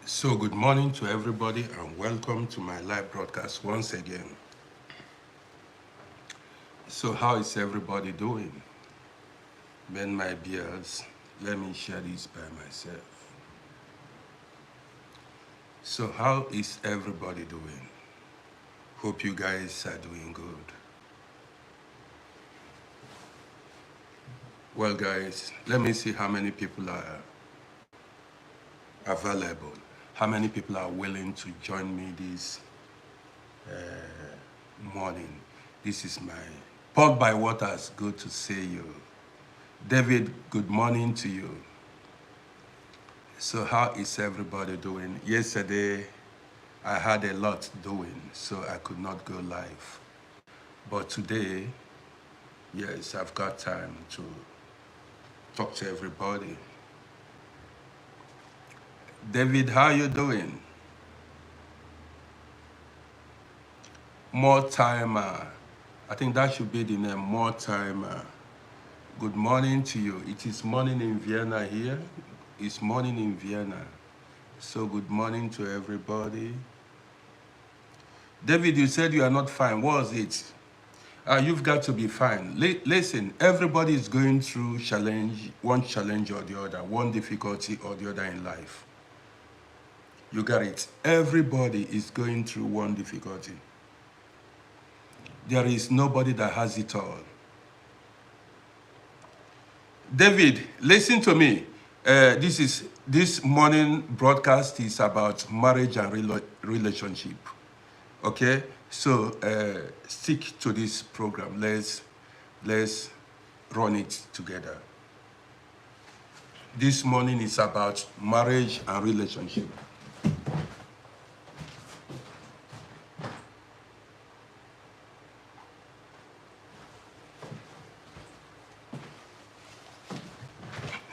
So good morning to everybody and welcome to my live broadcast once again. So how is everybody doing? Men, my dears, let me share this by myself. So how is everybody doing? Hope you guys are doing good. Well guys, let me see how many people are available. How many people are willing to join me this morning? This is my Paul by Waters, good to see you. David, good morning to you. So how is everybody doing? Yesterday, I had a lot doing, so I could not go live. But today, yes, I've got time to talk to everybody. David, how you doing? More timer. I think that should be the name, more timer. Good morning to you. It is morning in Vienna here. It's morning in Vienna. So good morning to everybody. David, you said you are not fine. What was it? You've got to be fine. Listen, everybody is going through one challenge or the other, one difficulty or the other in life. You got it. Everybody is going through one difficulty. There is nobody that has it all. David, listen to me. This morning broadcast is about marriage and relationship. Okay, so stick to this program. Let's run it together. This morning is about marriage and relationship.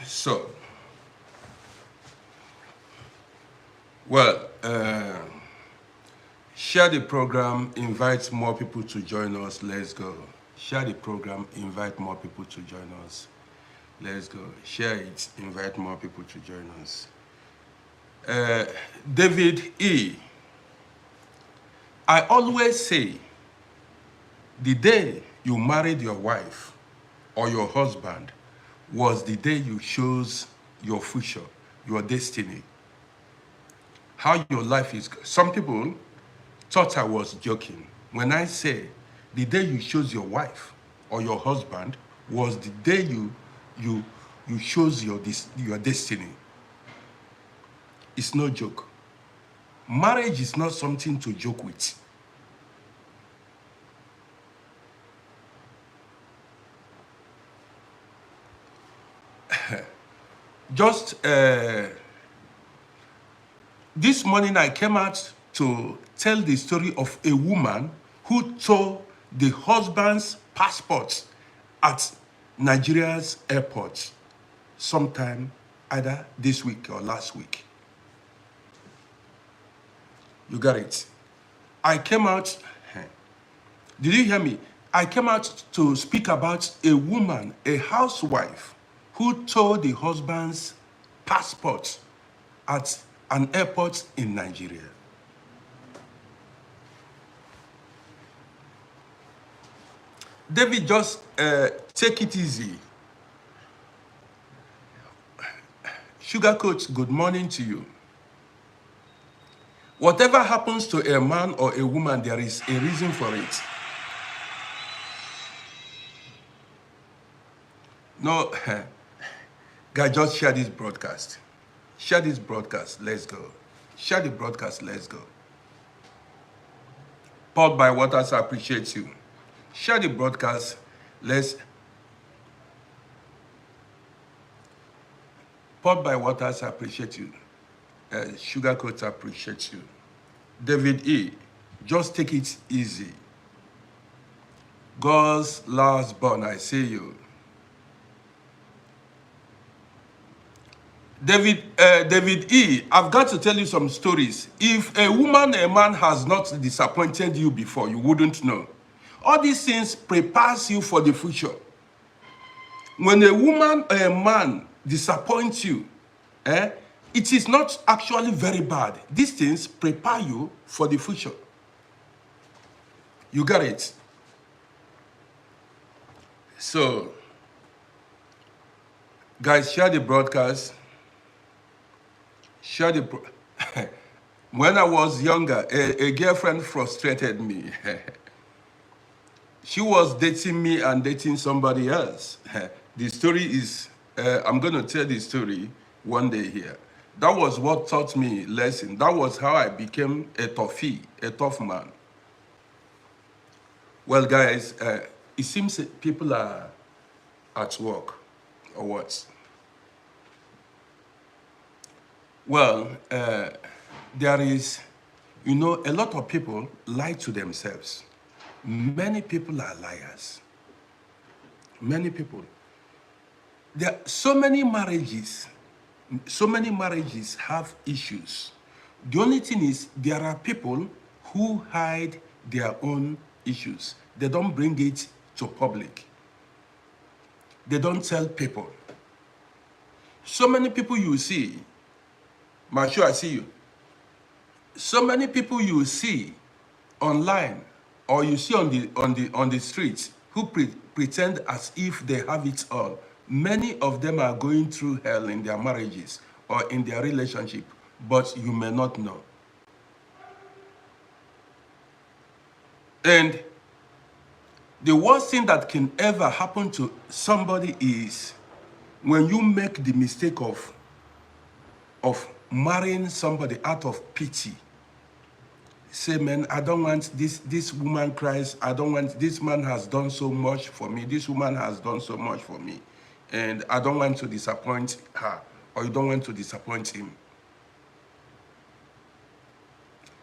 So, well, share the program, invite more people to join us. Let's go. Share the program, invite more people to join us. Let's go. Share it, invite more people to join us. David E. I always say, the day you married your wife or your husband was the day you chose your future, your destiny, how your life is. Some people thought I was joking when I say the day you chose your wife or your husband was the day you chose your destiny. It's no joke. Marriage is not something to joke with. Just this morning I came out to tell the story of a woman who tore the husband's passport at Nigeria's airport sometime either this week or last week. You got it. I came out, did you hear me? I came out to speak about a woman, a housewife, who tore the husband's passport at an airport in Nigeria. David, just take it easy. Sugar Coach, good morning to you. Whatever happens to a man or a woman, there is a reason for it. No, guys, just share this broadcast. Share this broadcast, let's go. Share the broadcast, let's go. Paul by Waters, I appreciate you. Share the broadcast, Paul by Waters, I appreciate you. Sugar Coat, I appreciate you. David E., just take it easy. God's last born, I see you. David E., I've got to tell you some stories. If a man has not disappointed you before, you wouldn't know. All these things prepares you for the future. When a woman or a man disappoints you, It is not actually very bad. These things prepare you for the future. You got it? So, guys, share the broadcast. Share the... When I was younger, a girlfriend frustrated me. She was dating me and dating somebody else. The story is, I'm going to tell the story one day here. That was what taught me lesson. That was how I became a tough man. Well, guys, it seems people are at work, or what? Well, there is, you know, a lot of people lie to themselves. Many people are liars. Many people. There are so many marriages have issues. The only thing is there are people who hide their own issues. They don't bring it to public. They don't tell people. So many people you see, Mashu, I see you. So many people you see online or you see on the streets who pretend as if they have it all. Many of them are going through hell in their marriages or in their relationship, but you may not know. And the worst thing that can ever happen to somebody is when you make the mistake of marrying somebody out of pity. Say, man, I don't want this woman cries. I don't want, this man has done so much for me. This woman has done so much for me. And I don't want to disappoint her, or you don't want to disappoint him.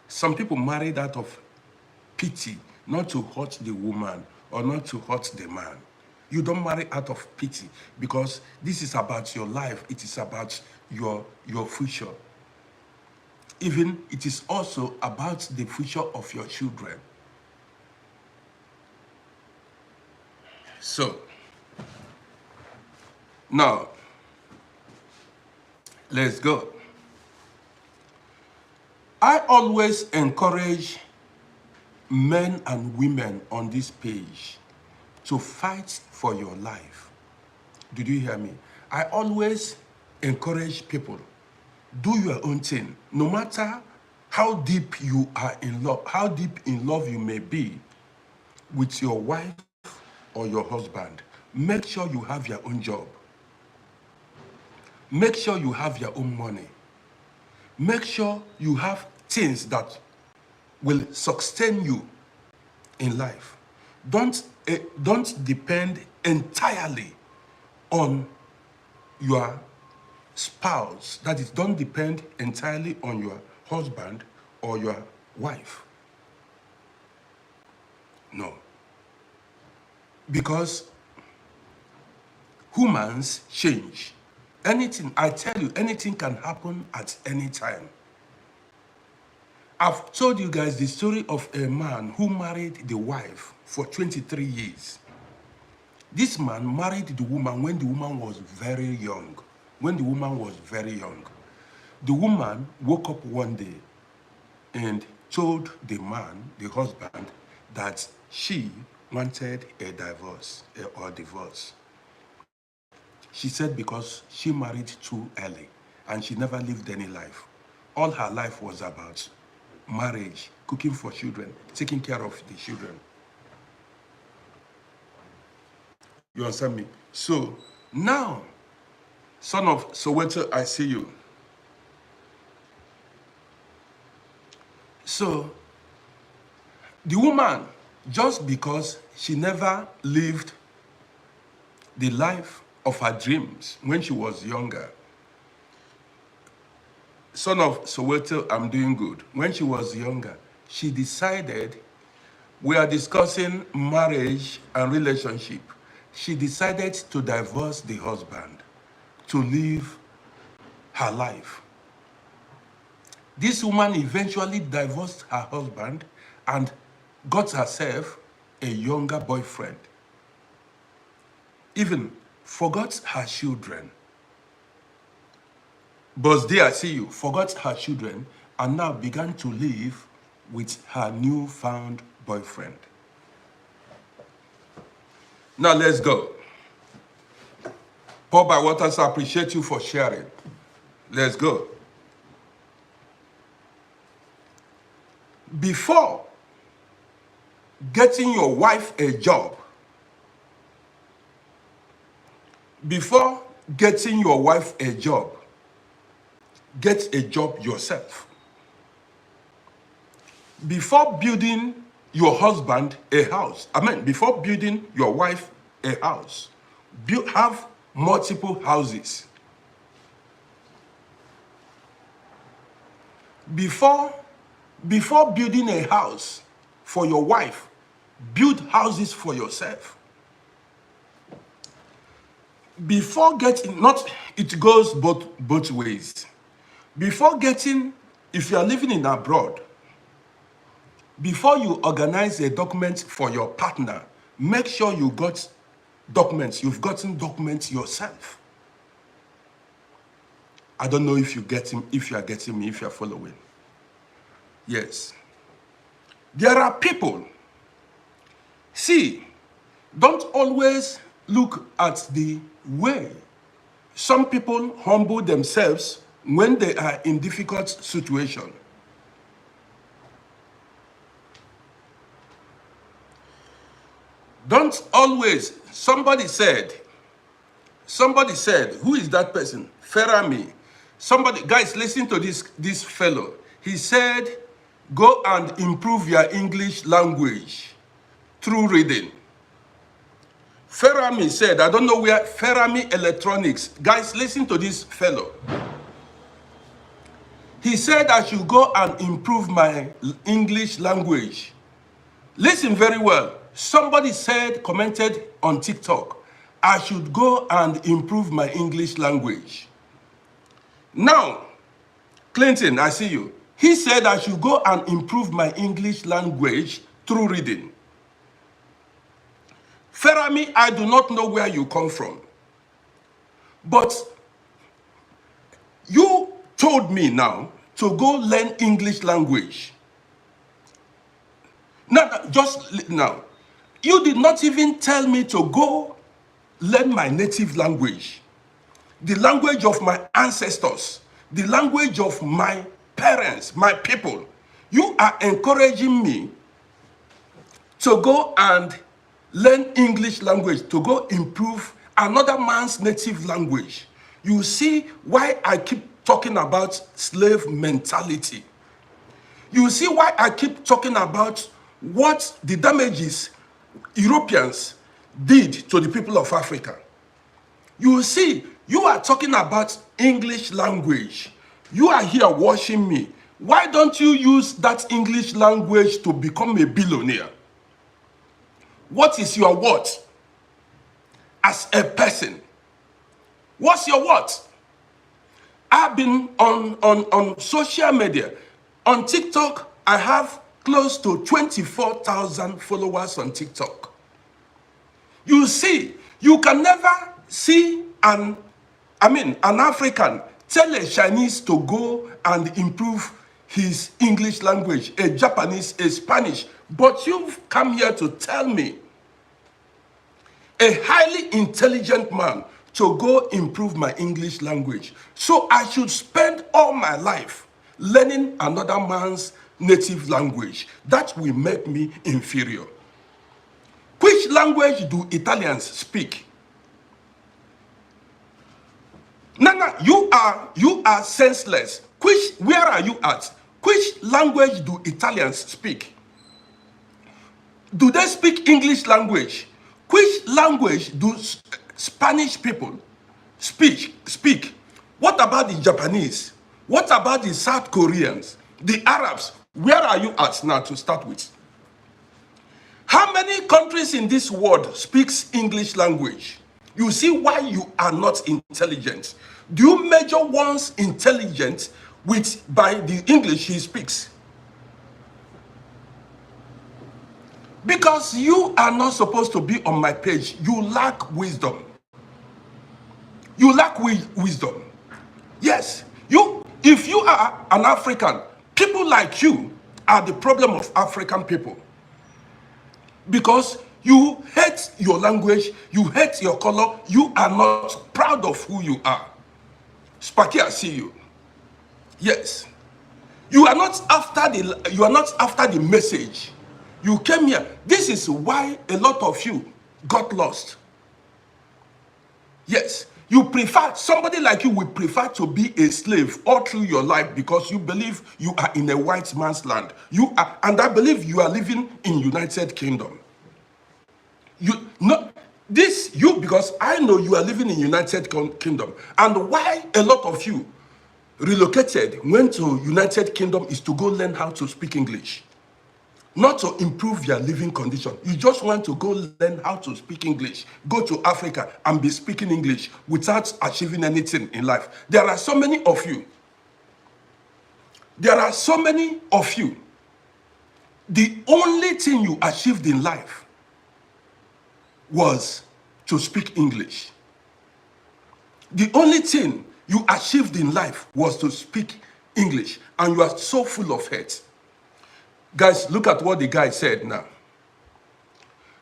Some people married out of pity, not to hurt the woman or not to hurt the man. You don't marry out of pity because this is about your life. It is about your future. Even it is also about the future of your children. So, now, let's go. I always encourage men and women on this page to fight for your life. Did you hear me? I always encourage people, do your own thing. No matter how deep you are in love, how deep in love you may be with your wife or your husband, make sure you have your own job. Make sure you have your own money. Make sure you have things that will sustain you in life. Don't depend entirely on your spouse. That is, don't depend entirely on your husband or your wife. No. Because humans change. Anything, I tell you, anything can happen at any time. I've told you guys the story of a man who married the wife for 23 years. This man married the woman when the woman was very young. When the woman was very young. The woman woke up one day and told the man, the husband, that she wanted a divorce or divorce. She said because she married too early and she never lived any life. All her life was about marriage, cooking for children, taking care of the children. You understand me? So now, son of Soweto, I see you. So the woman, just because she never lived the life of her dreams when she was younger, son of Soweto, I'm doing good. When she was younger, she decided, we are discussing marriage and relationship. She decided to divorce the husband to live her life. This woman eventually divorced her husband and got herself a younger boyfriend. Even forgot her children. But there, I see you, forgot her children and now began to live with her newfound boyfriend. Now let's go. Paul by Waters, I appreciate you for sharing. Let's go. Before getting your wife a job, before getting your wife a job, get a job yourself. Before building your husband a house, before building your wife a house, have multiple houses. Before building a house for your wife, build houses for yourself. Before getting, it goes both ways. Before getting, if you are living in abroad, before you organize a document for your partner, make sure you got documents. You've gotten documents yourself. I don't know if you get him, if you are getting me, if you are following. Yes. There are people. See, don't always look at the way some people humble themselves when they are in difficult situation. Don't always, somebody said, who is that person? Ferrami. Somebody, guys, listen to this fellow. He said, go and improve your English language through reading. Ferrami said, I don't know where, Ferrami Electronics. Guys, listen to this fellow. He said I should go and improve my English language. Listen very well. Somebody said, commented on TikTok, I should go and improve my English language. Now, Clinton, I see you. He said I should go and improve my English language through reading. Ferrami, I do not know where you come from. But you told me now to go learn English language. Now, you did not even tell me to go learn my native language, the language of my ancestors, the language of my parents, my people. You are encouraging me to go and learn English language, to go improve another man's native language. You see why I keep talking about slave mentality. You see why I keep talking about what the damages Europeans did to the people of Africa. You see, you are talking about English language. You are here watching me. Why don't you use that English language to become a billionaire? What is your what as a person? What's your what? I've been on social media. On TikTok, I have close to 24,000 followers on TikTok. You see, you can never see an African tell a Chinese to go and improve his English language, a Japanese, a Spanish. But you've come here to tell me, a highly intelligent man, to go improve my English language. So I should spend all my life learning another man's native language. That will make me inferior. Which language do Italians speak? Nana, you are senseless. Where are you at? Which language do Italians speak? Do they speak English language? Which language do Spanish people speak? What about the Japanese? What about the South Koreans? The Arabs? Where are you at now to start with? How many countries in this world speaks English language? You see why you are not intelligent. Do you measure one's intelligence by the English he speaks? Because you are not supposed to be on my page. You lack wisdom. You lack wisdom. Yes, If you are an African, people like you are the problem of African people. Because you hate your language, you hate your color, you are not proud of who you are. Spaki, I see you. Yes. You are not after the message. You came here. This is why a lot of you got lost. Yes. You prefer, somebody like you will prefer to be a slave all through your life because you believe you are in a white man's land. You are, and I believe you are living in United Kingdom. You not this you because I know you are living in United Kingdom, and why a lot of you relocated, went to United Kingdom is to go learn how to speak English, not to improve your living condition. You just want to go learn how to speak English, go to Africa and be speaking English without achieving anything in life. There are so many of you. There are so many of you. The only thing you achieved in life was to speak English. The only thing you achieved in life was to speak English, and you are so full of hate. Guys, look at what the guy said now.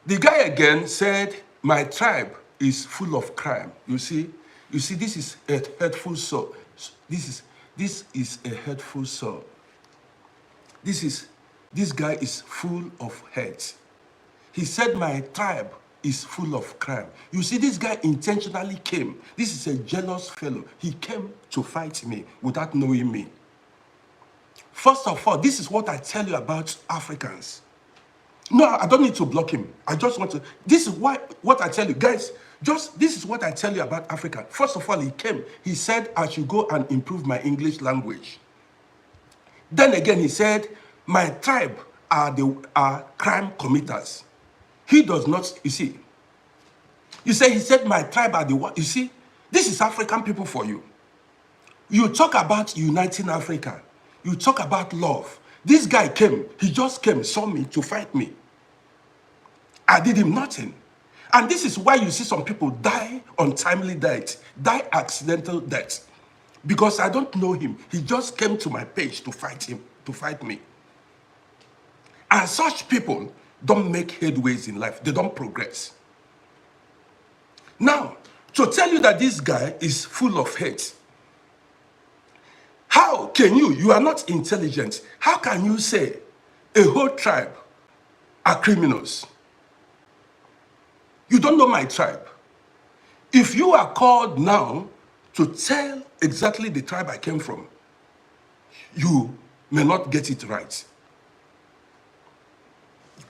The guy again said, my tribe is full of crime. You see, this is a hurtful soul. This is a hurtful soul. This guy is full of hate. He said, my tribe is full of crime. You see, this guy intentionally came. This is a jealous fellow. He came to fight me without knowing me. First of all, this is what I tell you about Africans. No, I don't need to block him. I just want to, this is what I tell you. Guys, this is what I tell you about Africa. First of all, he came. He said, I should go and improve my English language. Then again, he said, my tribe are crime committers. He does not, you see. He said, my tribe are the one. You see, this is African people for you. You talk about uniting Africa. You talk about love. This guy came. He just came, saw me to fight me. I did him nothing. And this is why you see some people die untimely death, die accidental death. Because I don't know him. He just came to my page to fight me. And such people don't make headways in life. They don't progress. Now, to tell you that this guy is full of hate, how can you are not intelligent, how can you say a whole tribe are criminals? You don't know my tribe. If you are called now to tell exactly the tribe I came from, you may not get it right.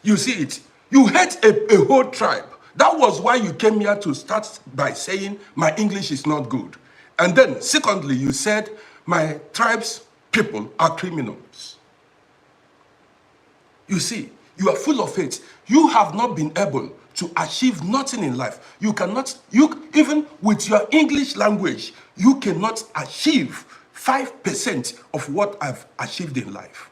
You see it. You hate a whole tribe. That was why you came here to start by saying my English is not good. And then secondly, you said my tribe's people are criminals. You see, you are full of hate. You have not been able to achieve nothing in life. You cannot, even with your English language, you cannot achieve 5% of what I've achieved in life.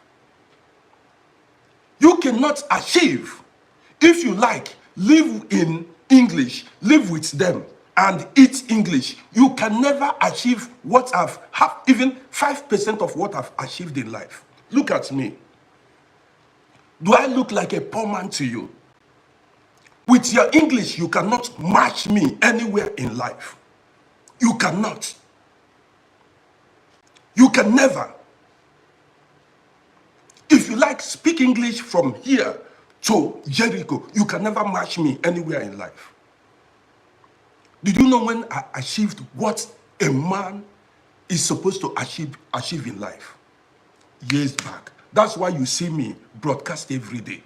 You cannot achieve, if you like, live in English, live with them, and eat English. You can never achieve what I've even 5% of what I've achieved in life. Look at me. Do I look like a poor man to you? With your English, you cannot match me anywhere in life. You cannot. You can never. If you like, speak English from here to Jericho. You can never match me anywhere in life. Did you know when I achieved what a man is supposed to achieve in life? Years back. That's why you see me broadcast every day.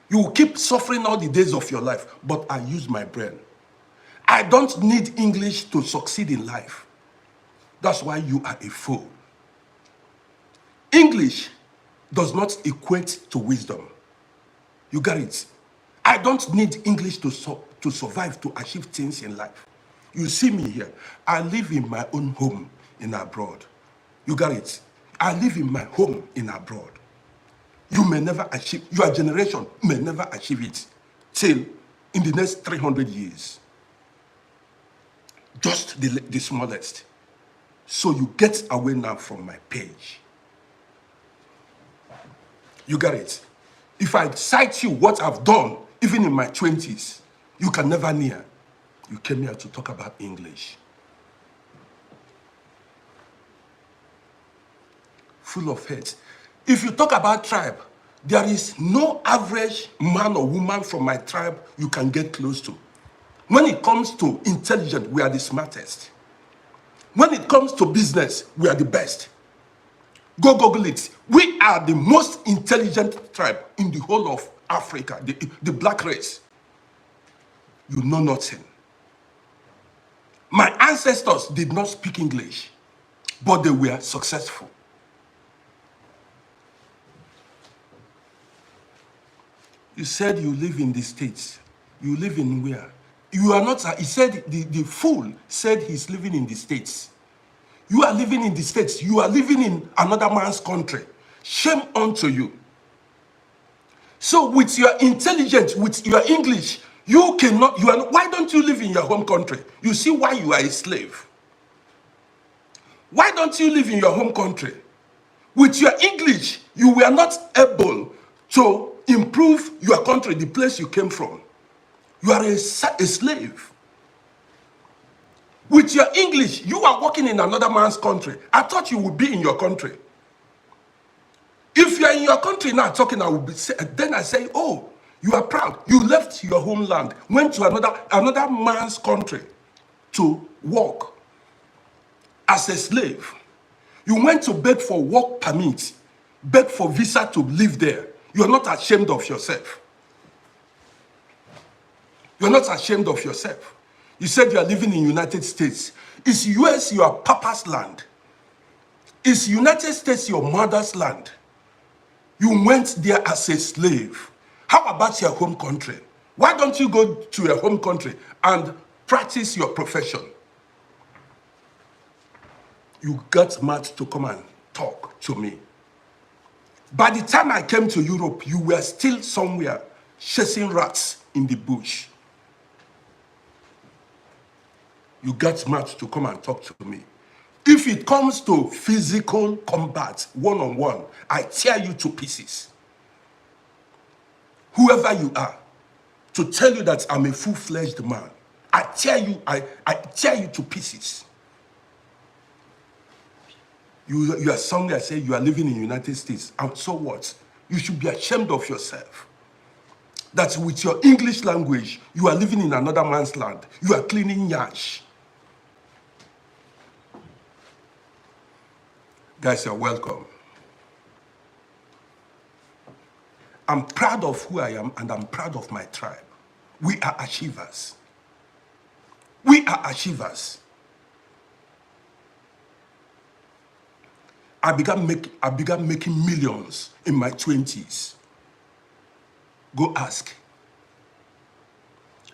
You will keep suffering all the days of your life, but I use my brain. I don't need English to succeed in life. That's why you are a fool. English does not equate to wisdom. You got it? I don't need English to survive, to achieve things in life. You see me here. I live in my own home in abroad. You got it? I live in my home in abroad. You may never achieve, your generation may never achieve it till in the next 300 years. Just the smallest. So you get away now from my page. You get it? If I cite you what I've done, even in my 20s, you can never near. You came here to talk about English. Full of hate. If you talk about tribe, there is no average man or woman from my tribe you can get close to. When it comes to intelligence, we are the smartest. When it comes to business, we are the best. Go Google it. We are the most intelligent tribe in the whole of Africa, the black race. You know nothing. My ancestors did not speak English, but they were successful. You said you live in the States. You live in where? You are not, he said, the fool said he's living in the States. You are living in the States. You are living in another man's country. Shame unto you. So with your intelligence, with your English, you cannot, why don't you live in your home country? You see why you are a slave. Why don't you live in your home country? With your English, you were not able to improve your country, the place you came from. You are a slave. With your English, you are working in another man's country. I thought you would be in your country. If you are in your country now talking, then I say, oh, you are proud. You left your homeland, went to another man's country to work as a slave. You went to beg for work permit, beg for visa to live there. You're not ashamed of yourself. You're not ashamed of yourself. You said you are living in the United States. Is US your papa's land? Is United States your mother's land? You went there as a slave. How about your home country? Why don't you go to your home country and practice your profession? You got mad to come and talk to me. By the time I came to Europe, you were still somewhere chasing rats in the bush. You got mad to come and talk to me. If it comes to physical combat, one-on-one, I tear you to pieces. Whoever you are, to tell you that I'm a full-fledged man, I tear you to pieces. You are somewhere, say you are living in the United States, and so what? You should be ashamed of yourself. That with your English language, you are living in another man's land. You are cleaning yash. Guys, you're welcome. I'm proud of who I am, and I'm proud of my tribe. We are achievers. We are achievers. I began making millions in my 20s. Go ask.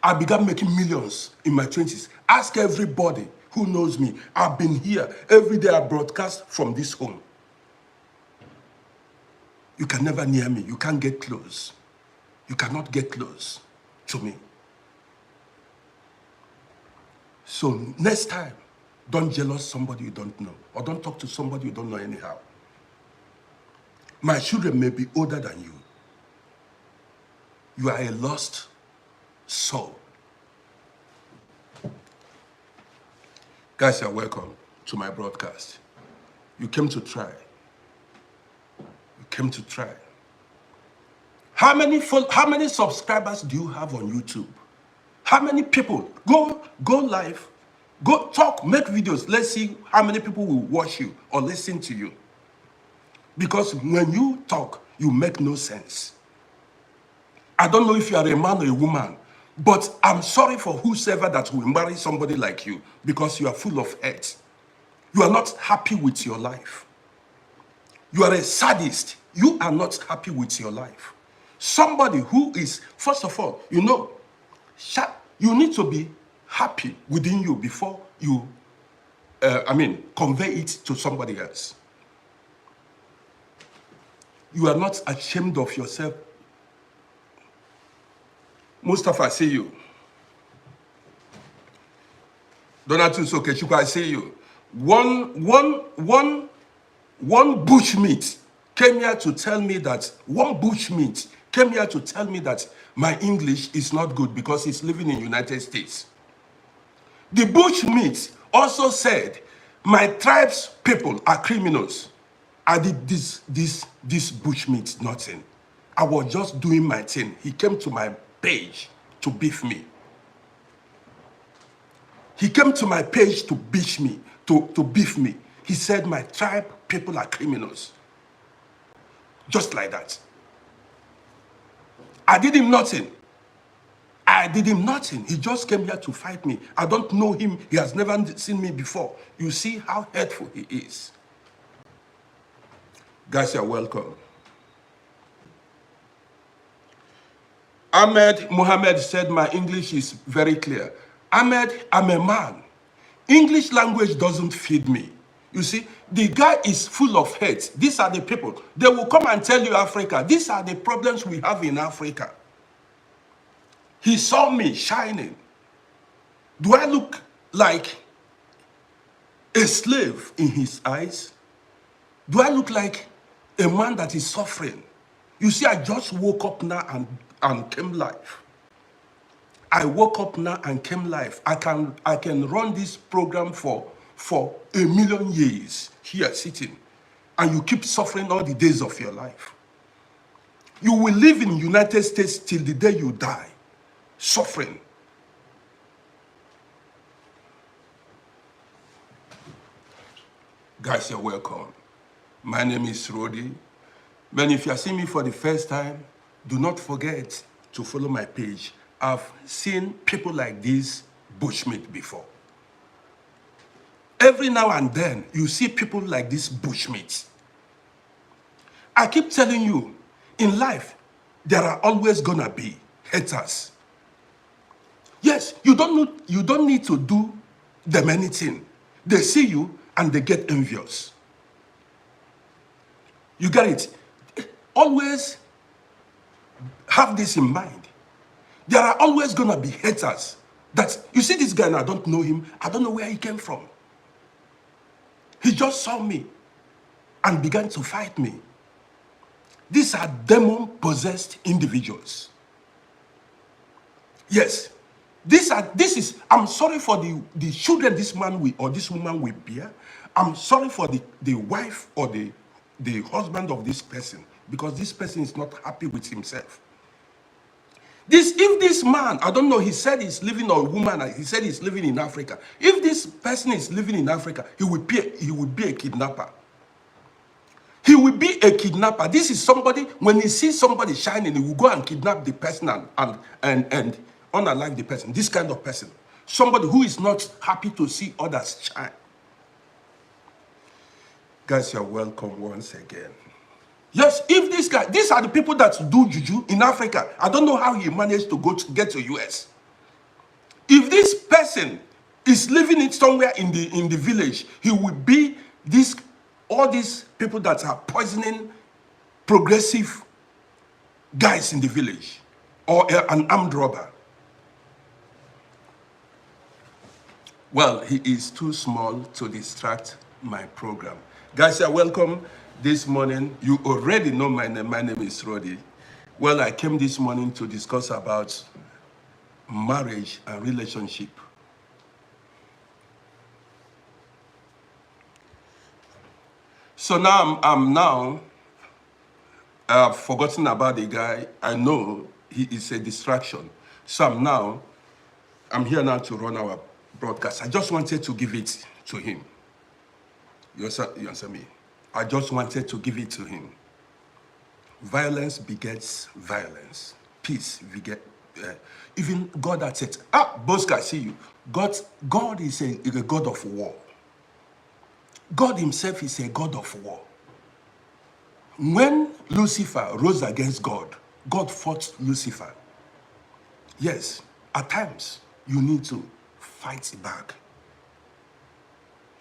I began making millions in my 20s. Ask everybody who knows me. I've been here. Every day I broadcast from this home. You can never near me. You can't get close. You cannot get close to me. So next time, don't jealous somebody you don't know, or don't talk to somebody you don't know anyhow. My children may be older than you. You are a lost soul. Guys, you're welcome to my broadcast. You came to try. You came to try. How many subscribers do you have on YouTube? How many people? Go live. Go talk, make videos. Let's see how many people will watch you or listen to you. Because when you talk, you make no sense. I don't know if you are a man or a woman, but I'm sorry for whosoever that will marry somebody like you, because you are full of hate. You are not happy with your life. You are a sadist. You are not happy with your life. Somebody who is, first of all, you need to be happy within you before you, convey it to somebody else. You are not ashamed of yourself. Mustafa, I see you. Donatus Okechukwu, I see you. One bushmeat came here to tell me that, one bushmeat came here to tell me that my English is not good because he's living in the United States. The bushmeat also said, my tribe's people are criminals. I did this bushmeat nothing. I was just doing my thing. He came to my page to beef me. He came to my page to beef me, to beef me. He said my tribe people are criminals. Just like that. I did him nothing. I did him nothing. He just came here to fight me. I don't know him. He has never seen me before. You see how hurtful he is. Guys, you're welcome. Ahmed Mohammed said my English is very clear. Ahmed, I'm a man. English language doesn't feed me. You see, the guy is full of hate. These are the people. They will come and tell you, Africa, these are the problems we have in Africa. He saw me shining. Do I look like a slave in his eyes? Do I look like a man that is suffering? You see, I just woke up now and came live. I woke up now and came live. I can run this program for 1,000,000 years here sitting, and you keep suffering all the days of your life. You will live in the United States till the day you die, suffering. Guys, you're welcome. My name is RODDY. Man, if you are seeing me for the first time, do not forget to follow my page. I've seen people like this bushmeat before. Every now and then, you see people like this bushmeat. I keep telling you, in life, there are always gonna be haters. Yes, you don't need to do them anything. They see you and they get envious. You get it? Always have this in mind. There are always gonna be haters. That you see this guy and I don't know him. I don't know where he came from. He just saw me and began to fight me. These are demon-possessed individuals. Yes, I'm sorry for the children this man will, or this woman will bear. I'm sorry for the wife or the husband of this person, because this person is not happy with himself. If this man, I don't know, he said he's living, or woman, he said he's living in Africa. If this person is living in Africa, he will be a kidnapper. He will be a kidnapper. This is somebody, when he sees somebody shining, he will go and kidnap the person and unalive the person. This kind of person. Somebody who is not happy to see others shine. Guys, you're welcome once again. Yes, if this guy, these are the people that do juju in Africa. I don't know how he managed to get to US. If this person is living it somewhere in the village, he will be all these people that are poisoning progressive guys in the village, or an armed robber. Well, he is too small to distract my program. Guys, you're welcome this morning. You already know my name. My name is RODDY. Well, I came this morning to discuss about marriage and relationship. So now I've forgotten about the guy. I know he is a distraction. So I'm here now to run our broadcast. I just wanted to give it to him. You answer me? I just wanted to give it to him. Violence begets violence. Peace beget. Even God had said, Bosca, I see you. God is a God of war. God himself is a God of war. When Lucifer rose against God, God fought Lucifer. Yes, at times you need to fight back.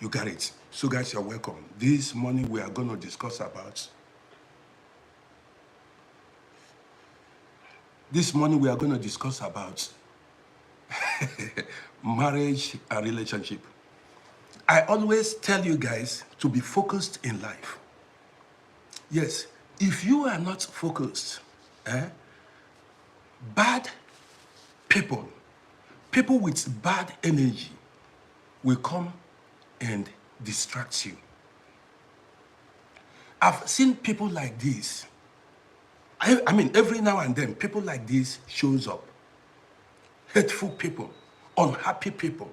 You got it. So guys, you're welcome. This morning we are going to discuss about marriage and relationship. I always tell you guys to be focused in life. Yes, if you are not focused, bad people, people with bad energy will come and distract you. I've seen people like this. I mean, every now and then, people like this shows up. Hateful people, unhappy people.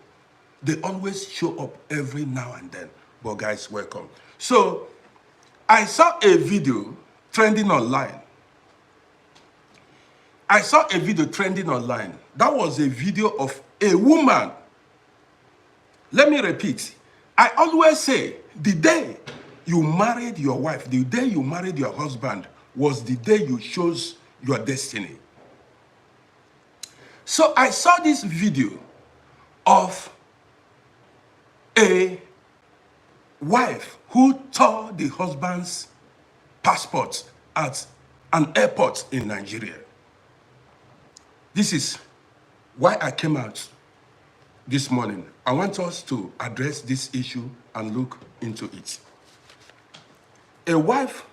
They always show up every now and then. But guys, welcome. So, I saw a video trending online. That was a video of a woman. Let me repeat. I always say, the day you married your wife, the day you married your husband, was the day you chose your destiny. So I saw this video of a wife who tore the husband's passport at an airport in Nigeria. This is why I came out this morning. I want us to address this issue and look into it. A wife,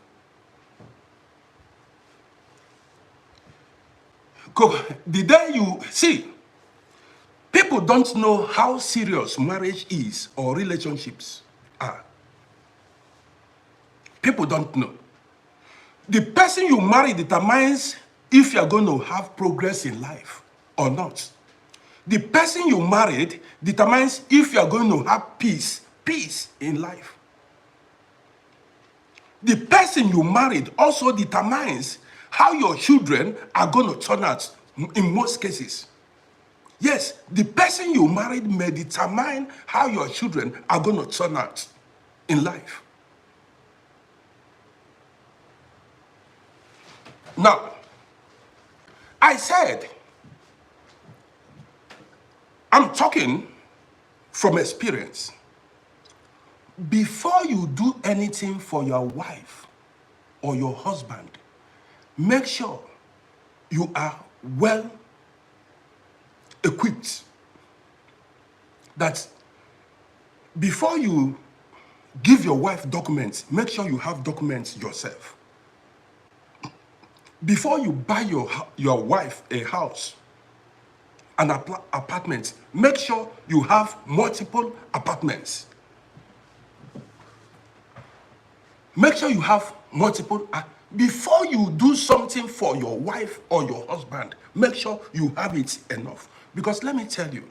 the day you see, people don't know how serious marriage is or relationships are. People don't know. The person you marry determines if you're going to have progress in life or not. The person you married determines if you're going to have peace in life. The person you married also determines how your children are going to turn out in most cases. Yes, the person you married may determine how your children are going to turn out in life. Now, I said, I'm talking from experience. Before you do anything for your wife or your husband, make sure you are well equipped. That before you give your wife documents, make sure you have documents yourself. Before you buy your wife a house, an apartment, make sure you have multiple apartments. Make sure you have multiple. Before you do something for your wife or your husband, make sure you have it enough. Because let me tell you,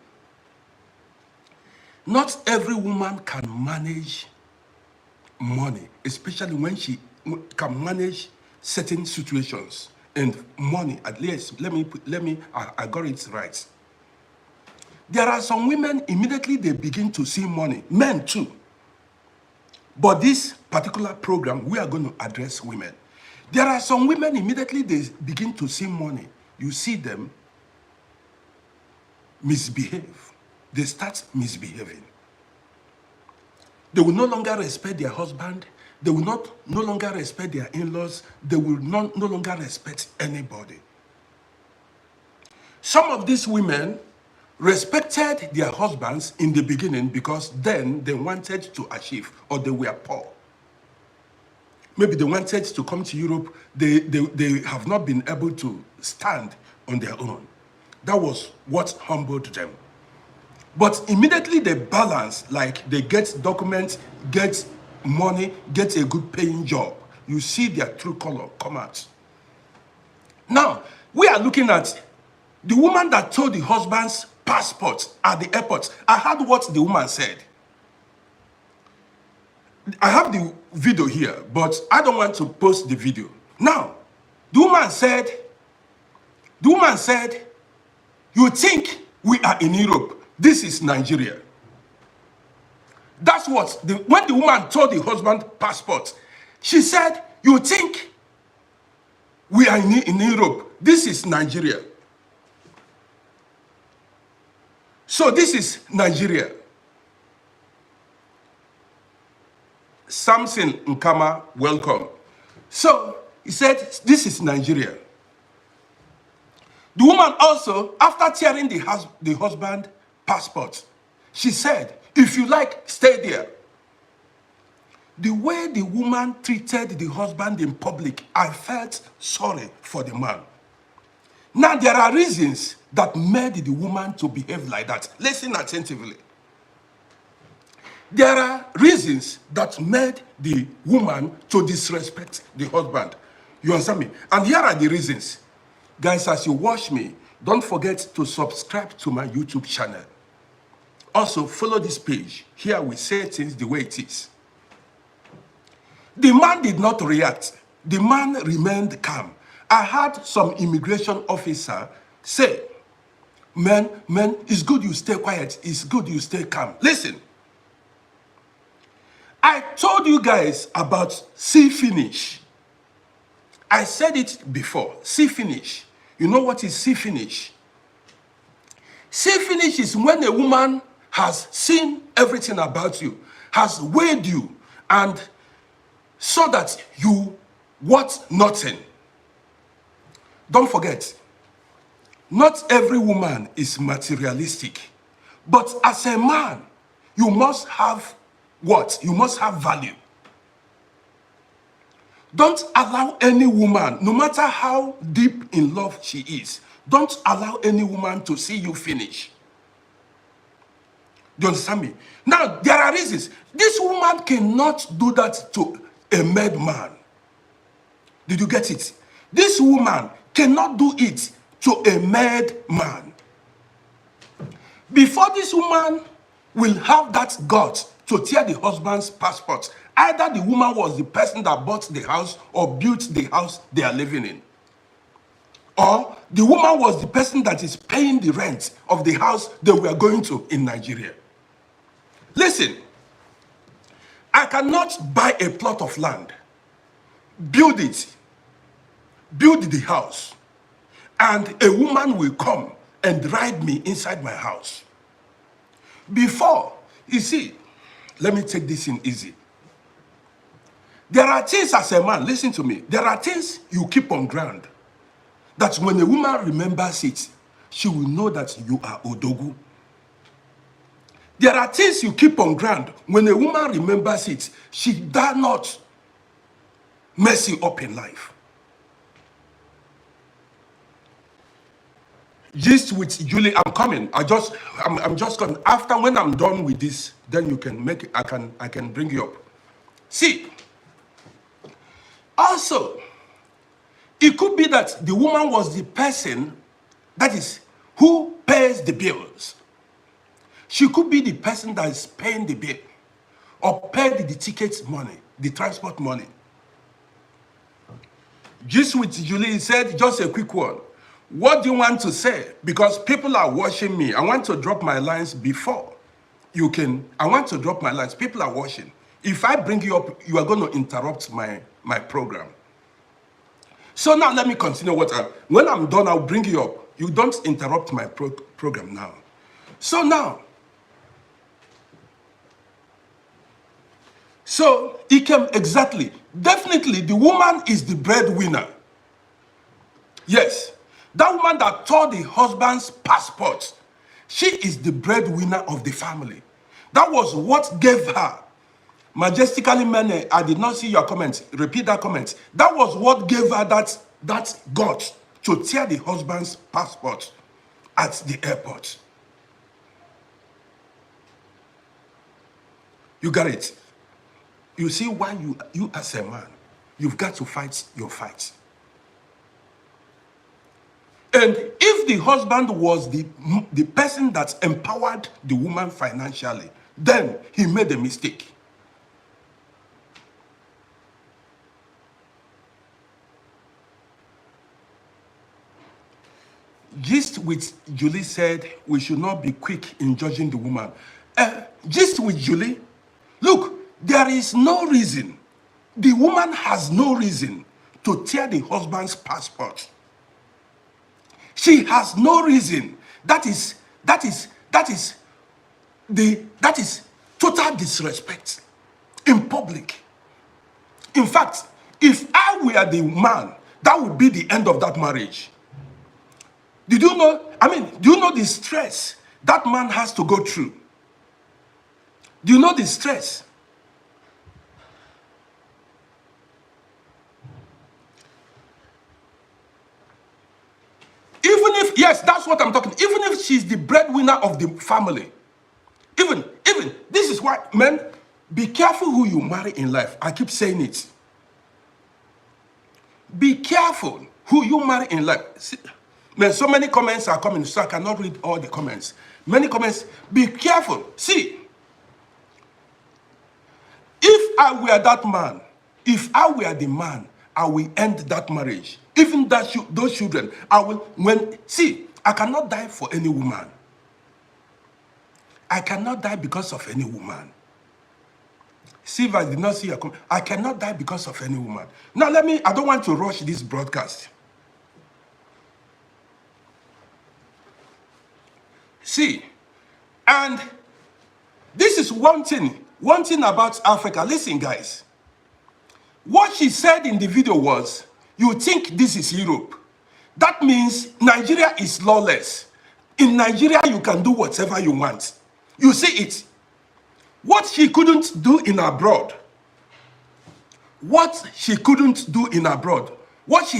not every woman can manage money, especially when she can manage certain situations and money. At least, I got it right. There are some women, immediately they begin to see money, men too. But this particular program, we are going to address women. There are some women, immediately they begin to see money. You see them misbehave. They start misbehaving. They will no longer respect their husband. They will no longer respect their in-laws. They will no longer respect anybody. Some of these women respected their husbands in the beginning because then they wanted to achieve, or they were poor. Maybe they wanted to come to Europe. They have not been able to stand on their own. That was what humbled them. But immediately they balance, like they get documents, get money, get a good paying job. You see their true color come out. Now, we are looking at the woman that told the husband's passport at the airport. I heard what the woman said. I have the video here, but I don't want to post the video. Now, the woman said, you think we are in Europe. This is Nigeria. That's what, when the woman told the husband passport, she said, you think we are in Europe. This is Nigeria. So this is Nigeria. Samson Nkama, welcome. So he said, this is Nigeria. The woman also, after tearing the husband passport, she said, If you like, stay there. The way the woman treated the husband in public, I felt sorry for the man. Now, there are reasons that made the woman to behave like that. Listen attentively. There are reasons that made the woman to disrespect the husband. You understand me? And here are the reasons. Guys, as you watch me, don't forget to subscribe to my YouTube channel. Also, follow this page. Here we say things the way it is. The man did not react. The man remained calm. I had some immigration officer say, man, it's good you stay quiet. It's good you stay calm. Listen. I told you guys about see finish. I said it before. See finish. You know what is see finish? See finish is when a woman has seen everything about you, has weighed you, and so that you want nothing. Don't forget, not every woman is materialistic. But as a man, you must have what? You must have value. Don't allow any woman, no matter how deep in love she is, don't allow any woman to see you finish. Do you understand me? Now, there are reasons. This woman cannot do that to a mad man. Did you get it? This woman cannot do it to a mad man. Before this woman will have that gut to tear the husband's passport, either the woman was the person that bought the house or built the house they are living in. Or the woman was the person that is paying the rent of the house they were going to in Nigeria. Listen, I cannot buy a plot of land, build it, build the house, and a woman will come and ride me inside my house. Before, you see, let me take this in easy. There are things as a man, listen to me, there are things you keep on ground that when a woman remembers it, she will know that you are Odogu. There are things you keep on ground. When a woman remembers it, she does not mess you up in life. Just with Julie, I'm coming. I'm just coming. After when I'm done with this, then you can make it. I can bring you up. See. Also, it could be that the woman was the person that is who pays the bills. She could be the person that is paying the bill or paid the ticket money, the transport money. Just with Julie said, just a quick one. What do you want to say? Because people are watching me. I want to drop my lines before you can. I want to drop my lines. People are watching. If I bring you up, you are going to interrupt my program. So now let me continue when I'm done, I'll bring you up. You don't interrupt my program now. So now, so it came exactly. Definitely, the woman is the breadwinner. Yes, that woman that tore the husband's passport, she is the breadwinner of the family. That was what gave her. Majestically, Mene, I did not see your comment. Repeat that comment. That was what gave her that gut to tear the husband's passport at the airport. You got it. You see why you as a man, you've got to fight your fight. And if the husband was the person that empowered the woman financially, then he made a mistake. Just with Julie said, we should not be quick in judging the woman. Just with Julie, look, there is no reason. The woman has no reason to tear the husband's passport. She has no reason. That is total disrespect in public. In fact, if I were the man, that would be the end of that marriage. Did you know? I mean, do you know the stress that man has to go through? Do you know the stress? Even if, yes, that's what I'm talking. Even if she's the breadwinner of the family, even, this is why, men, be careful who you marry in life. I keep saying it. Be careful who you marry in life. See, man, so many comments are coming, so I cannot read all the comments. Many comments. Be careful. See, if I were that man, if I were the man, I will end that marriage. Even that those children, I will, see, I cannot die for any woman. I cannot die because of any woman. See, if I did not see your comment, I cannot die because of any woman. Now, I don't want to rush this broadcast. See, and this is one thing about Africa. Listen, guys. What she said in the video was, you think this is Europe. That means Nigeria is lawless. In Nigeria, you can do whatever you want. You see it. What she couldn't do in abroad, what she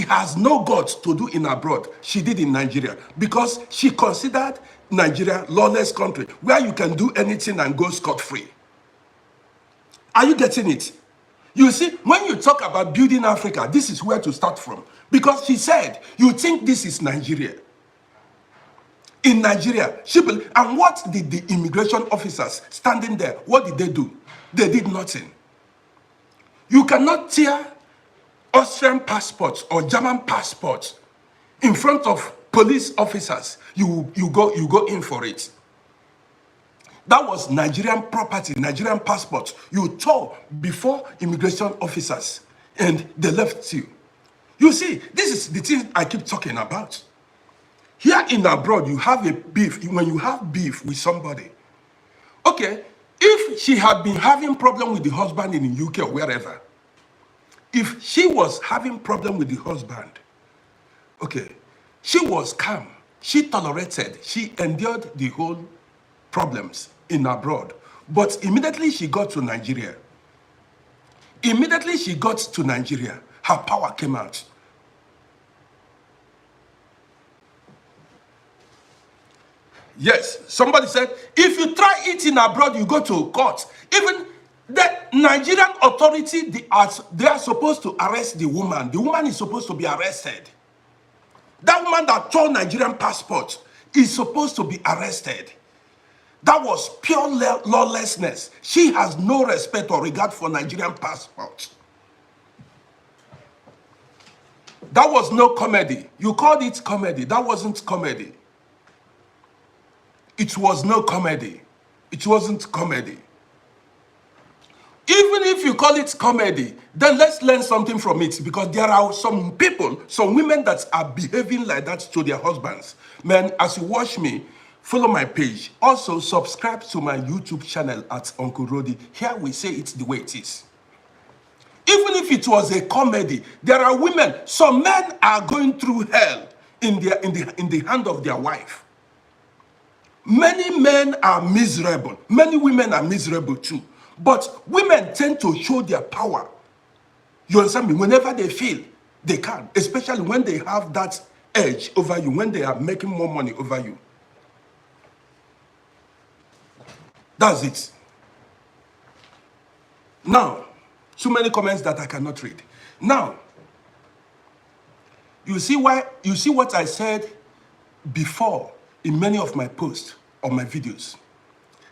has no guts to do in abroad, she did in Nigeria, because she considered Nigeria lawless country where you can do anything and go scot-free. Are you getting it? You see, when you talk about building Africa, this is where to start from. Because she said, you think this is Nigeria. In Nigeria, and what did the immigration officers standing there, what did they do? They did nothing. You cannot tear Austrian passports or German passports in front of police officers. You go in for it. That was Nigerian property, Nigerian passport. You tore before immigration officers and they left you. You see, this is the thing I keep talking about. Here in abroad, you have a beef. When you have beef with somebody, okay, if she had been having problem with the husband in the UK or wherever, if she was having problem with the husband, okay, she was calm, she tolerated, she endured the whole problems in abroad. But immediately she got to Nigeria, her power came out. Yes, somebody said, if you try it in abroad, you go to court. Even the Nigerian authority, they are supposed to arrest the woman. The woman is supposed to be arrested. That woman that tore Nigerian passport is supposed to be arrested. That was pure lawlessness. She has no respect or regard for Nigerian passport. That was no comedy. You called it comedy. That wasn't comedy. It was no comedy. It wasn't comedy. Even if you call it comedy, then let's learn something from it, because there are some people, some women that are behaving like that to their husbands. Man, as you watch me, follow my page. Also, subscribe to my YouTube channel at Uncle Roddy. Here we say it the way it is. Even if it was a comedy, there are women, some men are going through hell in the hand of their wife. Many men are miserable. Many women are miserable too. But women tend to show their power. You understand me? Whenever they feel they can, especially when they have that edge over you, when they are making more money over you. That's it. Now, too many comments that I cannot read. Now, you see what I said before in many of my posts or my videos.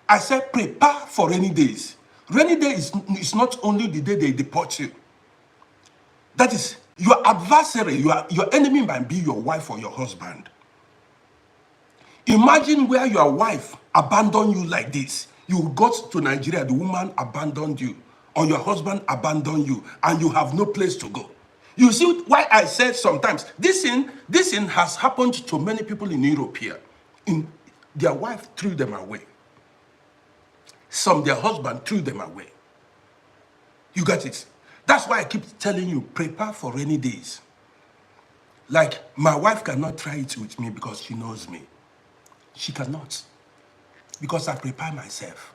I said, prepare for rainy days. Rainy day is not only the day they deport you. That is, your adversary, your enemy might be your wife or your husband. Imagine where your wife abandoned you like this. You got to Nigeria, the woman abandoned you, or your husband abandoned you, and you have no place to go. You see why I said sometimes, this thing has happened to many people in Europe here. Their wife threw them away. Their husband threw them away. You got it? That's why I keep telling you, prepare for rainy days. Like, my wife cannot try it with me because she knows me. She cannot. Because I prepare myself.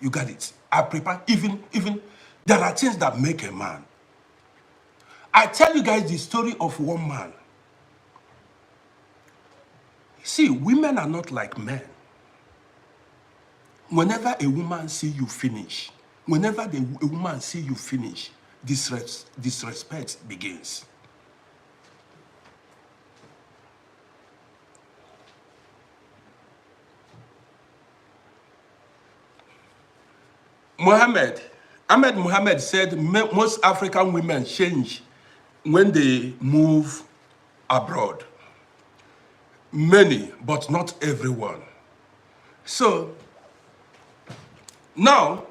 You got it. I prepare, even, there are things that make a man. I tell you guys the story of one man. See, women are not like men. Whenever a woman see you finish, whenever a woman see you finish, disrespect begins. Ahmed Mohammed said most African women change when they move abroad. Many, but not everyone. So, now,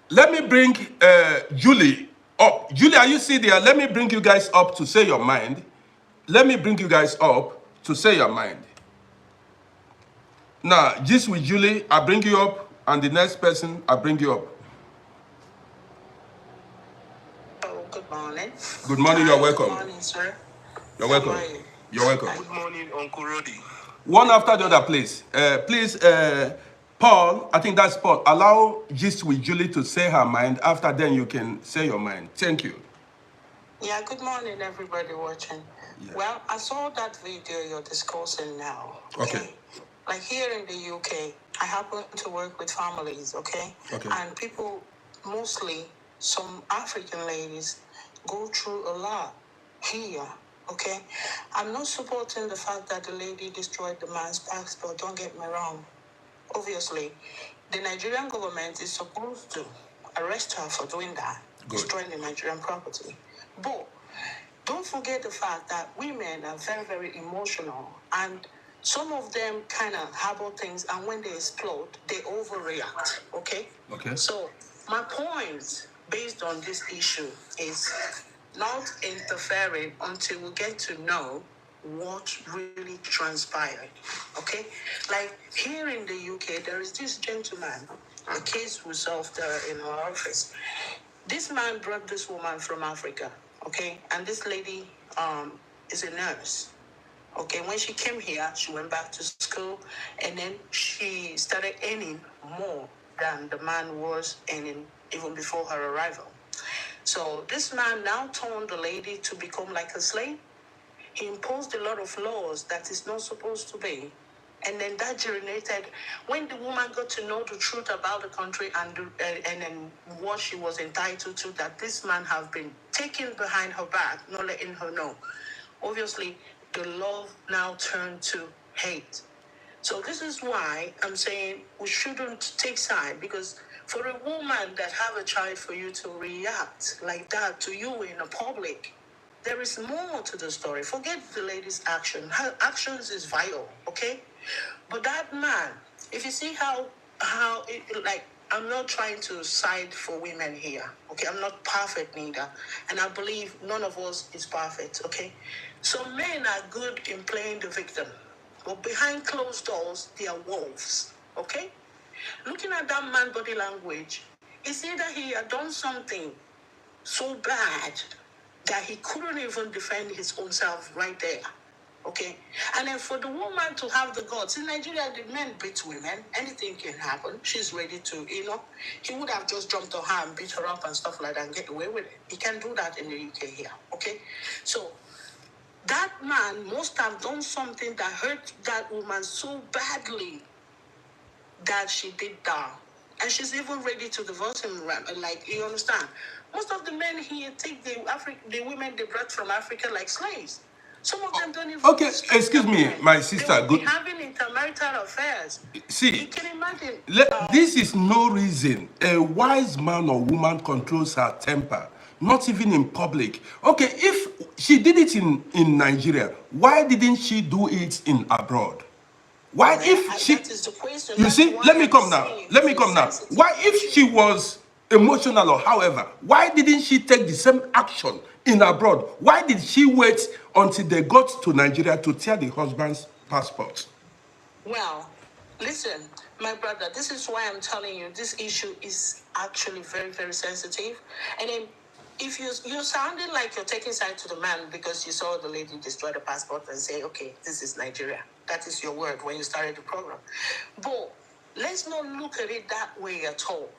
let me bring Julie up. Julie, are you still there? Let me bring you guys up to say your mind. Let me bring you guys up to say your mind. Now, just with Julie, I bring you up, and the next person, I bring you up. Oh, good morning. Good morning, you're welcome. Good morning, sir. You're welcome. You're welcome. Good morning, Uncle Roddy. One after the other, please. Please, Paul, I think that's Paul. Allow Gist with Julie to say her mind. After then, you can say your mind. Thank you. Yeah, good morning, everybody watching. Yeah. Well, I saw that video you're discussing now. Okay. Like here in the UK, I happen to work with families, okay? And people, mostly some African ladies, go through a lot here, okay? I'm not supporting the fact that the lady destroyed the man's passport, don't get me wrong. Obviously, the Nigerian government is supposed to arrest her for doing that, destroying the Nigerian property. But don't forget the fact that women are very, very emotional, and some of them kind of harbor things, and when they explode, they overreact, okay? So my point based on this issue is not interfering until we get to know what really transpired, okay? Like here in the UK, there is this gentleman, a case was solved in our office. This man brought this woman from Africa, okay? And this lady is a nurse. Okay, when she came here, she went back to school, and then she started earning more than the man was earning even before her arrival. So this man now turned the lady to become like a slave. He imposed a lot of laws that is not supposed to be. And then that generated, when the woman got to know the truth about the country and then what she was entitled to, that this man have been taking behind her back, not letting her know. Obviously, the love now turned to hate. So this is why I'm saying we shouldn't take side, because for a woman that have a child, for you to react like that to you in a public, there is more to the story. Forget the lady's action. Her actions is vile, okay? But that man, if you see how like, I'm not trying to side for women here, okay? I'm not perfect neither. And I believe none of us is perfect, okay? Some men are good in playing the victim, but behind closed doors, they are wolves, okay? Looking at that man's body language, it's either he had done something so bad that he couldn't even defend his own self right there. Okay? And then for the woman to have the guts, in Nigeria, the men beat women. Anything can happen. She's ready to, he would have just jumped on her and beat her up and stuff like that and get away with it. He can do that in the UK here. Okay? So that man must have done something that hurt that woman so badly that she did that. And she's even ready to divorce him, like, you understand? Most of the men here take the women they brought from Africa like slaves. Some of them don't even... Okay, excuse me, my sister. They will be having intermarital affairs. See, you can imagine. This is no reason a wise man or woman controls her temper, not even in public. Okay, if she did it in Nigeria, why didn't she do it in abroad? Why, if she... That is the question. You see, let me come now. Let me come now. Why, if she was emotional or however, why didn't she take the same action in abroad? Why did she wait until they got to Nigeria to tear the husband's passport? Well, listen, my brother, this is why I'm telling you this issue is actually very, very sensitive. And then if you're sounding like you're taking side to the man because you saw the lady destroy the passport and say, okay, this is Nigeria. That is your word when you started the program. But let's not look at it that way at all.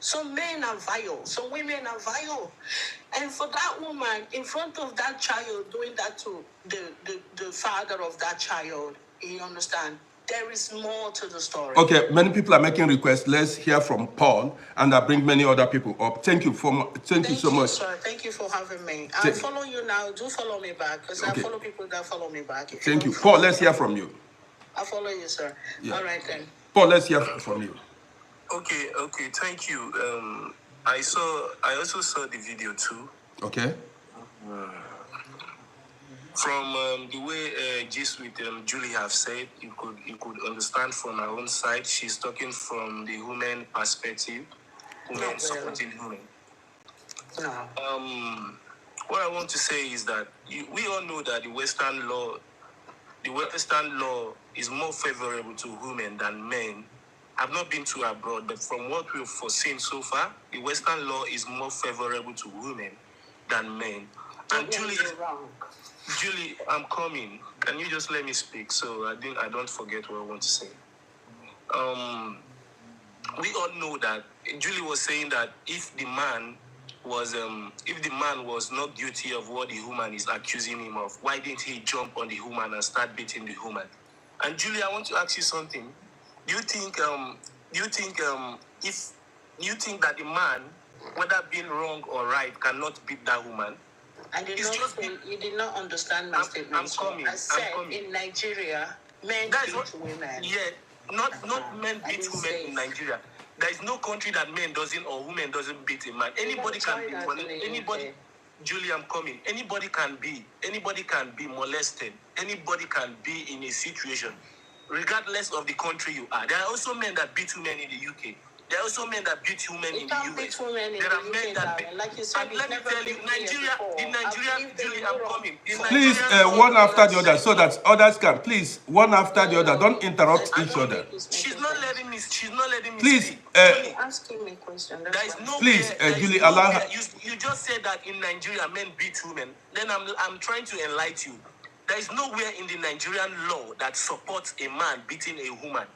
Some men are vile. Some women are vile. And for that woman, in front of that child, doing that to the father of that child, you understand? There is more to the story. Okay, many people are making requests. Let's hear from Paul, and I'll bring many other people up. Thank you thank you so much, sir. Thank you for having me. I'll follow you now. Do follow me back, because I follow people that follow me back. Thank you, Paul. Let's hear from you. I'll follow you, sir. Yeah. All right then. Paul, let's hear from you. Okay, thank you. I also saw the video too. Okay. From the way just with Julie have said, you could understand from her own side. She's talking from the woman perspective, women supporting women. No. What I want to say is that we all know that the Western law is more favorable to women than men. I've not been to abroad, but from what we've foreseen so far, the Western law is more favorable to women than men. And Julie, I'm coming. Can you just let me speak so I don't forget what I want to say? We all know that Julie was saying that if the man was not guilty of what the woman is accusing him of, why didn't he jump on the woman and start beating the woman? And Julie, I want to ask you something. Do you think that the man, whether being wrong or right, cannot beat that woman? You did not understand my statement. I'm coming. I said in Nigeria, men beat women. Yeah, not men beat women in Nigeria. There is no country that men doesn't or women doesn't beat a man. Anybody can be anybody. Julie, I'm coming. Anybody can be molested. Anybody can be in a situation, regardless of the country you are. There are also men that beat women in the UK. There are also men that beat women in the US. There are men that beat. Like you said, and let me tell you, Nigeria, Julie, I'm coming. Please, one after the other, so that others can. Please, one after the other. Don't interrupt each other. She's not letting me. Please, speak. Asking me a question. There is no. Please, Julie, allow her. You just said that in Nigeria men beat women. Then I'm trying to enlighten you. There is nowhere in the Nigerian law that supports a man beating a woman.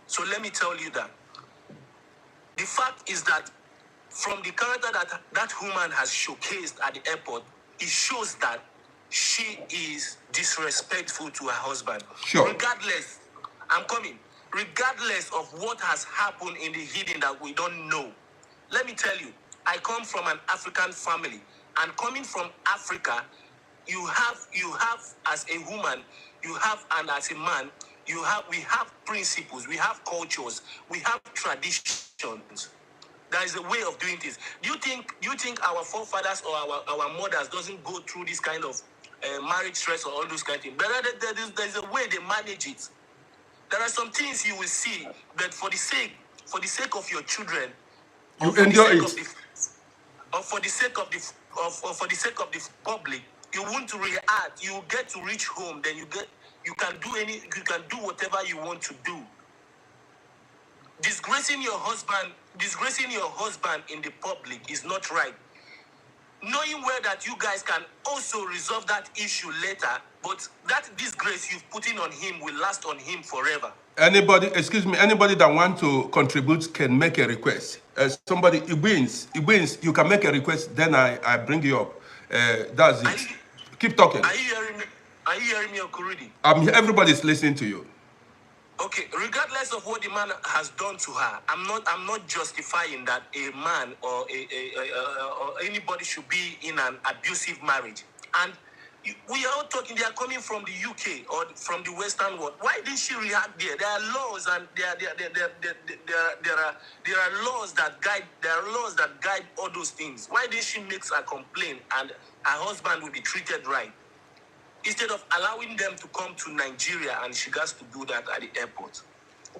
So let me tell you that. The fact is that from the character that woman has showcased at the airport, it shows that she is disrespectful to her husband. Sure. Regardless, I'm coming. Regardless of what has happened in the hidden that we don't know. Let me tell you, I come from an African family. And coming from Africa, you have as a woman, and as a man, we have principles, we have cultures, we have traditions. There is a way of doing things. Do you think our forefathers or our mothers doesn't go through this kind of marriage stress or all those kind of things? But there's a way they manage it. There are some things you will see that for the sake of your children, you endure it. For the sake of the public, you want to react. You get to reach home, then you can do whatever you want to do. Disgracing your husband in the public is not right. Knowing well that you guys can also resolve that issue later, but that disgrace you've put in on him will last on him forever. Anybody that wants to contribute can make a request. Somebody, it wins, you can make a request, then I bring you up. That's it. Keep talking. Are you hearing me, Okurudi? Everybody's listening to you. Okay, regardless of what the man has done to her, I'm not justifying that a man or anybody should be in an abusive marriage. And we are all talking. They are coming from the UK or from the Western world. Why didn't she react there? There are laws and there are laws that guide. There are laws that guide all those things. Why didn't she make a complaint and her husband will be treated right? Instead of allowing them to come to Nigeria and she has to do that at the airport.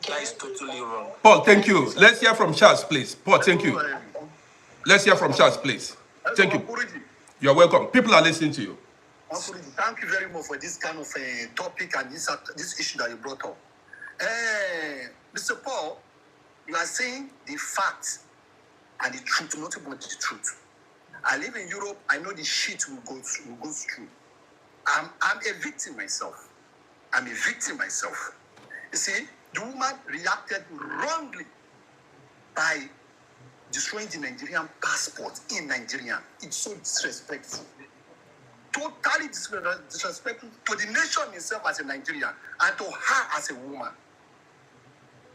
That is totally wrong. Paul, thank you. Let's hear from Charles, please. Paul, thank you. Let's hear from Charles, please. Thank you. You're welcome. People are listening to you. Thank you very much for this kind of topic and this issue that you brought up. Mr. Paul, you are saying the facts and the truth, not about the truth. I live in Europe. I know the shit will go through. I'm a victim myself. You see, the woman reacted wrongly. by destroying the Nigerian passport in Nigeria. It's so disrespectful. Totally disrespectful to the nation itself as a Nigerian and to her as a woman.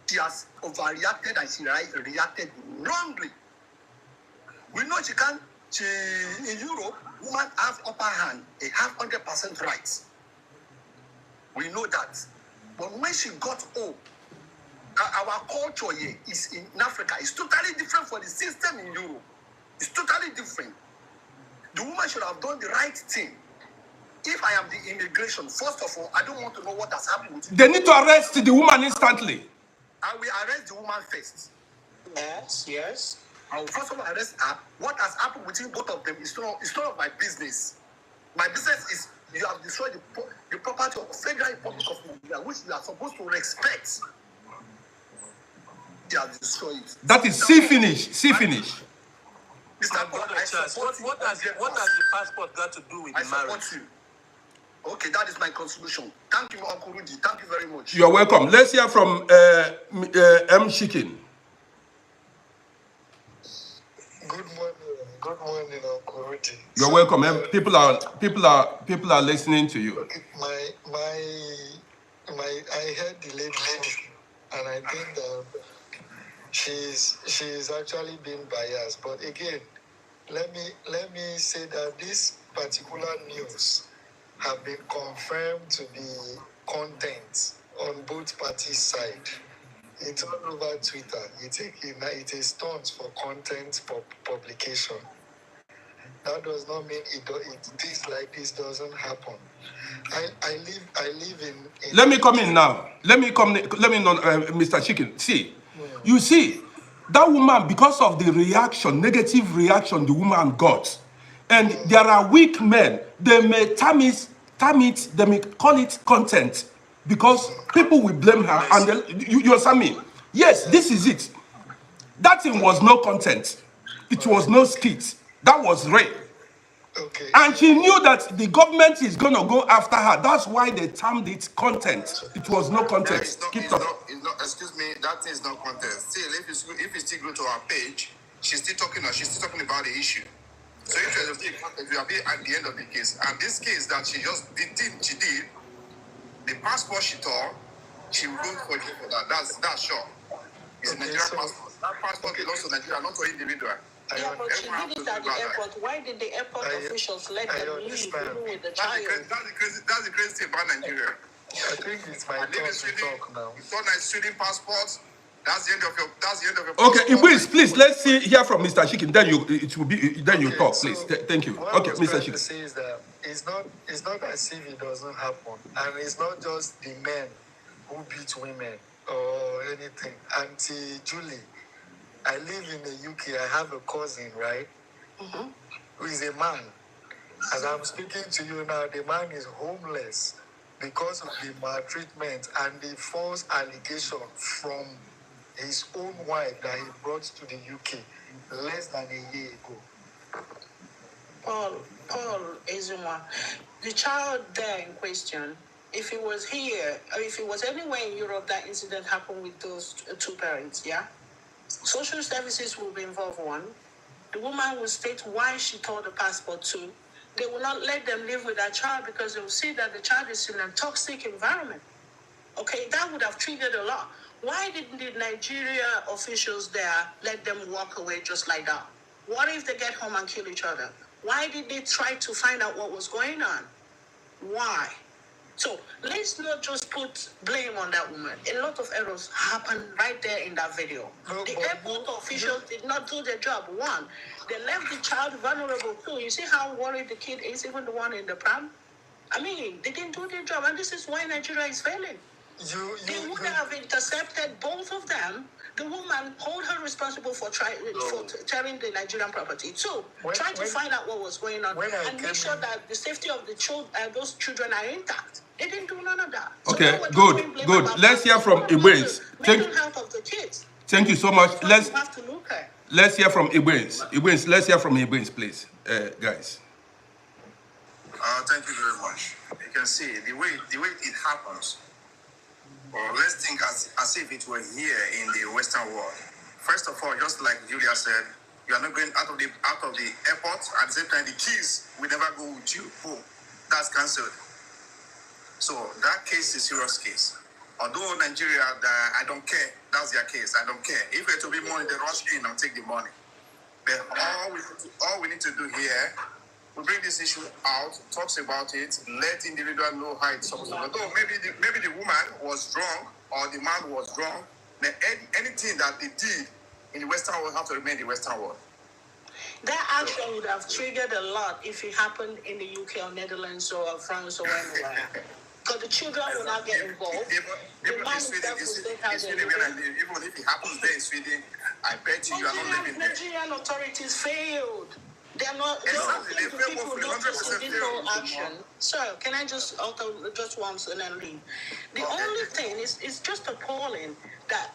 She has overreacted and she reacted wrongly. We know in Europe, women have upper hand, they have 100% rights. We know that. But when she got home, our culture here is in Africa is totally different from the system in Europe. It's totally different. The woman should have done the right thing. If I am the immigration, first of all, I don't want to know what has happened with you. They need to arrest the woman instantly. I will arrest the woman first. Yes. I will first of all arrest her. What has happened between both of them is none of my business. My business is you have destroyed the property of the Federal Republic of Nigeria, which you are supposed to respect. You have destroyed it. That is finish. Mr. God, what has the passport got to do with the marriage? You. Okay, that is my contribution. Thank you, Uncle Rudy. Thank you very much. You're welcome. Let's hear from M. Chicken. Good morning, Uncle Rudy. You're welcome. People are listening to you. Okay, I heard the lady talk, and I think that she's actually being biased. But again, let me say that this particular news have been confirmed to be content on both parties' side. It's all over Twitter. It is stunts for content publication. That does not mean things like this doesn't happen. I live in. Let me come in now. Let me know, Mr. Chicken. See, you see, that woman, because of the negative reaction the woman got, and there are weak men, they may they may call it content, because people will blame her, and you understand me? Yes, this is it. That thing was no content. It was no skit. That was rape. Okay. And she knew that the government is going to go after her. That's why they termed it content. It was no content. Excuse me, that thing is not content. Still, if you still go to our page, she's still talking about the issue. So if there's a big content, we are at the end of the case. And this case that she did, the passport she tore, she will go for that. That's sure. It's a Nigerian passport. That passport belongs to Nigeria, not to individual. Yeah, but she did it at the airport. Why did the airport officials let them leave with the child? That's the crazy thing about Nigeria. I think it's my turn to talk now. You thought that Sweden passports. That's the end of your. Okay, please let's hear from Mr. Chicken. Then you talk, please. Thank you. What Okay, I was Mr. trying Chicken. to say is that it's not as if it doesn't happen, and it's not just the men who beat women or anything. Auntie Julie, I live in the UK. I have a cousin, right, who is a man. As I'm speaking to you now, the man is homeless because of the maltreatment and the false allegation from his own wife that he brought to the UK less than a year ago. Paul Ezuma, the child there in question, if he was here, or if he was anywhere in Europe, that incident happened with those two parents, yeah? Social services will be involved, one. The woman will state why she tore the passport, two. They will not let them live with that child because they will see that the child is in a toxic environment. Okay, that would have triggered a lot. Why didn't the Nigeria officials there let them walk away just like that? What if they get home and kill each other? Why did they try to find out what was going on? Why? So let's not just put blame on that woman. A lot of errors happened right there in that video. The airport officials did not do their job. One, they left the child vulnerable too. You see how worried the kid is, even the one in the pram? I mean, they didn't do their job, and this is why Nigeria is failing. They would have intercepted both of them. The woman hold her responsible for tearing the Nigerian property. Two, try to find out what was going on and make sure that the safety of the those children are intact. They didn't do none of that. Okay, good. Let's hear from Ibrahim. Mental health of the kids. Thank you so much. Let's hear from Ibrahim. Let's hear from Ibrahim, please, guys. Thank you very much. You can see the way it happens. Or let's think as if it were here in the Western world. first of all, just like Julia said, you are not going out of the airport. At the same time, the keys will never go with you. Boom, that's cancelled. So that case is a serious case. Although Nigeria, I don't care. That's their case. I don't care. If we're to be money, they rush in and take the money. But all we need to do here, we bring this issue out, talks about it, let individual know how it's supposed to go. Although maybe the woman was wrong or the man was wrong, then anything that they did in the Western world have to remain in the Western world. That action would have triggered a lot if it happened in the UK or Netherlands or France or anywhere. Because the children will not get involved. Even in Sweden, even if it happens there in Sweden, I bet you are not living there. Nigerian authorities failed. They're not. They people notice in this whole action. Sir, can I just alter just once and then leave? The only thing is, it's just appalling that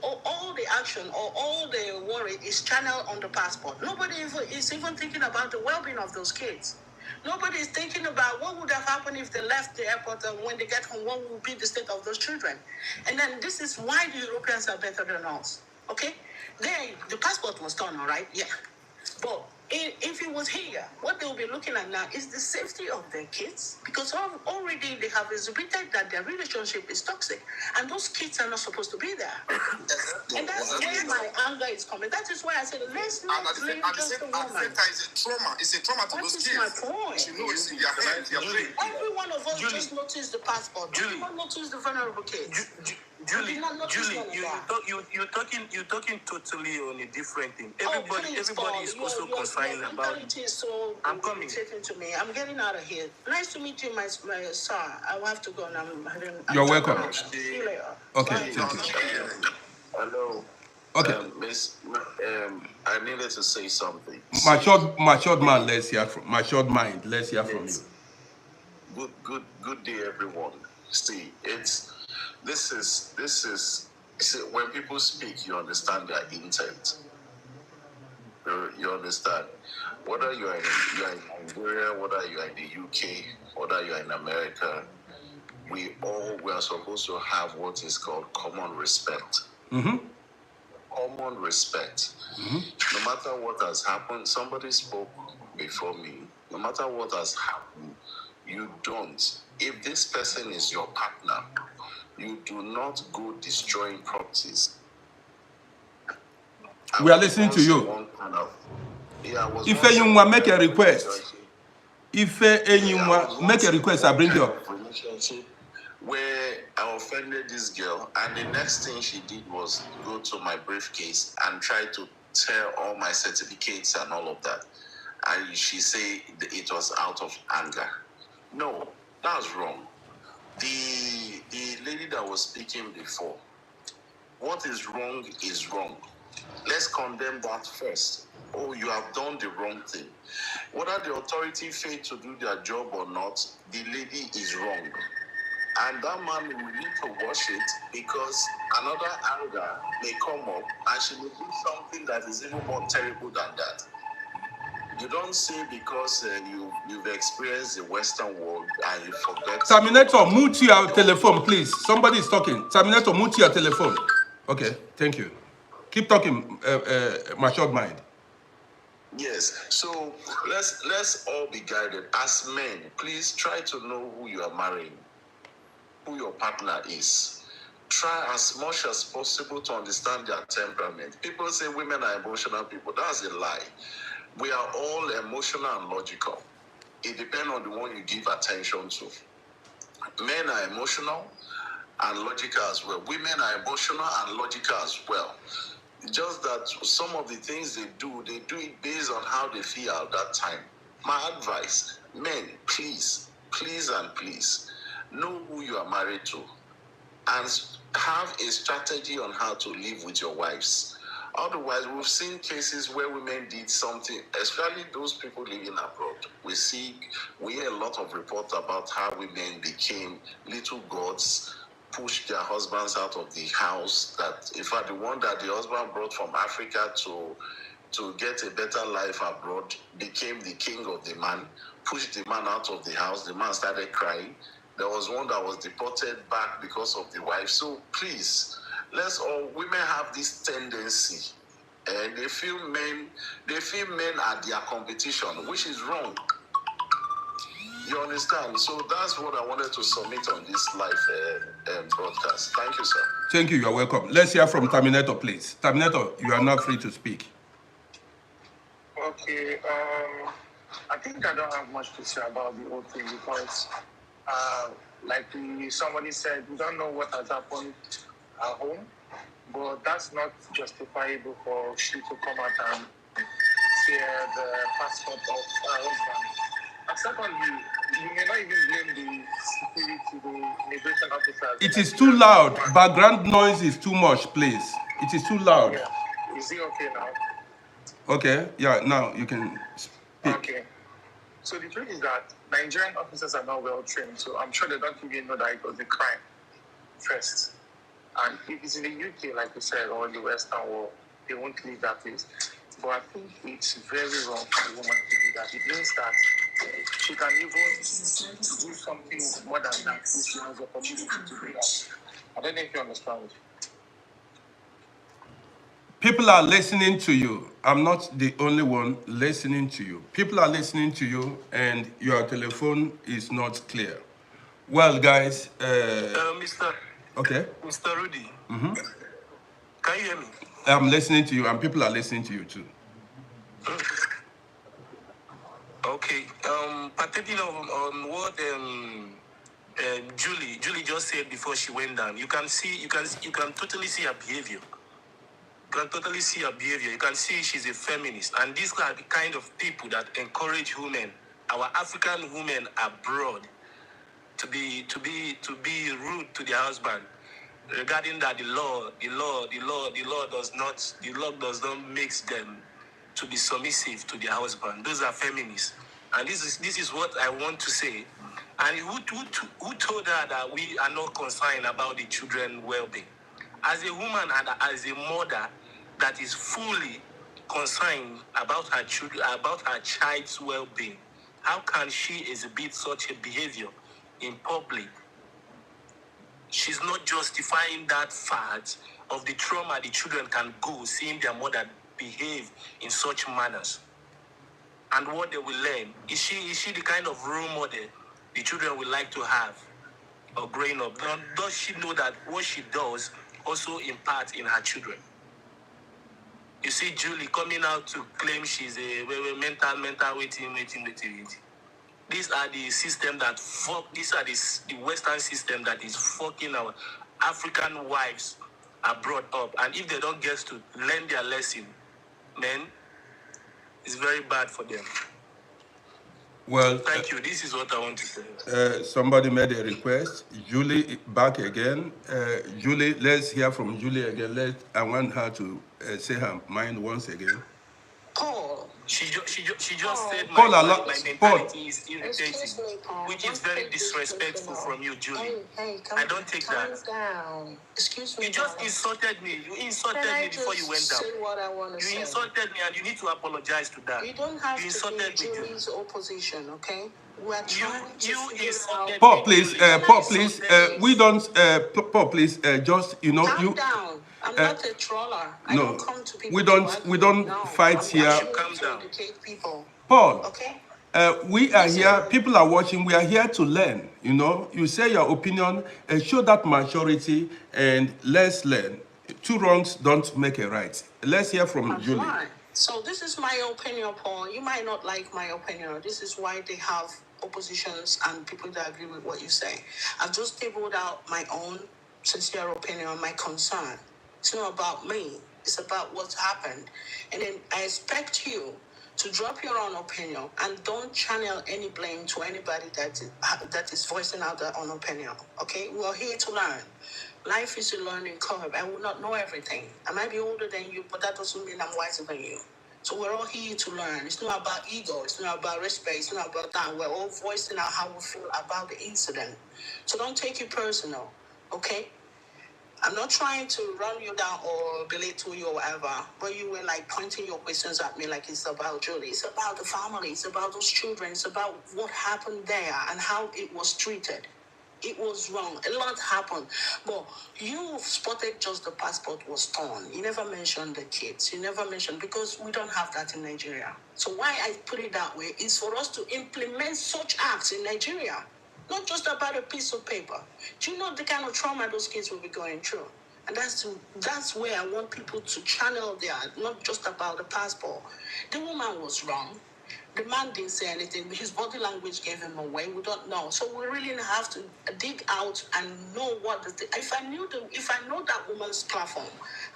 all the action or all the worry is channeled on the passport. Nobody is even thinking about the well-being of those kids. Nobody is thinking about what would have happened if they left the airport and when they get home, what would be the state of those children. And then this is why the Europeans are better than us. Okay? The passport was done, all right? Yeah. But if it was here, what they will be looking at now is the safety of their kids, because already they have exhibited that their relationship is toxic, and those kids are not supposed to be there. And that's where my anger is coming. That is why I said, let's not blame just the woman. It's a trauma to those kids. That is my point. You know, it's in their head. Every one of us just noticed the passport. Julie, not noticed the vulnerable kids. Julie, you're talking totally on a different thing. Everybody is also concerned about it. So I'm coming. To me. I'm getting out of here. Nice to meet you, my sir. I will have to go now. You're welcome. See you later. Okay, thank you. Hello. Okay. Miss, I needed to say something. Matured man, let's hear from matured mind. Let's hear from you. Good day, everyone. See, this is see, when people speak, you understand their intent. You understand. Whether you are in Nigeria, whether you are in the UK, whether you are in America, we are supposed to have what is called common respect. Mm-hmm. Common respect. Mm-hmm. No matter what has happened, somebody spoke before me. No matter what has happened, you don't. If this person is your partner, you do not go destroying properties. We are listening to you. If you want to make a request, make a request, I bring you up. Where I offended this girl, and the next thing she did was go to my briefcase and try to tear all my certificates and all of that. And she said it was out of anger. No, that's wrong. The lady that was speaking before, what is wrong is wrong. Let's condemn that first. Oh, you have done the wrong thing. Whether the authority failed to do their job or not, the lady is wrong. And that man will need to watch it, because another anger may come up and she will do something that is even more terrible than that. You don't say because you've experienced the Western world and you forget. Terminator, mute your telephone, please. Somebody is talking. Terminator, mute your telephone. Okay, thank you. Keep talking, matured mind. Yes, so let's all be guided. As men, please try to know who you are marrying, who your partner is. Try as much as possible to understand their temperament. People say women are emotional people. That's a lie. We are all emotional and logical. It depends on the one you give attention to. Men are emotional and logical as well. Women are emotional and logical as well. Just that some of the things they do it based on how they feel at that time. My advice, men, please know who you are married to and have a strategy on how to live with your wives. Otherwise, we've seen cases where women did something, especially those people living abroad. We hear a lot of reports about how women became little gods, pushed their husbands out of the house. That, in fact, the one that the husband brought from Africa to get a better life abroad became the king of the man, pushed the man out of the house. The man started crying. There was one that was deported back because of the wife. So please, women have this tendency, and they feel men are their competition, which is wrong. You understand? So that's what I wanted to submit on this live broadcast. Thank you, sir. Thank you. You're welcome. Let's hear from Terminator, please. Terminator, you are now free to speak. Okay. I think I don't have much to say about the whole thing because, like somebody said, we don't know what has happened at home, but that's not justifiable for she to come out and tear the passport of her husband. And secondly, you may not even blame the security, the immigration officers. It is too loud. Background noise is too much, please. It is too loud. Yeah. Is it okay now? Okay. Yeah, now you can speak. Okay. So the truth is that Nigerian officers are not well trained, so I'm sure they don't even know that it was a crime first. And if it's in the UK, like you said, or in the Western world, they won't leave that place. But I think it's very wrong for a woman to do that. It means that she can even do something more than that if she has the opportunity to do that. I don't know if you understand. People are listening to you. I'm not the only one listening to you. People are listening to you, and your telephone is not clear. Well, guys. Mr. Okay. Mr. Rudy. Can you hear me? I'm listening to you, and people are listening to you too. Okay. Pertaining on what Julie just said before she went down, you can totally see her behavior. You can totally see her behavior. You can see she's a feminist, and these are the kind of people that encourage women, our African women abroad, to be rude to their husband. Regarding that, the law does not make them to be submissive to their husband. Those are feminists, and this is what I want to say. And who told her that we are not concerned about the children's well-being? As a woman and as a mother that is fully concerned about her children, about her child's well-being, how can she exhibit such a behavior in public? She's not justifying that fact of the trauma the children can go seeing their mother behave in such manners. And what they will learn. Is she the kind of role model the children will like to have or growing up? Does she know that what she does also imparts in her children? You see Julie coming out to claim she's a mental waiting. These are the system that these are the Western system that is fucking our African wives are brought up. And if they don't get to learn their lesson, man, it's very bad for them. Well, thank you. This is what I want to say. Somebody made a request. Julie, back again. Julie, let's hear from Julie again. I want her to say her mind once again. Paul. She just said my mentality is irritating, which is very disrespectful from you, Julie. Hey, I don't take that. Down. Excuse me. You just insulted me. You insulted me before you went down. Say what I want to say. You insulted me, and you need to apologize to that. You don't have to be Julie's opposition, okay? We're trying to Paul, please, Paul, please, we don't, Paul, please, just, you know, calm down. I'm not a troller. I don't come to people we don't fight here. Calm down. Paul, okay? We are here, people are watching, we are here to learn, you know. You say your opinion, show that maturity, and let's learn. Two wrongs don't make a right. Let's hear from Julie. Fine. So this is my opinion, Paul. You might not like my opinion. This is why they have oppositions and people that agree with what you say. I've just tabled out my own sincere opinion, my concern. It's not about me. It's about what's happened. And then I expect you to drop your own opinion and don't channel any blame to anybody that is voicing out their own opinion. Okay? We're here to learn. Life is a learning curve. I will not know everything. I might be older than you, but that doesn't mean I'm wiser than you. So we're all here to learn. It's not about ego. It's not about respect. It's not about that. We're all voicing out how we feel about the incident. So don't take it personal. Okay? I'm not trying to run you down or belittle you or whatever, but you were like pointing your questions at me like it's about Julie. It's about the family. It's about those children. It's about what happened there and how it was treated. It was wrong. A lot happened. But you spotted just the passport was torn. You never mentioned the kids. You never mentioned, because we don't have that in Nigeria. So why I put it that way is for us to implement such acts in Nigeria. Not just about a piece of paper. Do you know the kind of trauma those kids will be going through? And that's where I want people to channel their, not just about the passport. The woman was wrong. The man didn't say anything. His body language gave him away. We don't know. So we really have to dig out and know what the thing. If I know that woman's platform,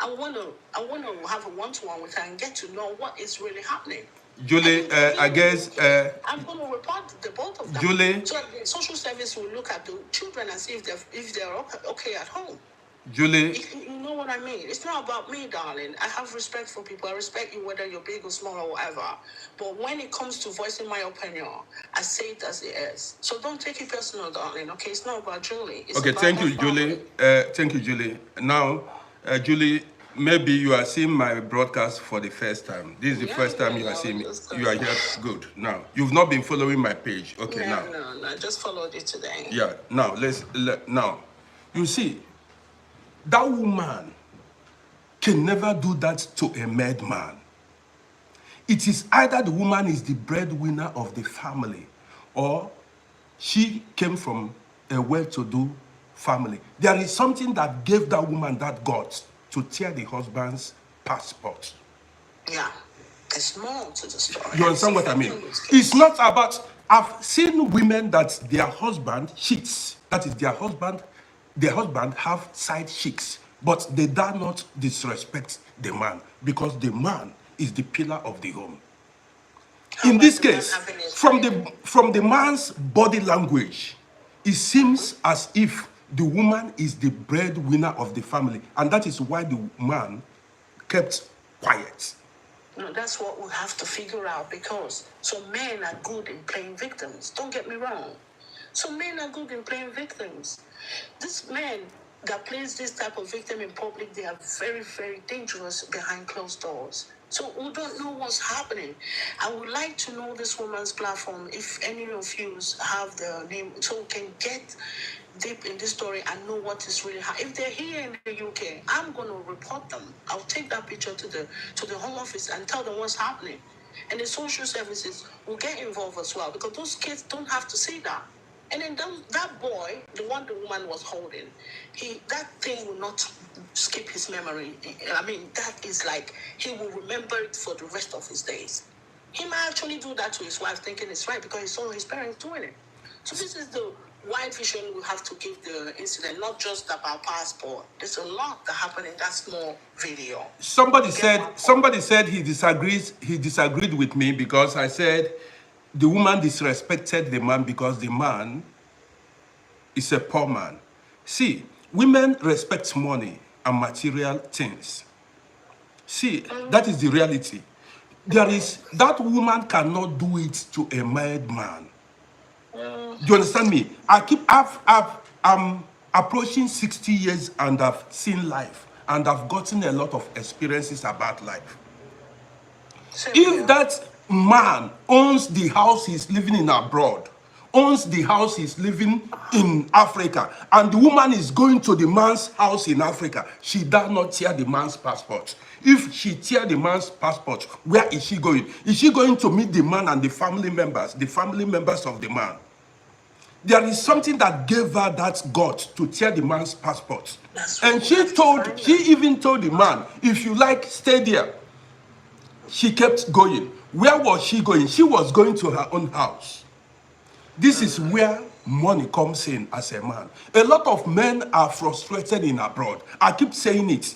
I want to have a one-to-one with her and get to know what is really happening. Julie, I guess I'm going to report the both of them. Julie, so the social service will look at the children and see if they're okay at home. Julie, you know what I mean? It's not about me, darling. I have respect for people. I respect you whether you're big or small or whatever. But when it comes to voicing my opinion, I say it as it is. So don't take it personal, darling. Okay, it's not about Julie. It's okay, about thank you, Julie. Thank you, Julie. Now, Julie, maybe you are seeing my broadcast for the first time. This is the first time you are seeing me. You are here. Good. Now, you've not been following my page. Okay, No, I just followed it today. Yeah. Now, now, you see, that woman can never do that to a mad man. It is either the woman is the breadwinner of the family, or she came from a well-to-do family. There is something that gave that woman that guts to tear the husband's passport. Yeah, there's more to the story. You understand what I mean? It's not about, I've seen women that their husband cheats. That is, their husband have side chicks, but they dare not disrespect the man because the man is the pillar of the home. In this case, from the man's body language, it seems as if the woman is the breadwinner of the family, and that is why the man kept quiet. No, that's what we have to figure out, because some men are good in playing victims. Don't get me wrong. Some men are good in playing victims. This man that plays this type of victim in public, they are very, very dangerous behind closed doors. So we don't know what's happening. I would like to know this woman's platform, if any of you have the name, so we can get deep in this story and know what is really happening. If they're here in the UK, I'm going to report them. I'll take that picture to the Home Office and tell them what's happening. And the social services will get involved as well, because those kids don't have to see that. And then that boy, the one the woman was holding, that thing will not skip his memory. I mean, that is like, he will remember it for the rest of his days. He might actually do that to his wife, thinking it's right, because he saw his parents doing it. So this is the wide vision we have to give the incident, not just about passport. There's a lot that happened in that small video. Somebody said he disagreed with me because I said the woman disrespected the man because the man is a poor man. See, women respect money and material things. See, that is the reality. That woman cannot do it to a married man. Do you understand me? I'm approaching 60 years and I've seen life, and I've gotten a lot of experiences about life. If that man owns the house he's living in abroad, owns the house he's living in Africa, and the woman is going to the man's house in Africa, she does not tear the man's passport. If she tear the man's passport, where is she going? Is she going to meet the man and the family members of the man? There is something that gave her that gut to tear the man's passport. And she even told the man, if you like, stay there. She kept going. Where was she going? She was going to her own house. This is where money comes in as a man. A lot of men are frustrated in abroad. I keep saying it.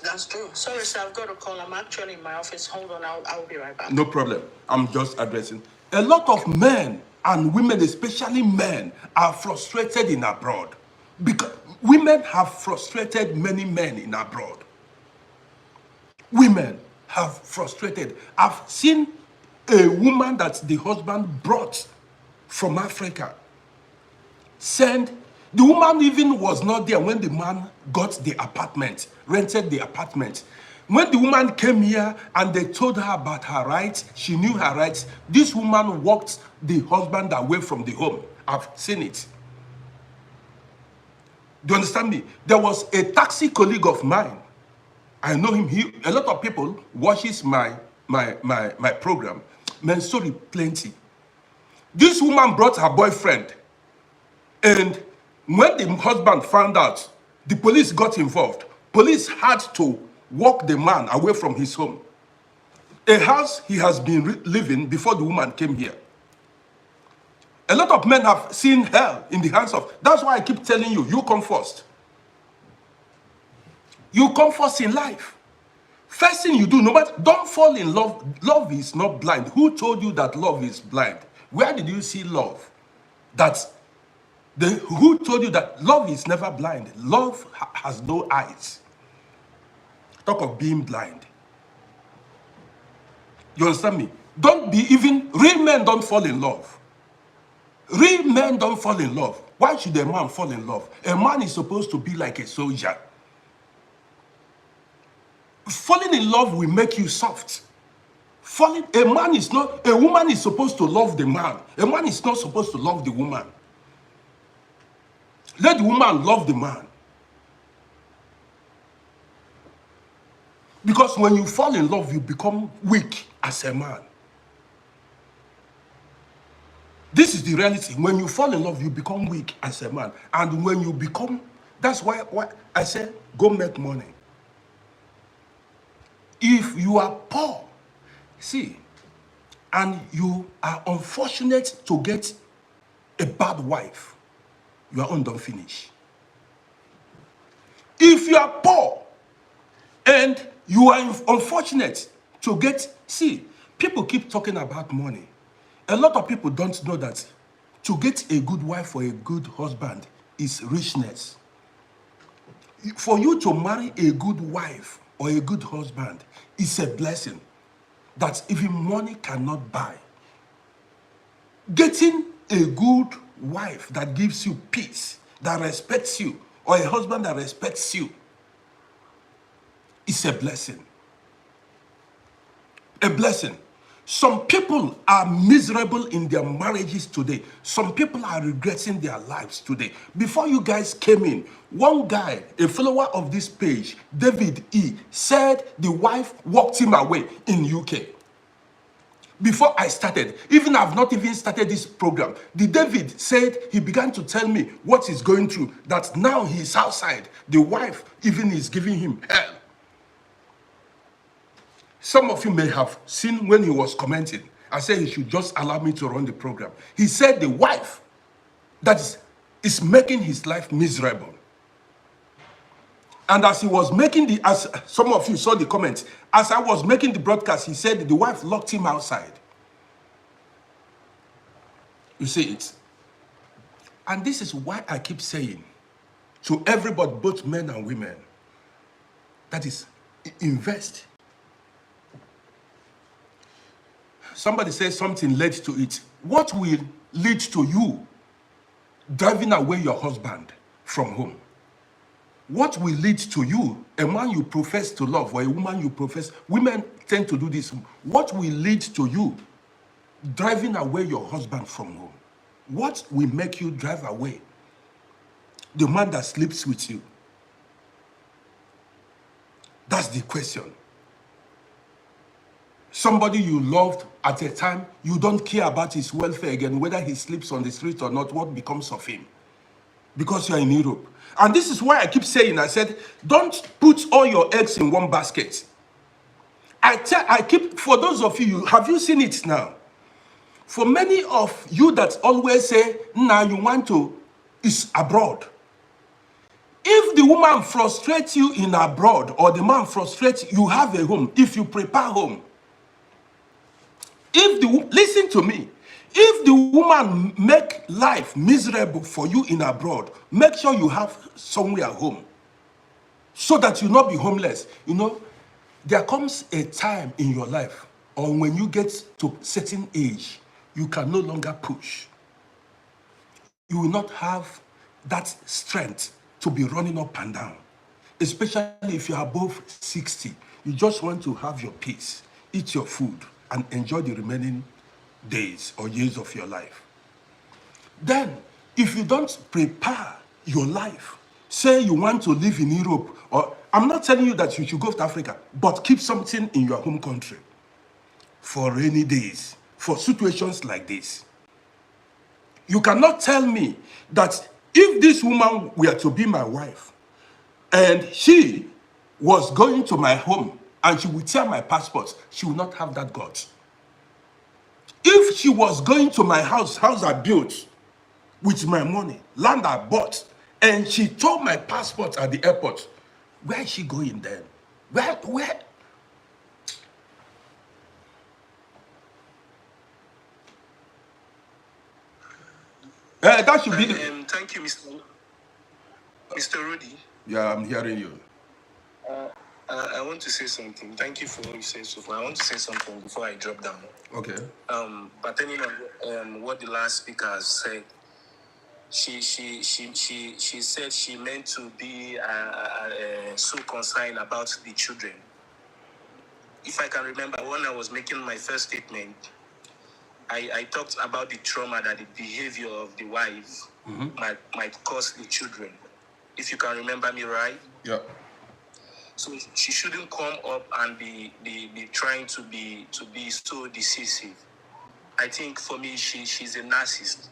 That's true. Sorry, sir, I've got a call. I'm actually in my office. Hold on, I'll be right back. No problem. I'm just addressing. A lot of men and women, especially men, are frustrated in abroad. Because women have frustrated many men in abroad. Women have frustrated. I've seen a woman that the husband brought from Africa. The woman even was not there when the man got the apartment, rented the apartment. When the woman came here and they told her about her rights, she knew her rights. This woman walked the husband away from the home. I've seen it. Do you understand me? There was a taxi colleague of mine. I know him. A lot of people watches my program. Men, sorry, plenty. This woman brought her boyfriend, and when the husband found out, the police got involved. Police had to walk the man away from his home, a house he has been living before the woman came here. A lot of men have seen hell in the hands of. That's why I keep telling you, you come first. You come first in life. First thing you do, no matter, don't fall in love. Love is not blind. Who told you that love is blind? Where did you see love? Who told you that love is never blind? Love has no eyes. Talk of being blind. You understand me? Don't be even, real men don't fall in love. Real men don't fall in love. Why should a man fall in love? A man is supposed to be like a soldier. Falling in love will make you soft. A woman is supposed to love the man. A man is not supposed to love the woman. Let the woman love the man. Because when you fall in love, you become weak as a man. This is the reality. When you fall in love, you become weak as a man. And when you become, that's why I said, go make money. If you are poor, see, and you are unfortunate to get a bad wife, you are undone finish. If you are poor and you are unfortunate to get, see, people keep talking about money. A lot of people don't know that to get a good wife or a good husband is richness. For you to marry a good wife or a good husband is a blessing that even money cannot buy. Getting a good wife that gives you peace, that respects you, or a husband that respects you is a blessing. A blessing. Some people are miserable in their marriages today. Some people are regretting their lives today. Before you guys came in, one guy, a follower of this page, David E., said the wife walked him away in UK. Before I started, even I've not even started this program, the David said he began to tell me what he's going through, that now he's outside. The wife even is giving him hell. Some of you may have seen when he was commenting, I said he should just allow me to run the program. He said the wife that is making his life miserable. And as he was making as some of you saw the comments, as I was making the broadcast, he said the wife locked him outside. You see it? And this is why I keep saying to everybody, both men and women, that is, invest. Somebody says something led to it. What will lead to you driving away your husband from home? What will lead to you, a man you profess to love or a woman you profess, women tend to do this. What will lead to you driving away your husband from home? What will make you drive away the man that sleeps with you? That's the question. Somebody you loved at a time, you don't care about his welfare again, whether he sleeps on the street or not, what becomes of him? Because you are in Europe. And this is why I keep saying, I said, don't put all your eggs in one basket. For those of you, have you seen it now? For many of you that always say, now you want to, is abroad. If the woman frustrates you in abroad, or the man frustrates you, have a home, if you prepare home, listen to me, if the woman make life miserable for you in abroad, make sure you have somewhere home so that you not be homeless. You know, there comes a time in your life, or when you get to a certain age, you can no longer push. You will not have that strength to be running up and down, especially if you are above 60. You just want to have your peace, eat your food, and enjoy the remaining days or years of your life. Then, if you don't prepare your life say you want to live in Europe, or I'm not telling you that you should go to Africa, but keep something in your home country for rainy days, for situations like this. You cannot tell me that if this woman were to be my wife and she was going to my home and she would tear my passport, she would not have that guts. If she was going to my house I built with my money, land I bought, and she tore my passport at the airport, where is she going then? Where? That should be the... Thank you, Mr. Rudy. Yeah, I'm hearing you. I want to say something. Thank you for what you said so far. I want to say something before I drop down. Okay. Pertaining on what the last speaker has said, she said she meant to be so concerned about the children. If I can remember, when I was making my first statement, I talked about the trauma that the behavior of the wife might cause the children. If you can remember me right? Yeah. So she shouldn't come up and be trying to be so decisive. I think for me, she's a narcissist.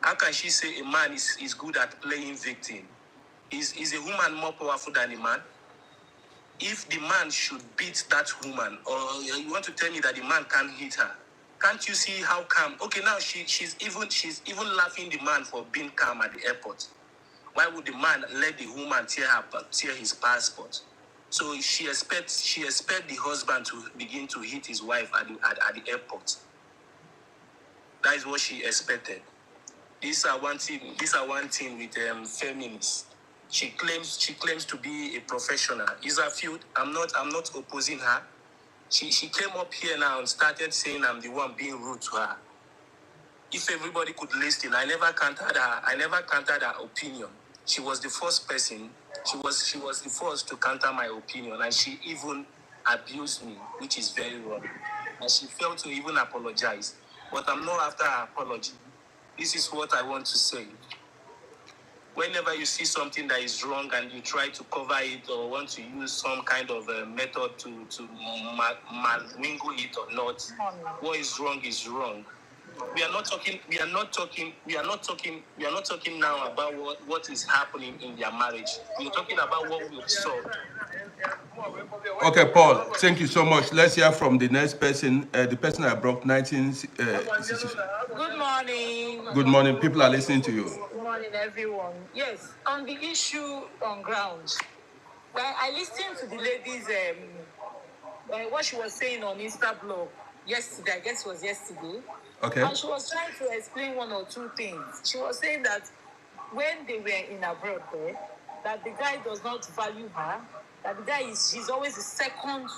How can she say a man is good at playing victim? Is a woman more powerful than a man? If the man should beat that woman, or you want to tell me that the man can't hit her, can't you see how calm? Okay, now she's even laughing the man for being calm at the airport. Why would the man let the woman tear his passport? So she expects the husband to begin to hit his wife at the airport. That is what she expected. These are one thing with feminists. She claims to be a professional. Is her field. I'm not opposing her. She came up here now and started saying I'm the one being rude to her. If everybody could listen, I never countered her opinion. She was the first person. She was the first to counter my opinion, and she even abused me, which is very wrong. And she failed to even apologize. But I'm not after her apology. This is what I want to say. Whenever you see something that is wrong and you try to cover it or want to use some kind of method to mingle it or not, what is wrong is wrong. We are not talking now about what is happening in their marriage. We're talking about what we saw. Okay, Paul, thank you so much. Let's hear from the next person, the person I brought 19... Good morning. Good morning. People are listening to you. Good morning, everyone. Yes, on the issue on ground, well, I listened to the lady's, what she was saying on Insta blog yesterday, I guess it was yesterday. Okay. And she was trying to explain one or two things. She was saying that when they were in abroad there, that the guy does not value her, that the guy she's always the second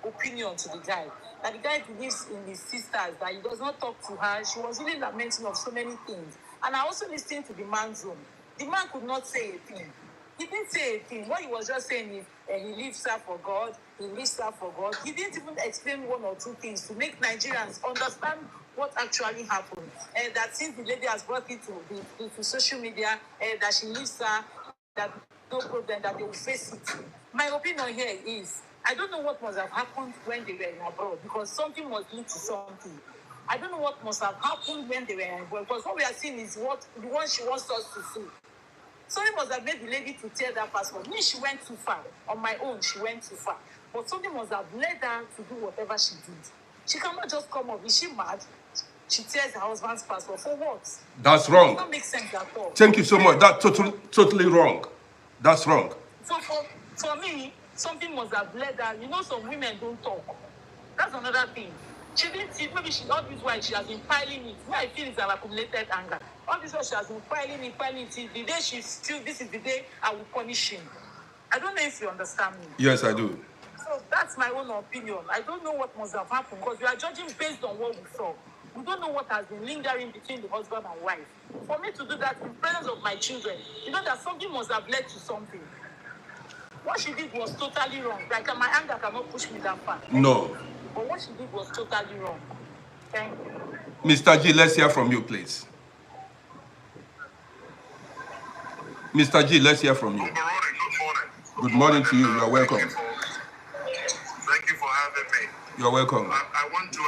opinion to the guy. That the guy believes in his sisters, that he does not talk to her. She was really lamenting of so many things. And I also listened to the man's room. The man could not say a thing. He didn't say a thing. What he was just saying is he lives her for God, he lives her for God. He didn't even explain one or two things to make Nigerians understand what actually happened. That since the lady has brought it to social media, that she lives her, that no problem, that they will face it. My opinion here is, I don't know what must have happened when they were in abroad, because something must lead to something. I don't know what must have happened when they were in abroad, because what we are seeing is what the one she wants us to see. Something must have made the lady to tear that passport. Me, she went too far. On my own, she went too far. But something must have led her to do whatever she did. She cannot just come up. Is she mad? She tears her husband's passport. For what? That's wrong. It doesn't make sense at all. Thank you so much. That's totally wrong. That's wrong. So for me, something must have led her. You know, some women don't talk. That's another thing. She didn't see, maybe all this while she has been piling it. What I feel is an accumulated anger. All this while she has been piling it. The day she's still, this is the day I will punish him. I don't know if you understand me. Yes, I do. So that's my own opinion. I don't know what must have happened, because we are judging based on what we saw. We don't know what has been lingering between the husband and wife. For me to do that in presence of my children, you know that something must have led to something. What she did was totally wrong. Like, my anger cannot push me that far. No. But what she did was totally wrong. Thank you. Mr. G, let's hear from you, please. Mr. G, let's hear from you. Uncle Roddy, good morning. Good morning to you. You are welcome. Thank you for having me. You're welcome. I want to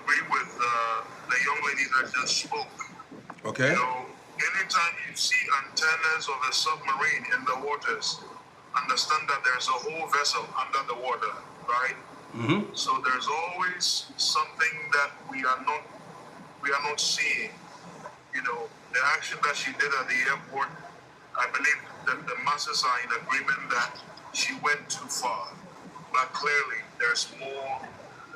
agree with the young lady that just spoke. Okay. You know, anytime you see antennas of a submarine in the waters, understand that there's a whole vessel under the water, right? Mm-hmm. So there's always something that we are not seeing. You know, the action that she did at the airport, I believe that the masses are in agreement that she went too far. But clearly, there's more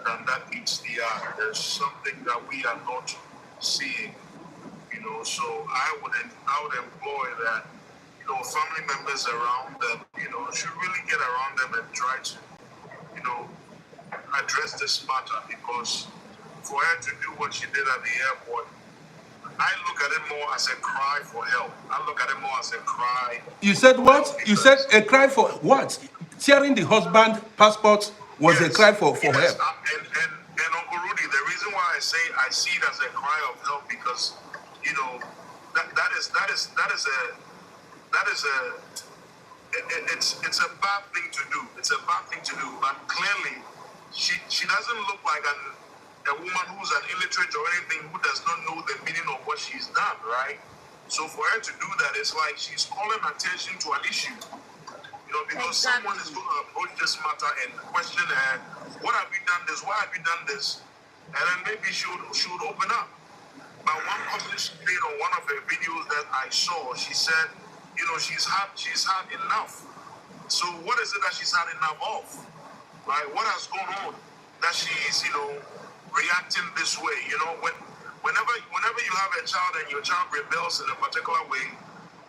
than that meets the eye. There's something that we are not seeing. You know, so I would employ that, you know, family members around them, you know, should really get around them and try to, you know, address this matter, because for her to do what she did at the airport, I look at it more as a cry for help. I look at it more as a cry. You said what? You said a cry for what? Tearing the husband passport was a cry for help. And Uncle Rudy, the reason why I say I see it as a cry of help, because, you know, it's a bad thing to do. It's a bad thing to do. But clearly, she doesn't look like a woman who's an illiterate or anything, who does not know the meaning of what she's done, right? So for her to do that, it's like she's calling attention to an issue. You know, because someone is going to approach this matter and question her, what have you done this? Why have you done this? And then maybe she would open up. But one comment she made on one of her videos that I saw, she said, you know, she's had enough. So what is it that she's had enough of? Right? What has gone on that she's, you know, reacting this way? You know, whenever you have a child and your child rebels in a particular way,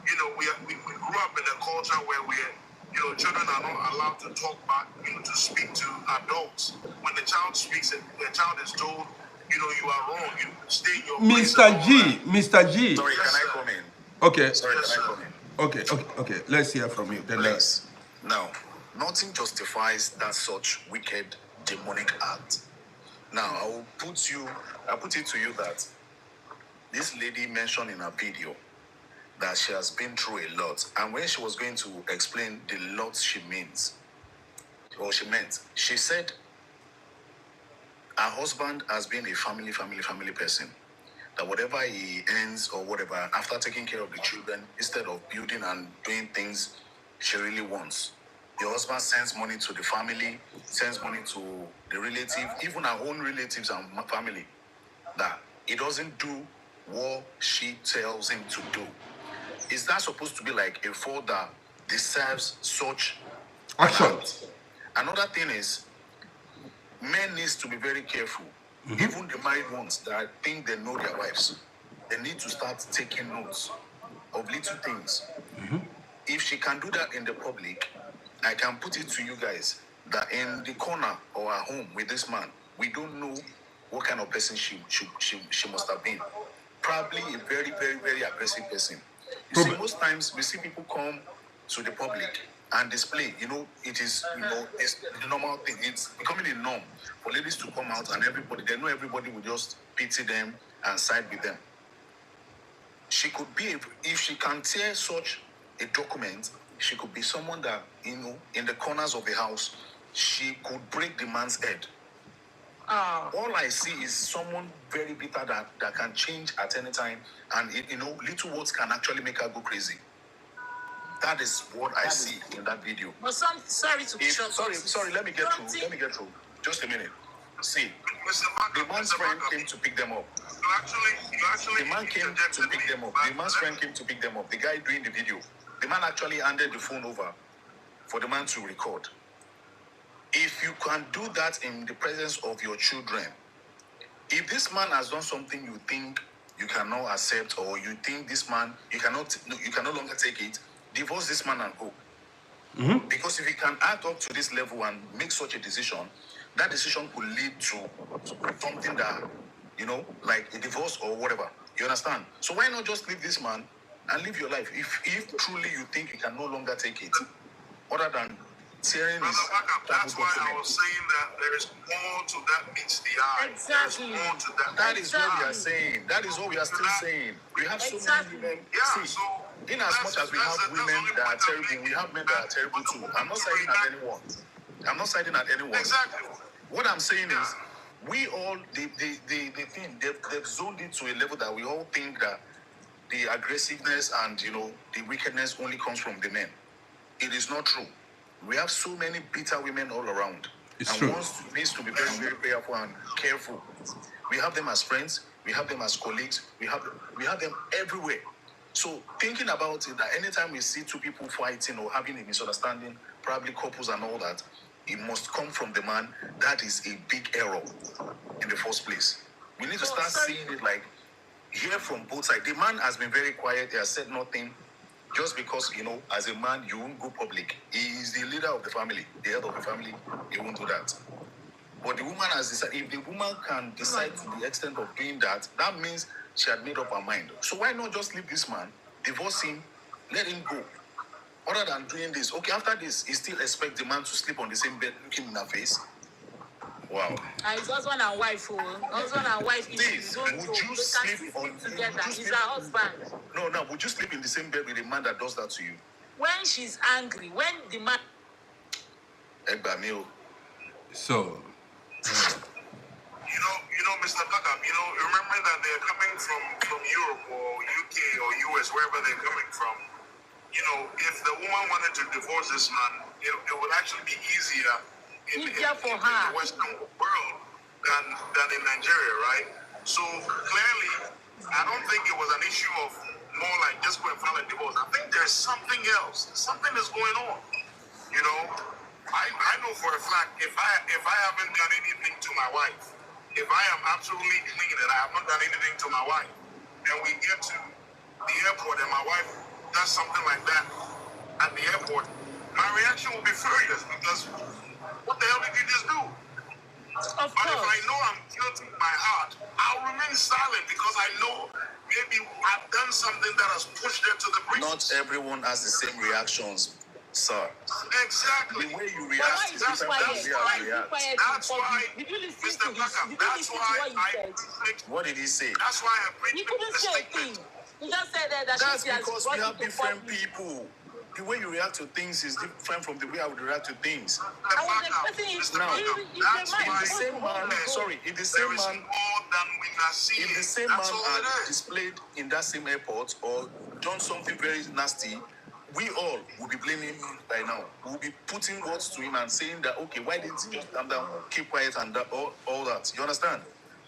you know, we grew up in a culture where you know, children are not allowed to talk back, you know, to speak to adults. When the child speaks, the child is told, you know, you are wrong. You stay in your place. Mr. G. Sorry, can I come in? Okay. Sorry, can I come in? Okay. Let's hear from you. Please. Now, nothing justifies that such wicked, demonic act. Now, I'll put it to you that this lady mentioned in her video that she has been through a lot. And when she was going to explain the lot she meant, she said her husband has been a family person. That whatever he earns or whatever, after taking care of the children, instead of building and doing things she really wants, the husband sends money to the family, sends money to the relative, even her own relatives and family, that he doesn't do what she tells him to do. Is that supposed to be like a fault that deserves such action? Another thing is, men needs to be very careful. Mm-hmm. Even the married ones that think they know their wives, they need to start taking notes of little things. Mm-hmm. If she can do that in the public, I can put it to you guys that in the corner or at home with this man, we don't know what kind of person she must have been. Probably a very, very, very aggressive person. You see, most times we see people come to the public and display, you know, it is, you know, it's the normal thing. It's becoming a norm for ladies to come out and they know everybody will just pity them and side with them. She could be, if she can tear such a document, she could be someone that, you know, in the corners of the house, she could break the man's head. All I see is someone very bitter that can change at any time, and you know, little words can actually make her go crazy. That is what I see in that video. But sorry, let me get through. Just a minute. See, the man's friend came to pick them up. The man came to pick them up. The man's friend came to pick them up. The guy doing the video. The man actually handed the phone over for the man to record. If you can do that in the presence of your children, if this man has done something you think you cannot accept, or you think this man, you can no longer take it, divorce this man and go. Mm-hmm. Because if he can act up to this level and make such a decision, that decision could lead to something that, you know, like a divorce or whatever. You understand? So why not just leave this man and live your life? If truly you think you can no longer take it, other than tearing his that's why I was saying that there is more to that meets the eye. Exactly. There is more to that. That is what we are saying. That is what we are still saying. We have so many women. Yeah. See, in as much as we have women that are terrible, we have men that are terrible too. I'm not siding at anyone. I'm not siding at anyone. Exactly. What I'm saying is, we all, they've zoned it to a level that we all think that the aggressiveness and, the wickedness only comes from the men. It is not true. We have so many bitter women all around. It's and true. one needs to be very, very prayerful and careful. We have them as friends. We have them as colleagues. We have them everywhere. So thinking about it, that anytime we see two people fighting or having a misunderstanding, probably couples and all that, it must come from the man. That is a big error in the first place. We need to start seeing it like, hear from both sides. The man has been very quiet. He has said nothing. Just because, as a man, you won't go public. He is the leader of the family, the head of the family. He won't do that. But the woman has decided, if the woman can decide to the extent of doing that, that means she had made up her mind. So why not just leave this man, divorce him, let him go? Other than doing this, okay, after this, he still expect the man to sleep on the same bed looking in her face? Wow. It's husband and wife. Husband and wife. Please, would you sleep together? He's her husband. No, would you sleep in the same bed with a man that does that to you? When she's angry, when the man... So... Mr. Pakam, remember that they're coming from Europe or UK or US, wherever they're coming from. If the woman wanted to divorce this man, it would actually be easier in the Western world than in Nigeria, right? So clearly, I don't think it was an issue of more like just go and file a divorce. I think there's something else. Something is going on. I know for a fact if I haven't done anything to my wife, if I am absolutely clean and I have not done anything to my wife, and we get to the airport and my wife does something like that at the airport, my reaction will be furious because what the hell did you just do? But if I know I'm guilty in my heart, I'll remain silent because I know maybe I've done something that has pushed them to the brink. Not everyone has the same reactions, sir. Exactly. The way you react is different than the way I react. That's why, Mr. Pakam, that's why what did he say? That's why I bring He couldn't say a thing. He just said that that's because we have different people. The way you react to things is different from the way I would react to things. I was expecting it. Now, that's if the same man, if the same man, if the same man had displayed in that same airport or done something very nasty, we all will be blaming him by now. We'll be putting words to him and saying that, okay, why didn't he just calm down, keep quiet and that, all that? You understand?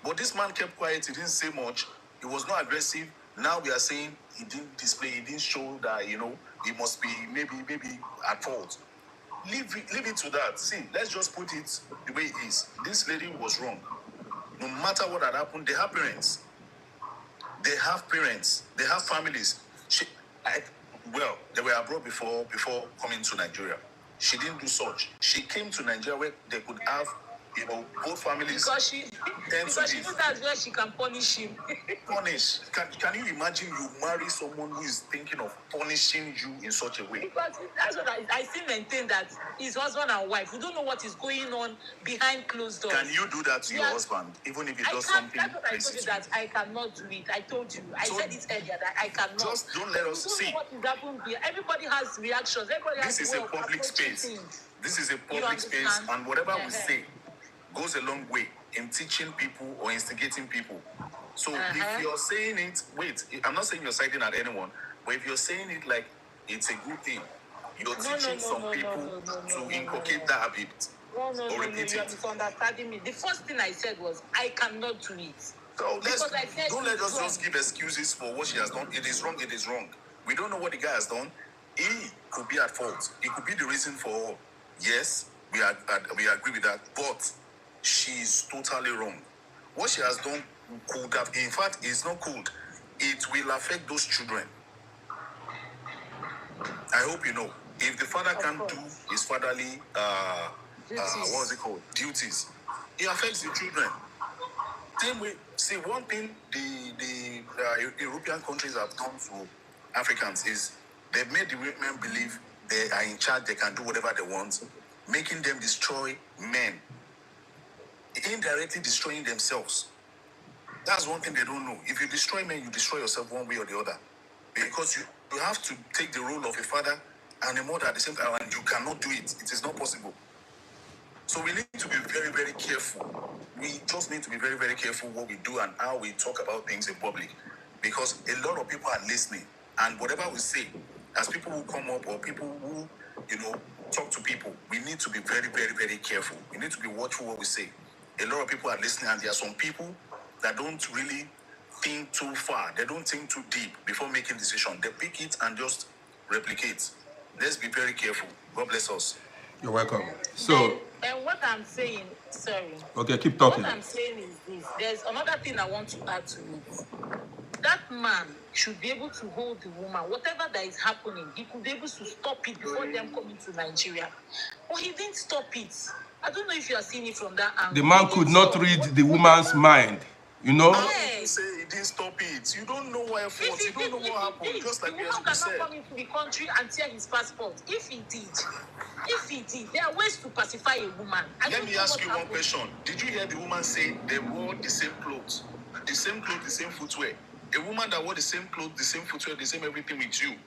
But this man kept quiet. He didn't say much. He was not aggressive. Now we are saying he didn't display, he didn't show that, he must be maybe at fault. Leave it to that. See, let's just put it the way it is. This lady was wrong. No matter what had happened, they have parents. They have families. They were abroad before coming to Nigeria. She didn't do such. She came to Nigeria where they could have, both families. Because she knows that's where she can punish him. Punish? Can you imagine you marry someone who is thinking of punishing you in such a way? Because that's what I still maintain that his husband and wife, we don't know what is going on behind closed doors. Can you do that to your husband, even if he does something? That's what I told you that I cannot do it. I told you. I said it earlier that I cannot. Just don't let us see. What is happening here? Everybody has reactions. Everybody has. This is a public space. Things. This is a public space, and whatever we say goes a long way in teaching people or instigating people. So if you're saying it, wait, I'm not saying you're siding at anyone, but if you're saying it like it's a good thing, you're teaching some people to inculcate that habit. No, you're misunderstanding me. The first thing I said was, I cannot do it. So don't let us just give excuses for what she has done. It is wrong. We don't know what the guy has done. He could be at fault. It could be the reason for all. Yes, we agree with that, but she's totally wrong. What she has done could have, in fact, it's not could. It will affect those children. I hope you know. If the father can't do his fatherly, duties, it affects the children. Same way, see, one thing the European countries have done to Africans is they've made the women believe they are in charge, they can do whatever they want, making them destroy men, indirectly destroying themselves. That's one thing they don't know. If you destroy men, you destroy yourself one way or the other. Because You have to take the role of a father and a mother at the same time, and you cannot do it. It is not possible. So we need to be very, very careful. We just need to be very, very careful what we do and how we talk about things in public. Because a lot of people are listening. And whatever we say, as people who come up or people who, talk to people, we need to be very, very, very careful. We need to be watchful what we say. A lot of people are listening, and there are some people that don't really think too far. They don't think too deep before making decision. They pick it and just replicate. Let's be very careful. God bless us. You're welcome. So, and what I'm saying, sorry. Okay, keep talking. What I'm saying is this. There's another thing I want to add to it. That man should be able to hold the woman. Whatever that is happening, he could be able to stop it before them coming to Nigeria. But he didn't stop it. I don't know if you are seeing it from that angle. The man could not read the woman's mind. You know? How did you say he didn't stop it? You don't know what effort. You don't know what happened. Just like you said. The woman cannot come into the country and tear his passport. If he did, there are ways to pacify a woman. Let me ask you one question. Did you hear the woman say they wore the same clothes? The same clothes, the same footwear. A woman that wore the same clothes, the same footwear, the same everything with you.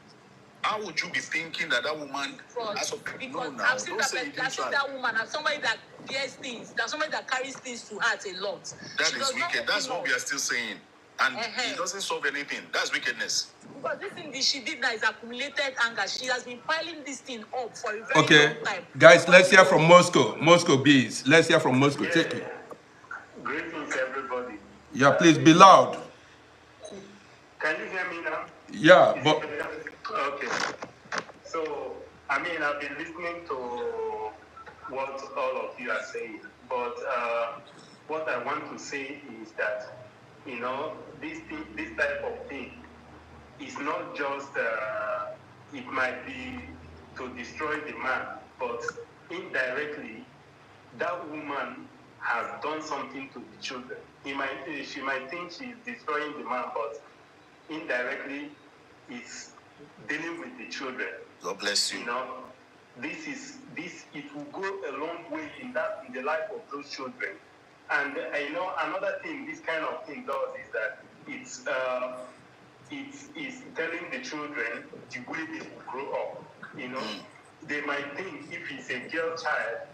How would you be thinking that woman has a... Because I've seen that woman as somebody that bears things, that somebody that carries things to heart a lot. That is wicked. That's what we are still saying. And it doesn't solve anything. That's wickedness. But this thing she did now is accumulated anger. She has been piling this thing up for a very long time. Guys, let's hear from Moscow. Moscow Bees. Let's hear from Moscow. Take it. Greetings, everybody. Yeah, please be loud. Can you hear me now? Yeah, but... Okay. So, I've been listening to what all of you are saying, but what I want to say is that, this type of thing is not just, it might be to destroy the man, but indirectly, that woman has done something to the children. She might think she's destroying the man, but indirectly, it's dealing with the children. God bless you. It will go a long way in the life of those children. And another thing this kind of thing does is that it's telling the children the way they will grow up. They might think if it's a girl child,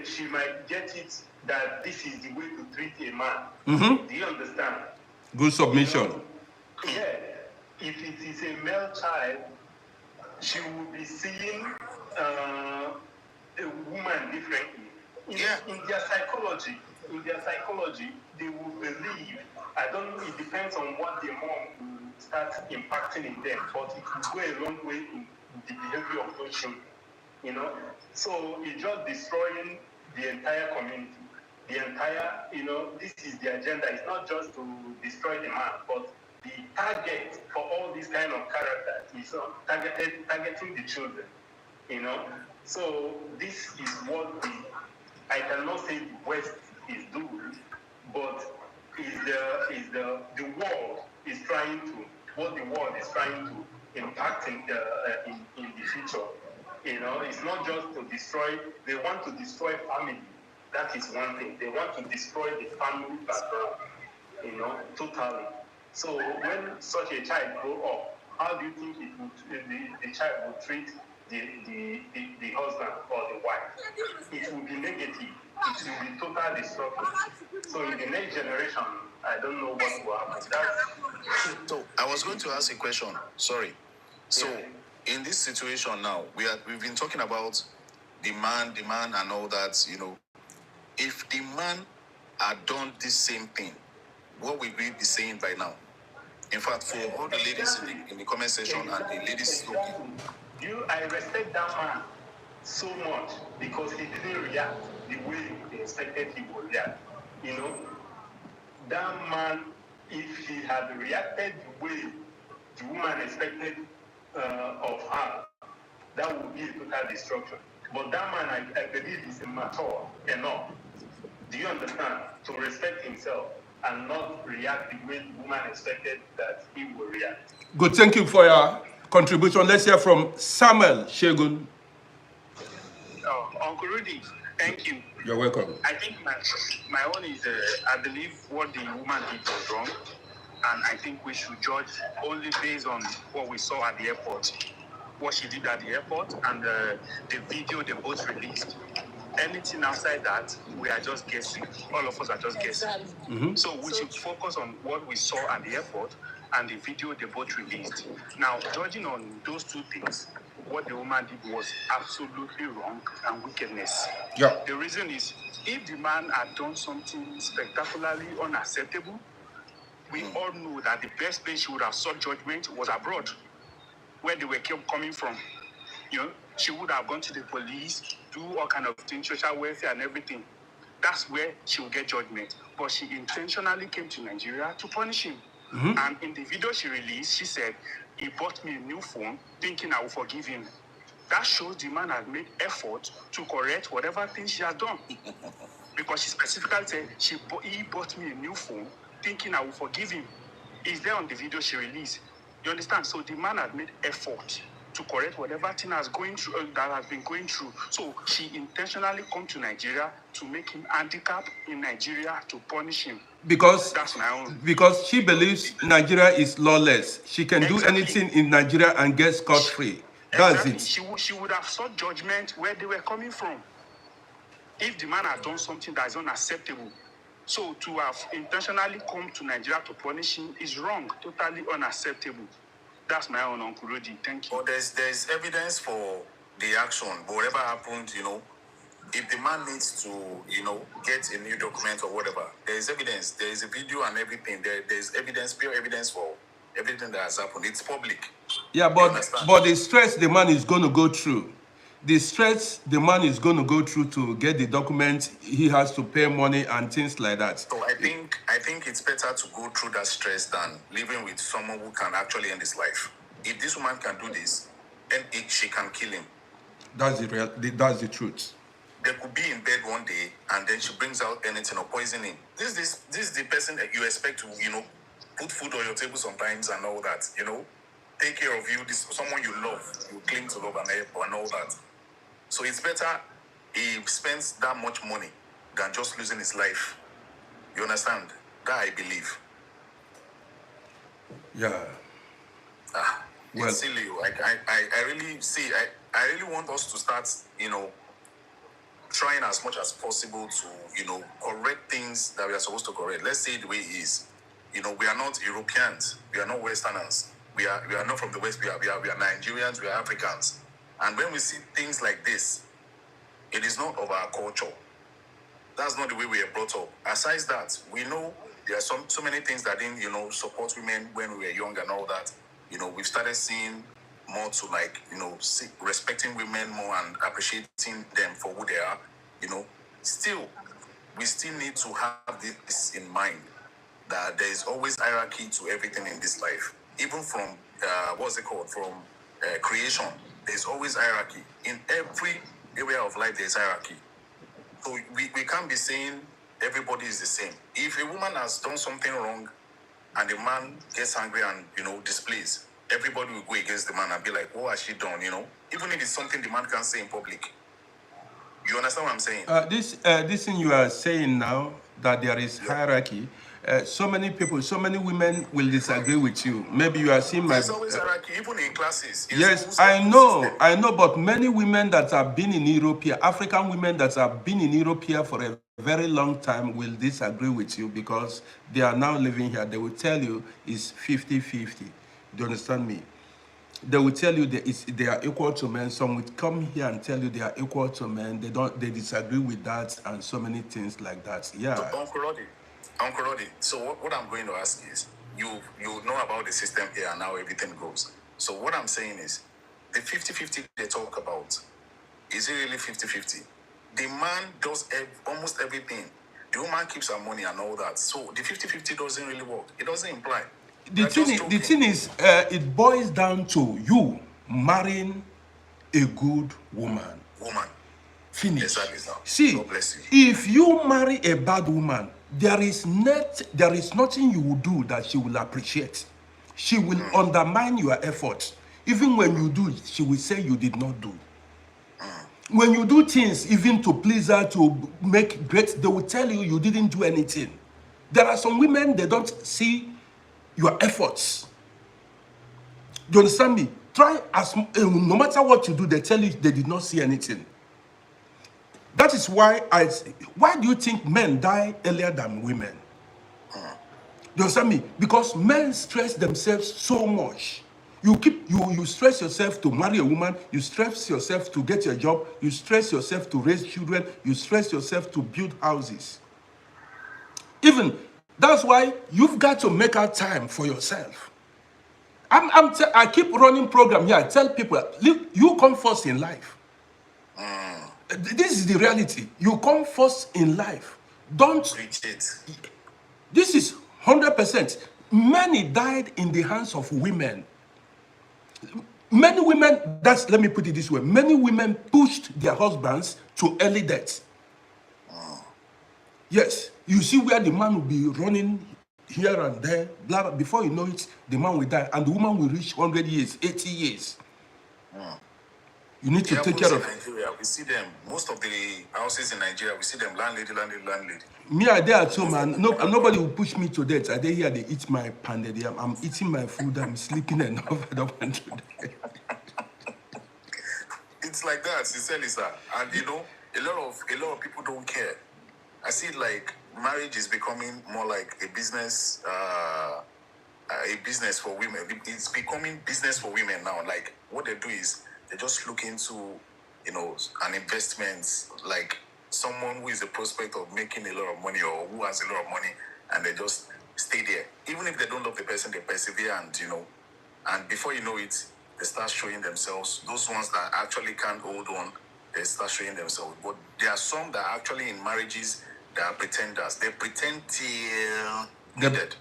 she might get it that this is the way to treat a man. Mm-hmm. Do you understand? Good submission. Yeah. If it is a male child, she will be seeing a woman differently. In their psychology, they will believe. It depends on what the mom will start impacting in them, but it will go a long way in the behavior of those children. So it's just destroying the entire community. The entire, this is the agenda. It's not just to destroy the man, but the target for all these kind of characters is targeting the children, So this is what I cannot say the West is doing, but the world is trying to, what the world is trying to impact in the future. It's not just to destroy, they want to destroy family. That is one thing. They want to destroy the family background, totally. So when such a child grow up, how do you think the child will treat the husband or the wife? It will be negative. It will be total destruction. So in the next generation, I don't know what will happen. So I was going to ask a question. Sorry. So in this situation now, we've been talking about the man, and all that. If the man had done this same thing, what would we be saying by now? In fact, for all the ladies in the comment section and the ladies talking. I respect that man so much because he didn't react the way they expected he would react. That man, if he had reacted the way the woman expected of her, that would be a total destruction. But that man, I believe, is mature enough. Do you understand? To respect himself and not react the way the woman expected that he would react. Good, thank you for your contribution. Let's hear from Samuel Shegun. Uncle Rudy, thank you. You're welcome. I think my own is, I believe what the woman did was wrong. And I think we should judge only based on what we saw at the airport, what she did at the airport, and the video they both released. Anything outside that, we are just guessing. All of us are just guessing. So we should focus on what we saw at the airport and the video they both released. Now, judging on those two things, what the woman did was absolutely wrong and wickedness. Yeah. The reason is, if the man had done something spectacularly unacceptable, we all know that the best place she would have sought judgment was abroad, where they were coming from. You know, she would have gone to the police, do all kind of things, social welfare and everything. That's where she would get judgment. But she intentionally came to Nigeria to punish him. And in the video she released, she said, he bought me a new phone, thinking I will forgive him. That shows the man has made effort to correct whatever thing she has done. Because she specifically said, he bought me a new phone, thinking I will forgive him. It's there on the video she released. You understand? So the man had made effort to correct whatever thing has going through that has been going through. So she intentionally come to Nigeria to make him handicapped in Nigeria to punish him. Because that's my own. Because she believes Nigeria is lawless. She can do anything in Nigeria and get scot-free. That's it. She would have sought judgment where they were coming from. If the man had done something that is unacceptable. So to have intentionally come to Nigeria to punish him is wrong, totally unacceptable. That's my own, Uncle Roddy. Thank you. But there's evidence for the action. But whatever happened, you know, if the man needs to, you know, get a new document or whatever, there is evidence. There is a video and everything. There's evidence, pure evidence for everything that has happened. It's public. Yeah, but the stress the man is going to go through, the stress the man is going to go through to get the document, he has to pay money and things like that. So I think it's better to go through that stress than living with someone who can actually end his life. If this woman can do this, then she can kill him. That's the truth. They could be in bed one day and then she brings out anything or poisoning. This is the person that you expect to, you know, put food on your table sometimes and all that, you know, take care of you. This someone you love, you claim to love and all that. So it's better he spends that much money than just losing his life. You understand? That I believe. Yeah. Well, it's silly. I really see. I really want us to start, you know, trying as much as possible to, you know, correct things that we are supposed to correct. Let's say it the way it is. You know, we are not Europeans. We are not Westerners. We are not from the West. We are Nigerians. We are Africans. And when we see things like this, it is not of our culture. That's not the way we are brought up. Aside that, we know there are so many things that didn't, you know, support women when we were young and all that. You know, we've started seeing more to, like, you know, respecting women more and appreciating them for who they are. You know, still, we still need to have this in mind, that there is always hierarchy to everything in this life. Even from, from creation, there's always hierarchy. In every area of life, there's hierarchy. So we can't be saying everybody is the same. If a woman has done something wrong and the man gets angry and, you know, displays, everybody will go against the man and be like, what has she done, you know? Even if it's something the man can't say in public. You understand what I'm saying? This thing you are saying now, that there is hierarchy, so many people, so many women will disagree with you. Maybe you are seeing There's always hierarchy, even in classes. Yes, I know, but many women that have been in Europe here, African women that have been in Europe here for a very long time will disagree with you because they are now living here. They will tell you it's 50-50. Do you understand me? They will tell you they are equal to men. Some will come here and tell you they are equal to men. They disagree with that and so many things like that. Yeah. So, Uncle Roddy, so what I'm going to ask is, you know about the system here and how everything goes. So what I'm saying is, the 50-50 they talk about, is it really 50-50? The man does almost everything. The woman keeps her money and all that. So the 50-50 doesn't really work. It doesn't imply. The thing is, it boils down to you marrying a good woman. Finish. Exactly. See, God bless you. If you marry a bad woman, there is nothing you will do that she will appreciate. She will undermine your effort. Even when you do it, she will say you did not do. When you do things, even to please her, to make great, they will tell you you didn't do anything. There are some women, they don't see your efforts. Do you understand me? Try as no matter what you do, they tell you they did not see anything. That is why why do you think men die earlier than women? Do you understand me? Because men stress themselves so much. You stress yourself to marry a woman, you stress yourself to get your job, you stress yourself to raise children, you stress yourself to build houses. Even that's why you've got to make out time for yourself. I keep running program here. I tell people, you come first in life. This is the reality. You come first in life. Don't preach it. This is 100%. Many died in the hands of women. Many women, let me put it this way. Many women pushed their husbands to early death. Yes, you see where the man will be running here and there, blah, blah, before you know it, the man will die, and the woman will reach 100 years, 80 years. You need to take care of. Nigeria, we see them. Most of the houses in Nigeria, we see them landlady. Me, I there at home, and nobody will push me to death. I there here, they eat my pounded yam. I'm eating my food. I'm sleeping enough. I don't want to die. It's like that, sincerely, sir. And you know, a lot of people don't care. I see like marriage is becoming more like a business for women. It's becoming business for women now. Like what they do is they just look into, you know, an investment, like someone who is a prospect of making a lot of money or who has a lot of money, and they just stay there. Even if they don't love the person, they persevere, and you know, and before you know it, they start showing themselves. Those ones that actually can't hold on, they start showing themselves. But there are some that are actually in marriages that are pretenders. They pretend till needed.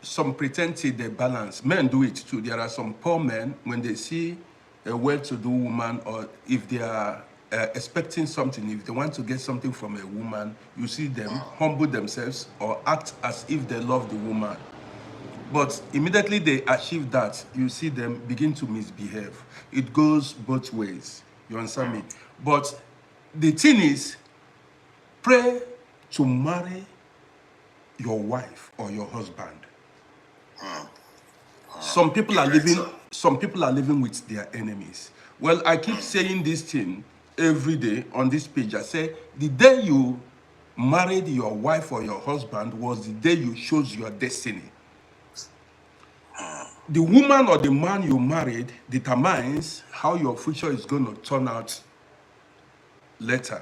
Some pretend till they balance. Men do it too. There are some poor men, when they see a well-to-do woman, or if they are expecting something, if they want to get something from a woman, you see them humble themselves or act as if they love the woman. But immediately they achieve that, you see them begin to misbehave. It goes both ways. You understand me? But the thing is, pray to marry your wife or your husband. Some people are living with their enemies. Well, I keep saying this thing every day on this page. I say, the day you married your wife or your husband was the day you chose your destiny. The woman or the man you married determines how your future is going to turn out later.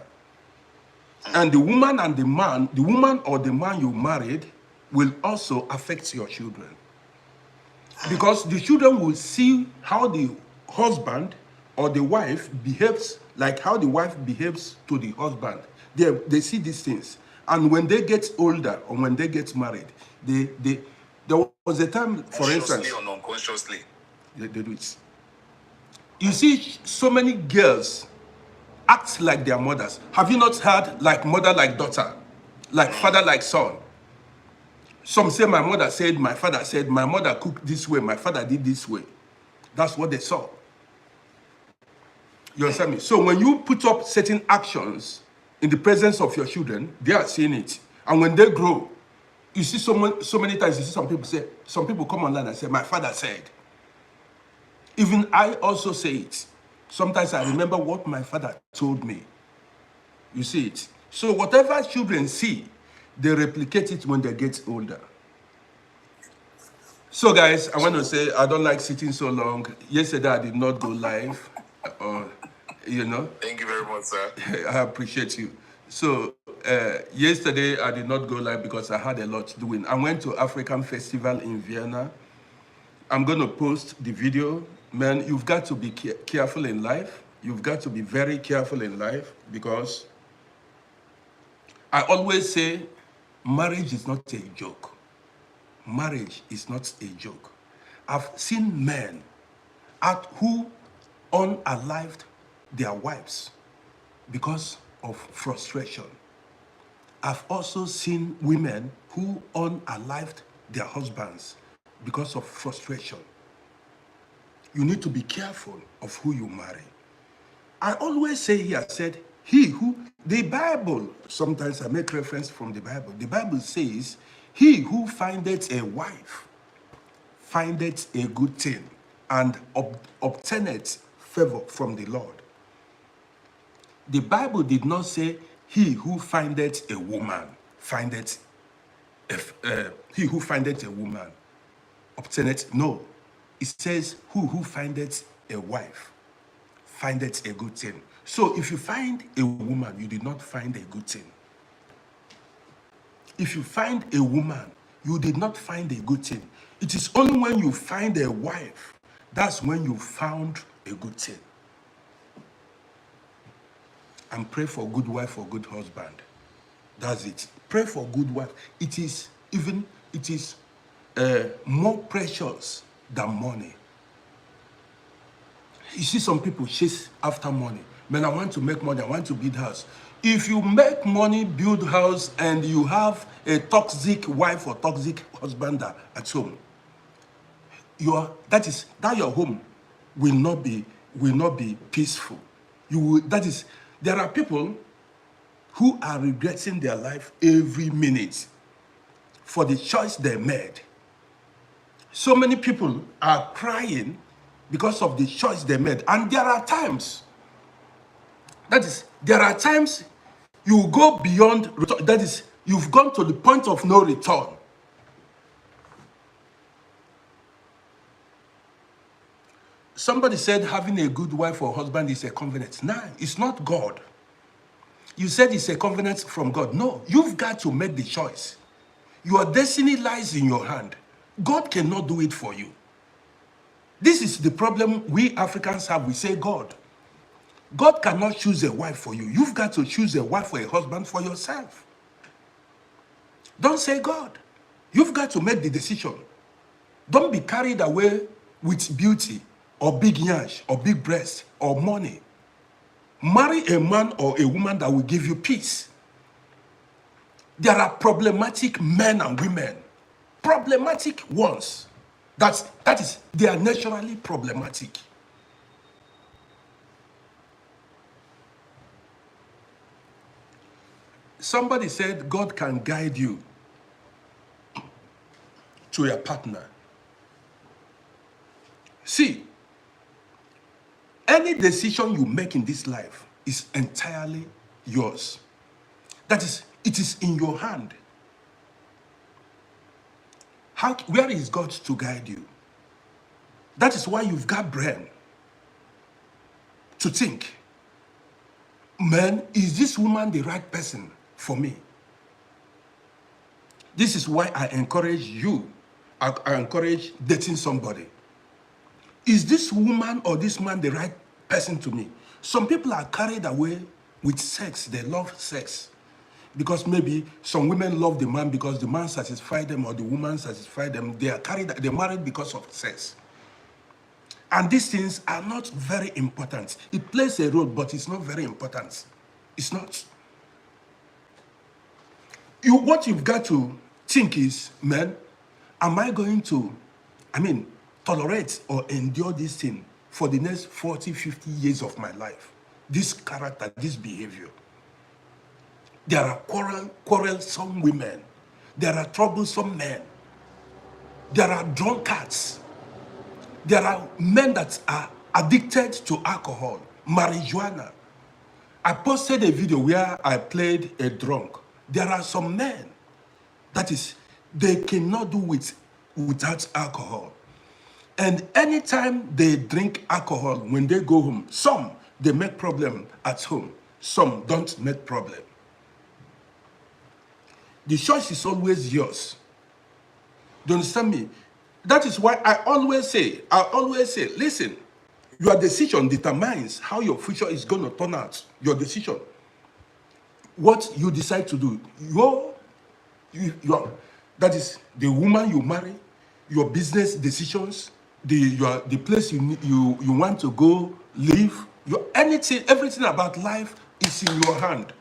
And the woman and the man, the woman or the man you married will also affect your children. Because the children will see how the husband or the wife behaves, like how the wife behaves to the husband. They see these things. And when they get older or when they get married, there was a time, for instance, or unconsciously, they do it. You see so many girls act like their mothers. Have you not heard like mother like daughter, like father like son? Some say my mother said, my father said, my mother cooked this way, my father did this way. That's what they saw. You understand me? So when you put up certain actions in the presence of your children, they are seeing it. And when they grow, you see so many times, you see some people come online and say, my father said. Even I also say it. Sometimes I remember what my father told me. You see it. So whatever children see, they replicate it when they get older. So guys, I want to say, I don't like sitting so long. Yesterday I did not go live. You know. Thank you very much, sir. I appreciate you. So yesterday I did not go live because I had a lot doing. I went to African Festival in Vienna. I'm going to post the video. Man, you've got to be careful in life. You've got to be very careful in life, because I always say marriage is not a joke. Marriage is not a joke. I've seen men who unalived their wives because of frustration. I've also seen women who unalived their husbands because of frustration. You need to be careful of who you marry. I always say here, I said, the Bible, sometimes I make reference from the Bible. The Bible says, He who findeth a wife findeth a good thing, and obtaineth favor from the Lord. The Bible did not say, he who findeth a woman findeth, he who findeth a woman obtaineth. No. It says, who findeth a wife findeth a good thing. So if you find a woman, you did not find a good thing. If you find a woman, you did not find a good thing. It is only when you find a wife, that's when you found a good thing. And pray for a good wife or good husband. That's it. Pray for a good wife. It is more precious than money. You see some people chase after money. Man, I want to make money. I want to build house. If you make money, build house, and you have a toxic wife or toxic husband at home, your home will not be peaceful. There are people who are regretting their life every minute for the choice they made. So many people are crying because of the choice they made. And there are times you go beyond, that is, you've gone to the point of no return. Somebody said having a good wife or husband is a covenant. Nah, it's not God. You said it's a covenant from God. No, you've got to make the choice. Your destiny lies in your hand. God cannot do it for you. This is the problem we Africans have. We say God. God cannot choose a wife for you. You've got to choose a wife or a husband for yourself. Don't say God. You've got to make the decision. Don't be carried away with beauty or big yash or big breast or money. Marry a man or a woman that will give you peace. There are problematic men and women. Problematic ones. They are naturally problematic. Somebody said God can guide you to a partner. See, any decision you make in this life is entirely yours. That is, it is in your hand. Where is God to guide you? That is why you've got brain to think, man, is this woman the right person for me? This is why I encourage you. I encourage dating somebody. Is this woman or this man the right person to me? Some people are carried away with sex. They love sex. Because maybe some women love the man because the man satisfied them or the woman satisfied them. They're married because of sex. And these things are not very important. It plays a role, but it's not very important. It's not. What you've got to think is, man, am I going to, tolerate or endure this thing for the next 40, 50 years of my life? This character, this behavior. There are quarrelsome women. There are troublesome men. There are drunkards. There are men that are addicted to alcohol, marijuana. I posted a video where I played a drunk. There are some men that is, they cannot do without alcohol. And anytime they drink alcohol, when they go home, some, they make problem at home. Some don't make problem. The choice is always yours. Do you understand me? That is why I always say, listen, your decision determines how your future is going to turn out. Your decision. What you decide to do. That is the woman you marry, your business decisions, the place you want to go live, everything about life is in your hand.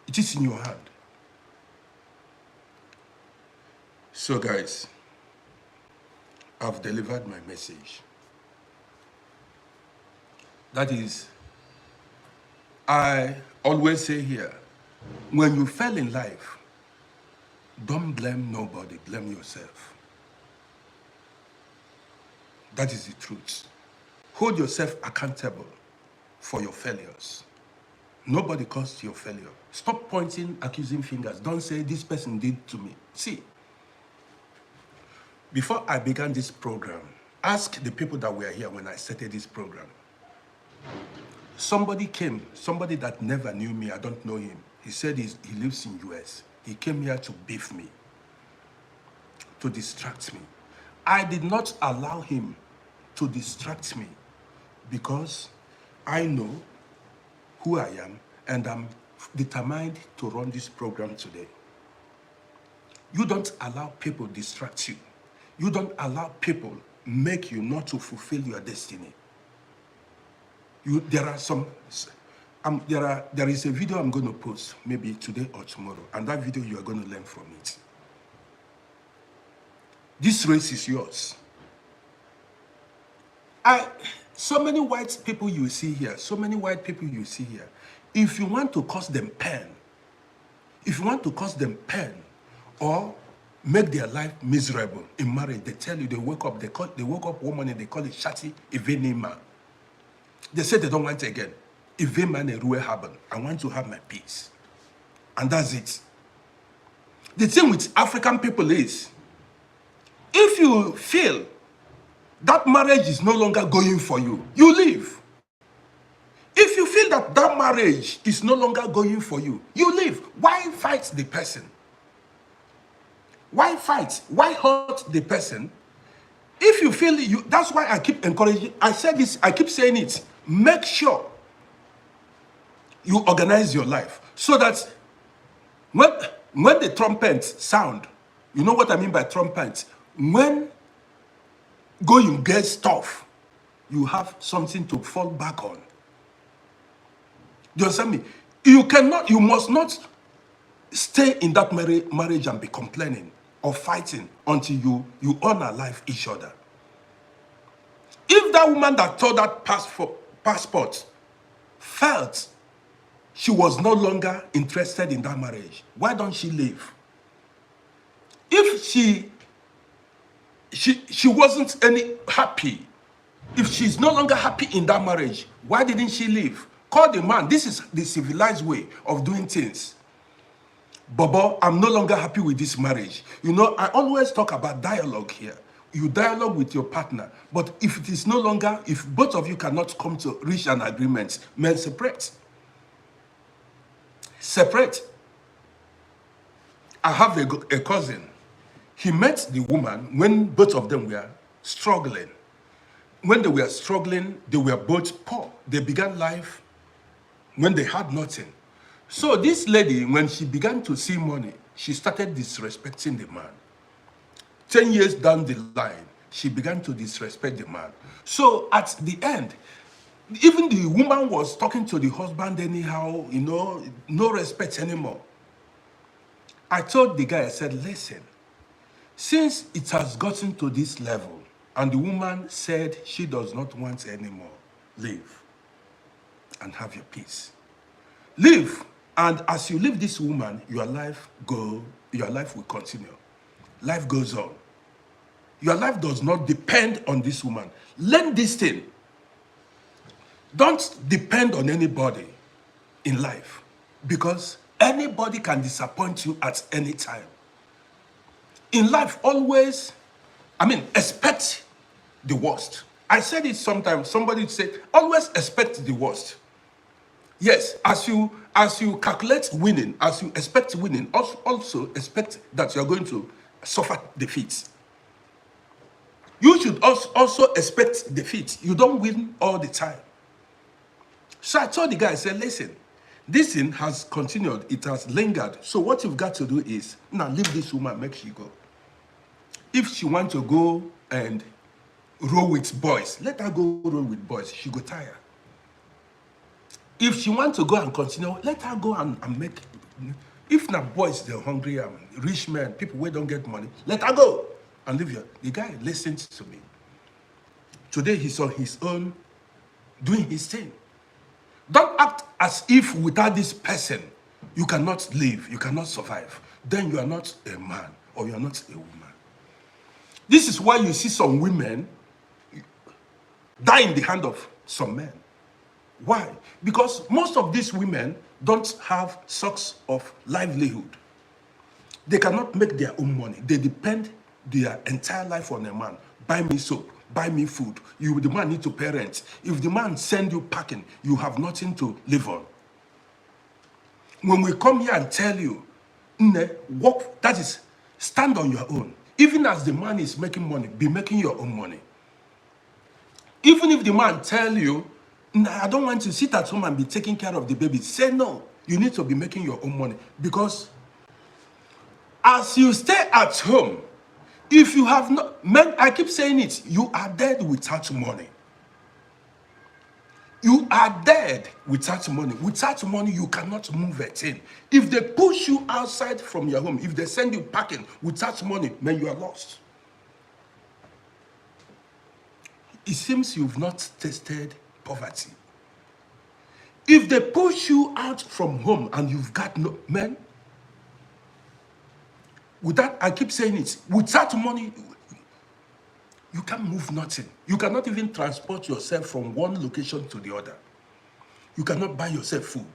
It is in your hand. So guys, I've delivered my message. That is, I always say here, When you fail in life, don't blame nobody, blame yourself. That is the truth. Hold yourself accountable for your failures. Nobody caused your failure. Stop pointing, accusing fingers. Don't say this person did to me. See, before I began this program, ask the people that were here when I started this program. Somebody came, somebody that never knew me, I don't know him. He said he lives in US. He came here to beef me, to distract me. I did not allow him to distract me because I know who I am and I'm determined to run this program today. You don't allow people distract you. You don't allow people make you not to fulfill your destiny. There is a video I'm going to post maybe today or tomorrow, and that video you are going to learn from it. This race is yours. So many white people you see here, if you want to cause them pain, or make their life miserable in marriage, they tell you, they woke up one morning, they call it Shati Evenima. They say they don't want it again. I want to have my peace. And that's it. The thing with African people is, if you feel that marriage is no longer going for you, you leave. If you feel that that marriage is no longer going for you, you leave. Why fight the person? Why fight? Why hurt the person? If you feel you, that's why I keep encouraging. I said this, I keep saying it. Make sure you organize your life so that when the trumpets sound, you know what I mean by trumpets? When going gets tough, you have something to fall back on. Do you understand me? You must not stay in that marriage and be complaining or fighting until you honor life each other. If that woman that told that passport felt she was no longer interested in that marriage, why don't she leave? If she wasn't any happy, if she's no longer happy in that marriage, why didn't she leave? Call the man. This is the civilized way of doing things. Bobo, I'm no longer happy with this marriage. You know, I always talk about dialogue here. You dialogue with your partner, but if it is no longer, if both of you cannot come to reach an agreement, men separate. Separate. I have a cousin. He met the woman when both of them were struggling. When they were struggling, they were both poor. They began life when they had nothing. So this lady, when she began to see money, she started disrespecting the man. 10 years down the line, she began to disrespect the man. So at the end, even the woman was talking to the husband anyhow, you know, no respect anymore. I told the guy, I said, listen, since it has gotten to this level, and the woman said she does not want anymore, leave and have your peace. Leave, and as you leave this woman, your life will continue. Life goes on. Your life does not depend on this woman. Learn this thing. Don't depend on anybody in life, because anybody can disappoint you at any time. In life, always, expect the worst. I said it sometimes, somebody said, always expect the worst. Yes, as you calculate winning, as you expect winning, also expect that you're going to suffer defeat. You should also expect defeat. You don't win all the time. So I told the guy, I said, listen, this thing has continued, it has lingered. So what you've got to do is, now leave this woman, make she go. If she wants to go and roll with boys, let her go roll with boys. She go tired. If she wants to go and continue, let her go and make. If not boys, they're hungry, rich men, people who don't get money, let her go and leave her. The guy listened to me. Today he's on his own, doing his thing. Don't act as if without this person, You cannot live, you cannot survive. Then you are not a man or you are not a woman. This is why you see some women die in the hand of some men. Why? Because most of these women don't have source of livelihood. They cannot make their own money. They depend their entire life on a man. Buy me soap, buy me food. The man need to pay rent. If the man send you packing, you have nothing to live on. When we come here and tell you, work, that is, stand on your own. Even as the man is making money, be making your own money. Even if the man tell you, I don't want to sit at home and be taking care of the baby, say no. You need to be making your own money. Because as you stay at home, if you have not, men, I keep saying it, you are dead without money. You are dead without money. Without money, you cannot move a thing. If they push you outside from your home, if they send you packing without money, man, you are lost. It seems you've not tasted poverty. If they push you out from home and you've got no, man, without, I keep saying it, without money, you can't move nothing. You cannot even transport yourself from one location to the other. You cannot buy yourself food.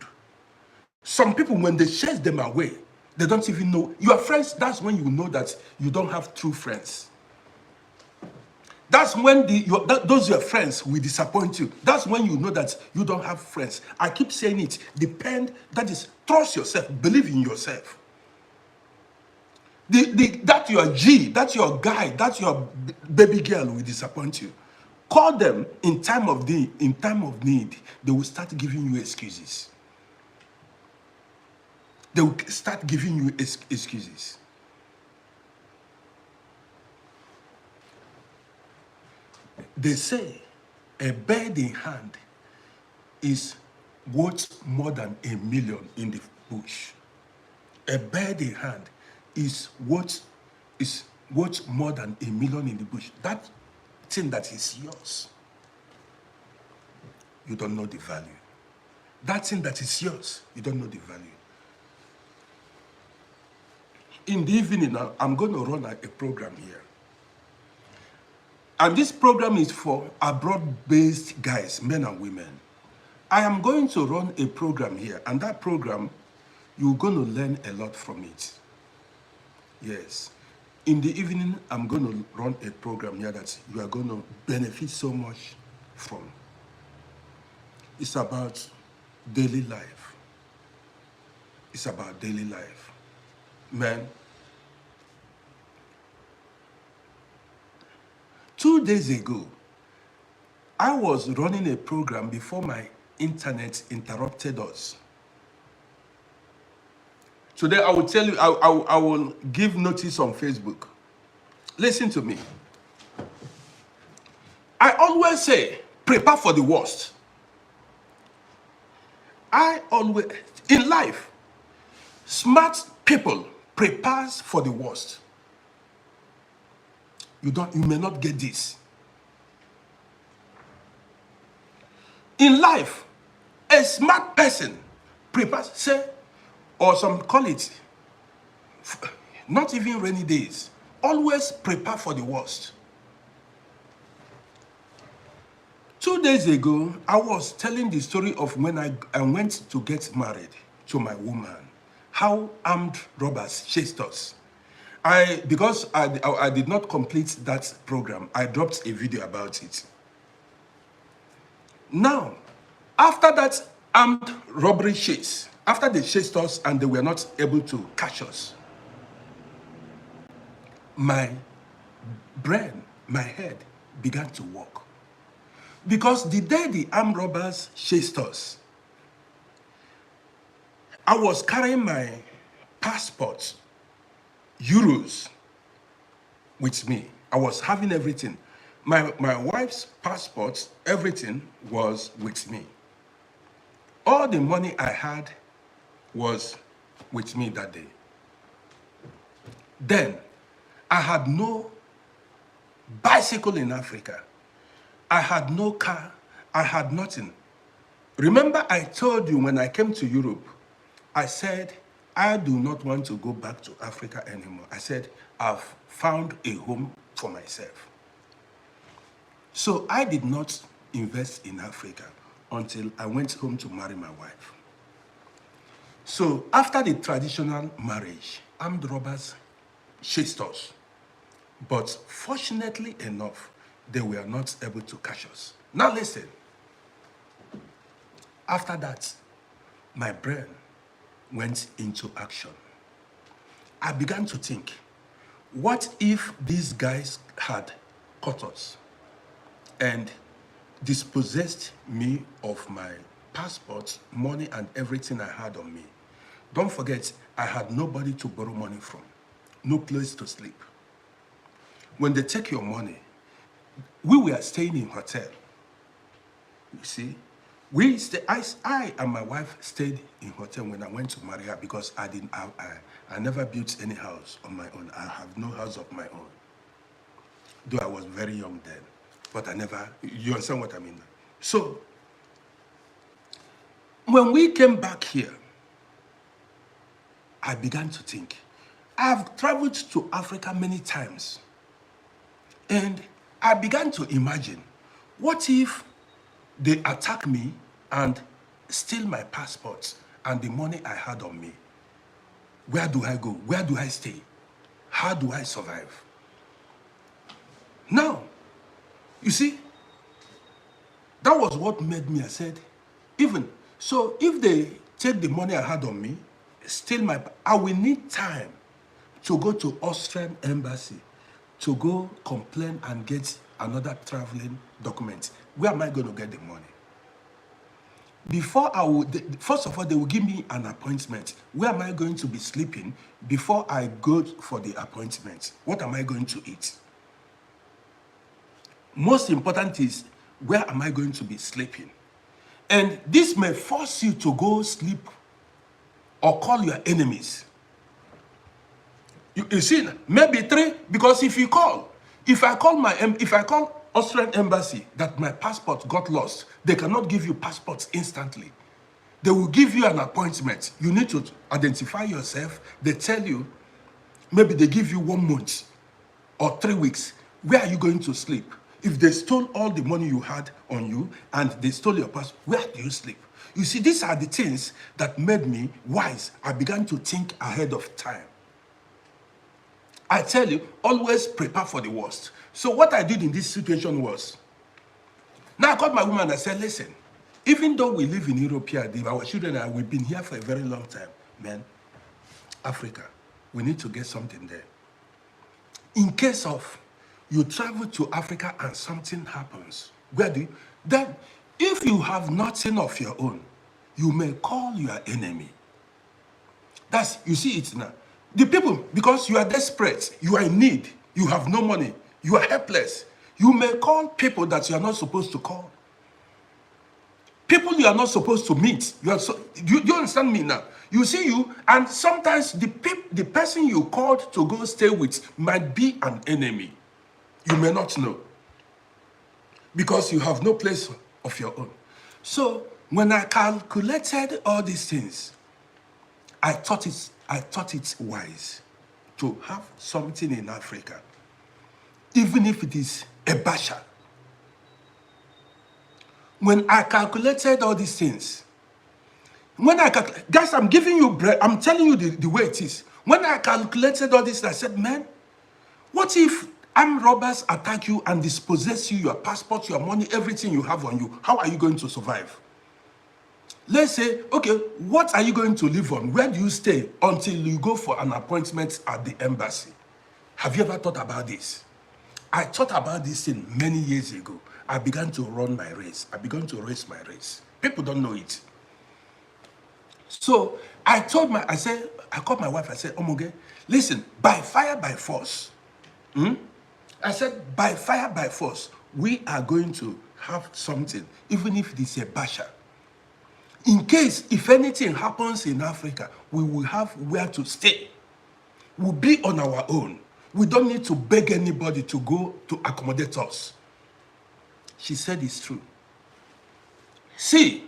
Some people, when they chase them away, they don't even know. Your friends, that's when you know that you don't have true friends. That's when those your friends will disappoint you. That's when you know that you don't have friends. I keep saying it. That is, trust yourself. Believe in yourself. That your G, that's your guy, that's your baby girl will disappoint you. Call them in time of need. They will start giving you excuses. They will start giving you excuses. They say a bird in hand is worth more than $1 million in the bush. A bird in hand is worth more than $1 million in the bush. That thing that is yours, you don't know the value. That thing that is yours, you don't know the value. In the evening now, I'm going to run a program here. And this program is for abroad-based guys, men and women. I am going to run a program here, and that program, you're going to learn a lot from it. Yes. In the evening, I'm going to run a program here that you are going to benefit so much from. It's about daily life. It's about daily life. Man, 2 days ago, I was running a program before my internet interrupted us. Today, I will tell you, I will give notice on Facebook. Listen to me. I always say, prepare for the worst. In life, smart people prepares for the worst. You may not get this. In life, a smart person prepares, or some call it, not even rainy days, always prepare for the worst. 2 days ago, I was telling the story of when I went to get married to my woman, how armed robbers chased us. Because I did not complete that program, I dropped a video about it. Now, after that armed robbery chase, after they chased us and they were not able to catch us, my brain, my head began to work. Because the day the armed robbers chased us, I was carrying my passport, euros, with me. I was having everything. My wife's passport, everything was with me. All the money I had was with me that day. Then, I had no bicycle in Africa. I had no car. I had nothing. Remember I told you when I came to Europe, I said, I do not want to go back to Africa anymore. I said, I've found a home for myself. So I did not invest in Africa until I went home to marry my wife. So after the traditional marriage, armed robbers chased us. But fortunately enough, they were not able to catch us. Now listen. After that, my brain went into action. I began to think, what if these guys had caught us and dispossessed me of my passport, money, and everything I had on me? Don't forget, I had nobody to borrow money from, no place to sleep. When they take your money, we were staying in hotel. You see, I and my wife stayed in hotel when I went to marry her because I never built any house on my own. I have no house of my own. Though I was very young then, but you understand what I mean? So, when we came back here, I began to think, I've traveled to Africa many times, and I began to imagine, what if they attack me and steal my passport and the money I had on me? Where do I go? Where do I stay? How do I survive? Now, you see, that was what made me, I said, so if they take the money I had on me, steal I will need time to go to Austrian embassy to go complain and get another traveling document. Where am I going to get the money? First of all, they will give me an appointment. Where am I going to be sleeping before I go for the appointment? What am I going to eat? Most important is, where am I going to be sleeping? And this may force you to go sleep or call your enemies. You see, maybe 3, because if I call Austrian embassy that my passport got lost, they cannot give you passports instantly. They will give you an appointment. You need to identify yourself. They tell you, maybe they give you 1 month or 3 weeks. Where are you going to sleep? If they stole all the money you had on you and they stole your passport, where do you sleep? You see, these are the things that made me wise. I began to think ahead of time. I tell you, always prepare for the worst. So what I did in this situation was, now I called my woman and I said, listen, even though we live in Europe here, our children and we've been here for a very long time, man, Africa, we need to get something there. In case of you travel to Africa and something happens, then if you have nothing of your own, you may call your enemy. You see it now. The people, because you are desperate, you are in need, you have no money, you are helpless, you may call people that you are not supposed to call. People you are not supposed to meet. You understand me now? You see and sometimes the person you called to go stay with might be an enemy. You may not know. Because you have no place of your own. So when I calculated all these things, I thought it's wise to have something in Africa, even if it is a basha. When I calculated all these things, guys, I'm giving you bread, I'm telling you the way it is. When I calculated all this, I said, man, what if armed robbers attack you and dispossess you, your passport, your money, everything you have on you? How are you going to survive? Let's say, okay, what are you going to live on? Where do you stay until you go for an appointment at the embassy? Have you ever thought about this? I thought about this thing many years ago. I began to run my race. I began to race my race. People don't know it. So I called my wife, I said, Omoge, listen, by fire, by force. I said, by fire, by force, we are going to have something, even if it is a basha. In case, if anything happens in Africa, we will have where to stay. We'll be on our own. We don't need to beg anybody to go to accommodate us. She said it's true. See,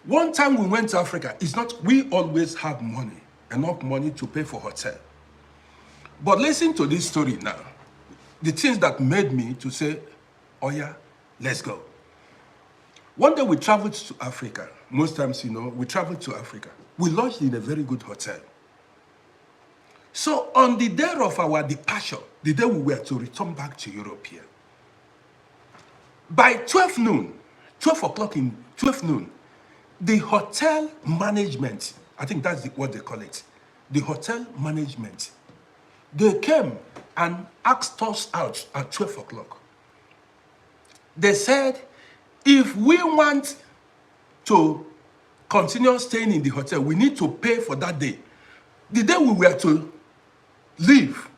One time we went to Africa, it's not, we always have money, enough money to pay for hotel. But listen to this story now. The things that made me to say, oh yeah, let's go. One day we traveled to Africa. Most times, you know, we traveled to Africa. We lodged in a very good hotel. So on the day of our departure, the day we were to return back to Europe here, by 12 noon, 12 o'clock in 12 noon, the hotel management, I think that's what they call it, the hotel management, they came and asked us out at 12 o'clock. They said, if we want to continue staying in the hotel, we need to pay for that day. The day we were to leave,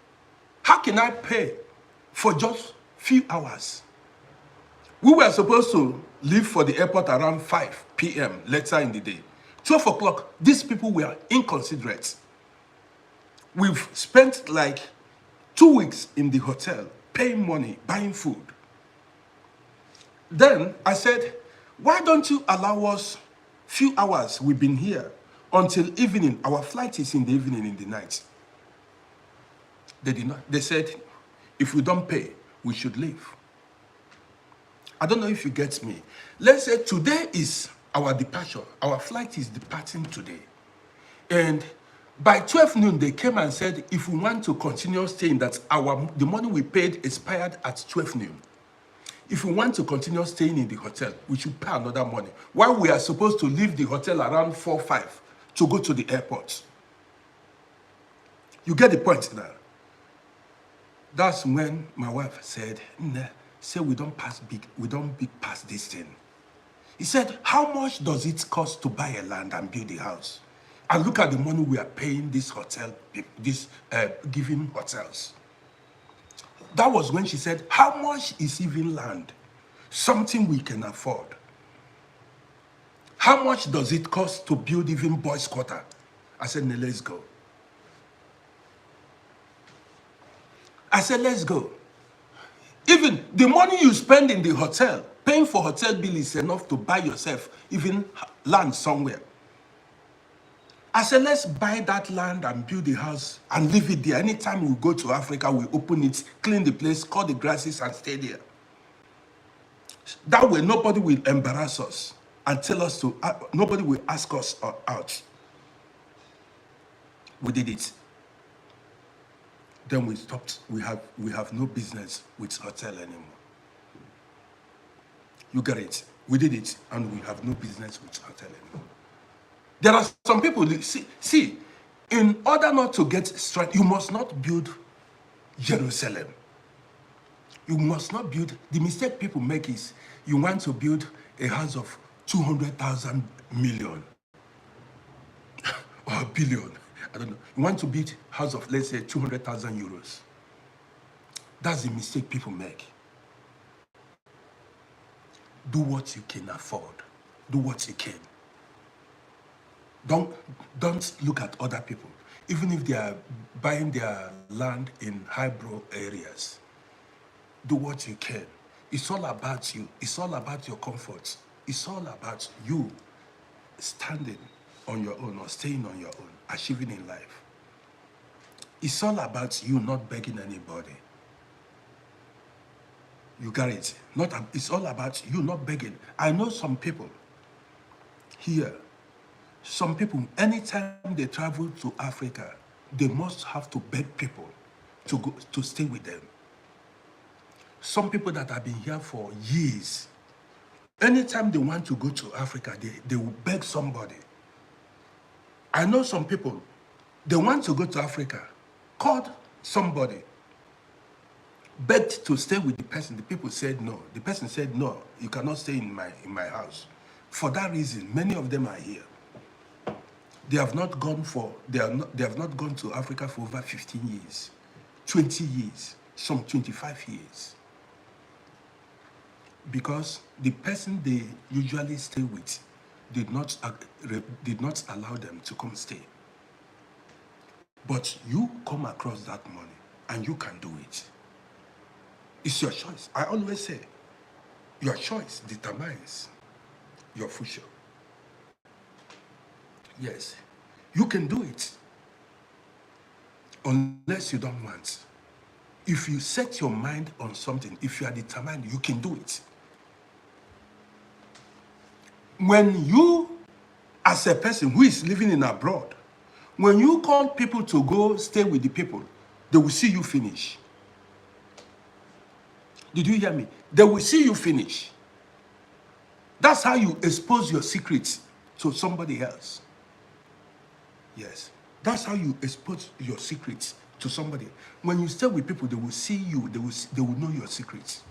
how can I pay for just few hours? We were supposed to leave for the airport around 5 p.m. later in the day. 12 o'clock, these people were inconsiderate. We've spent like 2 weeks in the hotel, paying money, buying food. Then I said, why don't you allow us few hours? We've been here until evening. Our flight is in the evening, in the night. They did not. They said, if we don't pay, we should leave. I don't know if you get me. Let's say today is our departure. Our flight is departing today. And by 12 noon, they came and said, if we want to continue staying, that the money we paid expired at 12 noon. If we want to continue staying in the hotel, we should pay another money. While we are supposed to leave the hotel around 4, 5 to go to the airport. You get the point now. That's when my wife said, nah, say we don't big pass this thing. He said, how much does it cost to buy a land and build a house? And look at the money we are paying this hotel, giving hotels. That was when she said, how much is even land? Something we can afford. How much does it cost to build even boys' quarter? I said, no, let's go. I said, let's go. Even the money you spend in the hotel, paying for hotel bill is enough to buy yourself even land somewhere. I said, let's buy that land and build a house and leave it there. Anytime we go to Africa, we open it, clean the place, cut the grasses and stay there. That way, nobody will embarrass us and tell us to, nobody will ask us out. We did it. Then we stopped. We have no business with hotel anymore. You get it? We did it, and we have no business with hotel anymore. There are some people, see, in order not to get straight, you must not build Jerusalem. You must not build, the mistake people make is, you want to build a house of 200,000 million or a billion. I don't know. You want to build a house of, let's say, 200,000 euros. That's the mistake people make. Do what you can afford. Do what you can. Don't look at other people. Even if they are buying their land in highbrow areas, do what you can. It's all about you. It's all about your comfort. It's all about you standing on your own or staying on your own, achieving in life. It's all about you not begging anybody. You got it? It's all about you not begging. I know some people here, some people, anytime they travel to Africa, they must have to beg people to stay with them. Some people that have been here for years, anytime they want to go to Africa, they will beg somebody. I know some people, they want to go to Africa, called somebody, begged to stay with the person. The people said no. The person said, no, you cannot stay in my house. For that reason, many of them are here. They have not gone to Africa for over 15 years, 20 years, some 25 years. Because the person they usually stay with did not allow them to come stay. But you come across that money and you can do it. It's your choice. I always say, your choice determines your future. Yes, you can do it. Unless you don't want. If you set your mind on something, if you are determined, you can do it. When you, as a person who is living in abroad, when you call people to go stay with the people, they will see you finish. Did you hear me? They will see you finish. That's how you expose your secrets to somebody else. Yes. That's how you expose your secrets to somebody. When you stay with people, they will see you, they will know your secrets.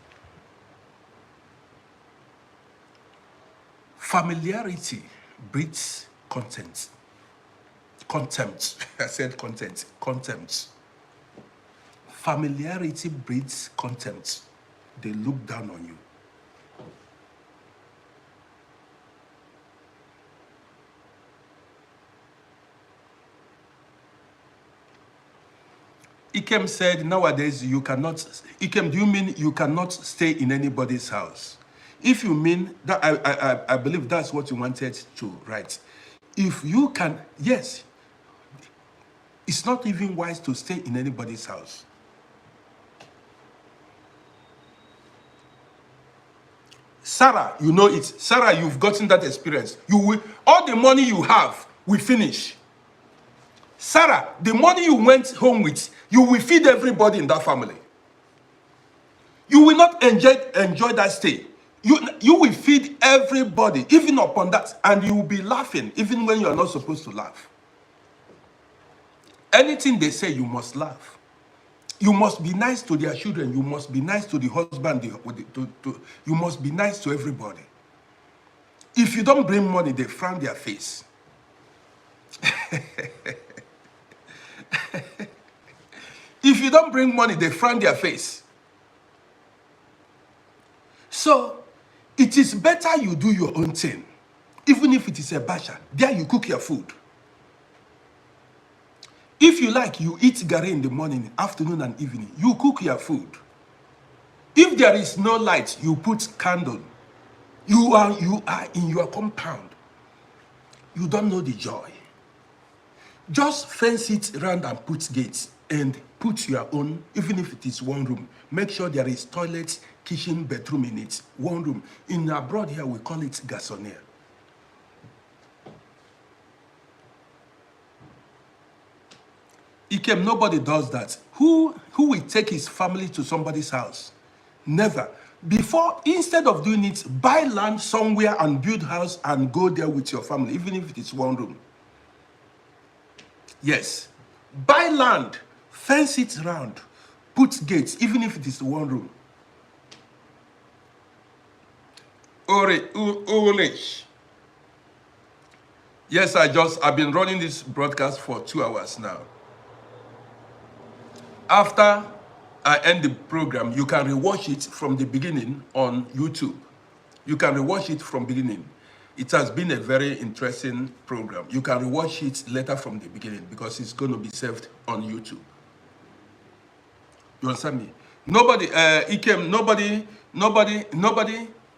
Familiarity breeds contempt. Contempt. I said content. Contempt. Familiarity breeds contempt. They look down on you. Ikem said, nowadays you cannot. Ikem, do you mean you cannot stay in anybody's house? If you mean that, I believe that's what you wanted to write. If you can, yes, it's not even wise to stay in anybody's house. Sarah, you know it. Sarah, you've gotten that experience. You will, all the money you have will finish. Sarah, the money you went home with, you will feed everybody in that family. You will not enjoy that stay. You will feed everybody, even upon that, and you will be laughing, even when you are not supposed to laugh. Anything they say, you must laugh. You must be nice to their children. You must be nice to the husband. You must be nice to everybody. If you don't bring money, they frown their face. If you don't bring money, they frown their face. So, it is better you do your own thing. Even if it is a basha, there you cook your food. If you like, you eat gari in the morning, afternoon and evening. You cook your food. If there is no light, you put candle. You are in your compound. You don't know the joy. Just fence it around and put gates and put your own, even if it is one room. Make sure there is toilet, kitchen, bedroom in it. One room. In abroad here, we call it garçonnière. Ikem, nobody does that. Who will take his family to somebody's house? Never. Before, instead of doing it, buy land somewhere and build house and go there with your family, even if it is one room. Yes. Buy land, fence it around, put gates, even if it is one room. Ulrich. Yes, I've been running this broadcast for 2 hours now. After I end the program, you can rewatch it from the beginning on YouTube. You can rewatch it from beginning. It has been a very interesting program. You can rewatch it later from the beginning because it's going to be saved on YouTube. You understand me? Nobody, Ikem,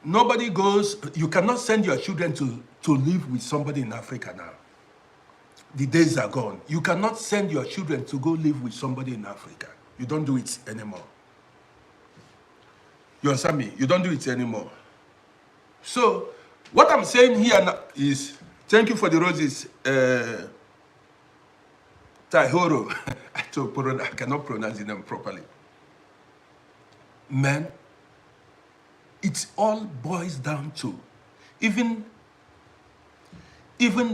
nobody goes, you cannot send your children to live with somebody in Africa now. The days are gone. You cannot send your children to go live with somebody in Africa. You don't do it anymore. You understand me? You don't do it anymore. So, what I'm saying here now is, thank you for the roses, Taihoro. I cannot pronounce them properly. Man, it all boils down to, even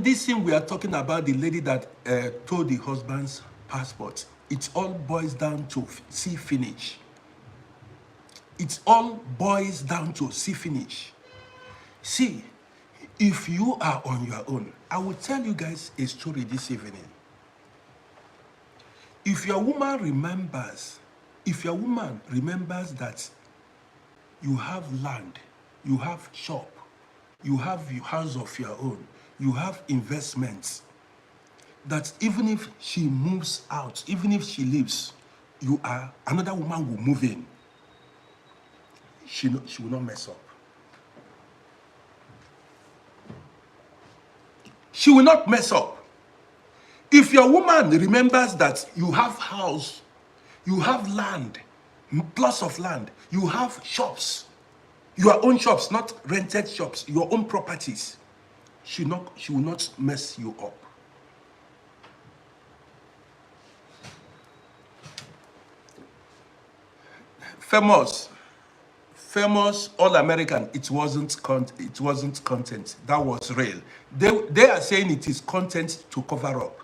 this thing we are talking about, the lady that told the husband's passport, it all boils down to see finish. It all boils down to see finish. See, if you are on your own, I will tell you guys a story this evening. If your woman remembers that you have land, you have shop, you have your house of your own, you have investments, that even if she moves out, even if she leaves, another woman will move in. She will not mess up. She will not mess up. If your woman remembers that you have house, you have land, plots of land, you have shops, your own shops, not rented shops, your own properties, she will not mess you up. Famous All American, it wasn't content. That was real. They are saying it is content to cover up.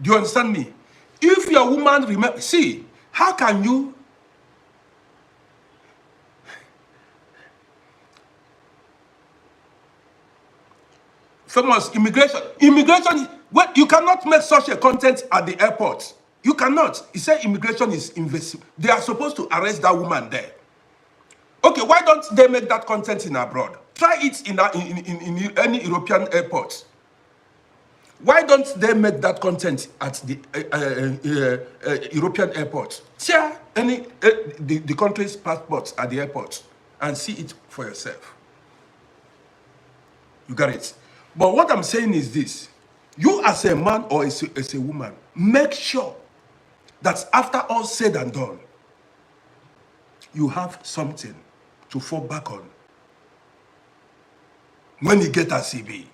Do you understand me? If your woman remember, see, how can you famous immigration, well, you cannot make such a content at the airport. You cannot. He said immigration is invasive. They are supposed to arrest that woman there. Okay, why don't they make that content in abroad? Try it in any European airport. Why don't they make that content at the European airport? Share the country's passports at the airport and see it for yourself. You got it? But what I'm saying is this. You as a man or as a woman, make sure that after all said and done, you have something to fall back on when you get a CB.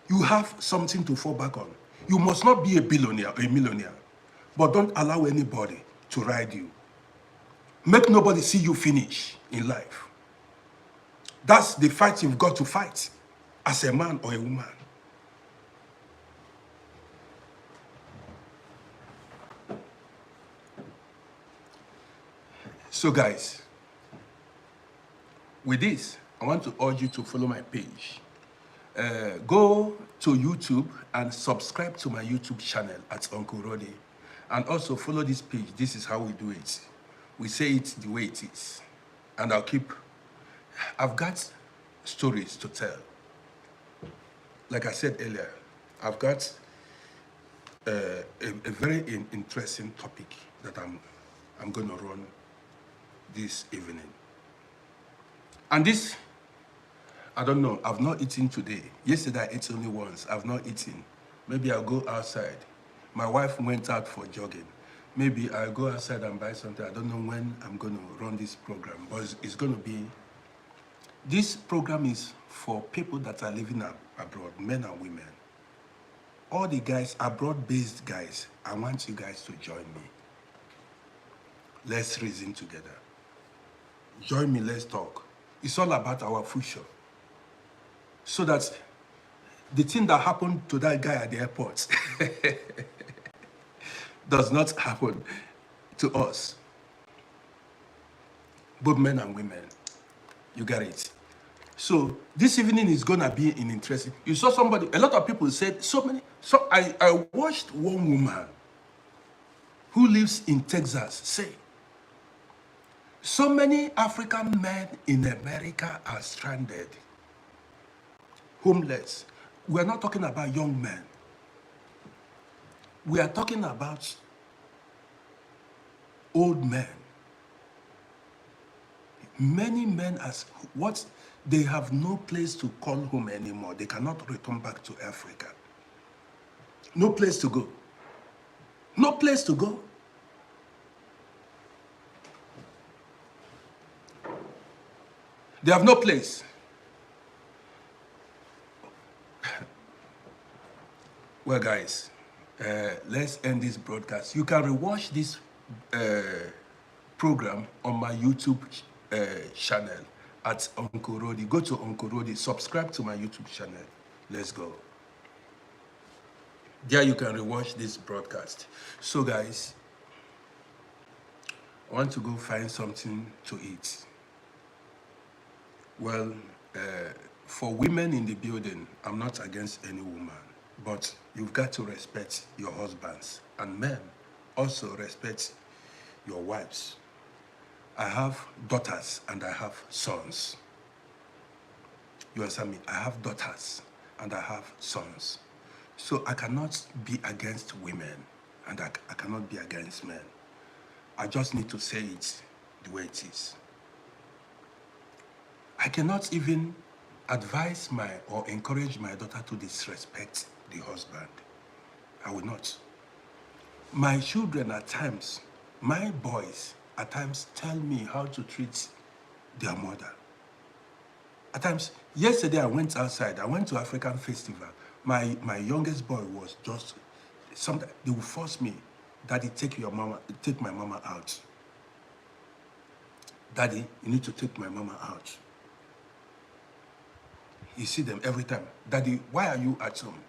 You have something to fall back on. You must not be a billionaire or a millionaire, but don't allow anybody to ride you. Make nobody see you finish in life. That's the fight you've got to fight as a man or a woman. So guys, with this, I want to urge you to follow my page. Go to YouTube and subscribe to my YouTube channel at Uncle Roddy. And also follow this page. This is how we do it. We say it the way it is. And I've got stories to tell. Like I said earlier, I've got a very interesting topic that I'm going to run this evening. And this, I don't know, I've not eaten today. Yesterday I ate only once. I've not eaten. Maybe I'll go outside. My wife went out for jogging. Maybe I'll go outside and buy something. I don't know when I'm going to run this program, but it's going to be, this program is for people that are living abroad, men and women. All the guys, abroad-based guys, I want you guys to join me. Let's reason together. Join me, let's talk. It's all about our future. So that the thing that happened to that guy at the airport does not happen to us. Both men and women. You got it. So this evening is gonna be an interesting. You saw somebody, a lot of people said so I watched one woman who lives in Texas say, so many African men in America are stranded, homeless. We are not talking about young men. We are talking about old men. Many men, they have no place to call home anymore. They cannot return back to Africa. No place to go. No place to go. They have no place. Well, guys, let's end this broadcast. You can rewatch this program on my YouTube channel at Uncle Roddy. Go to Uncle Roddy, subscribe to my YouTube channel. Let's go. There you can rewatch this broadcast. So, guys, I want to go find something to eat. Well, for women in the building, I'm not against any woman, but you've got to respect your husbands. And men also respect your wives. I have daughters and I have sons. You understand me? I have daughters and I have sons. So I cannot be against women and I cannot be against men. I just need to say it the way it is. I cannot even advise or encourage my daughter to disrespect the husband. I will not. My children at times, my boys at times tell me how to treat their mother. At times, yesterday I went outside, I went to African festival. My youngest boy was just, they will force me, Daddy, take my mama out. Daddy, you need to take my mama out. You see them every time. Daddy, why are you at home?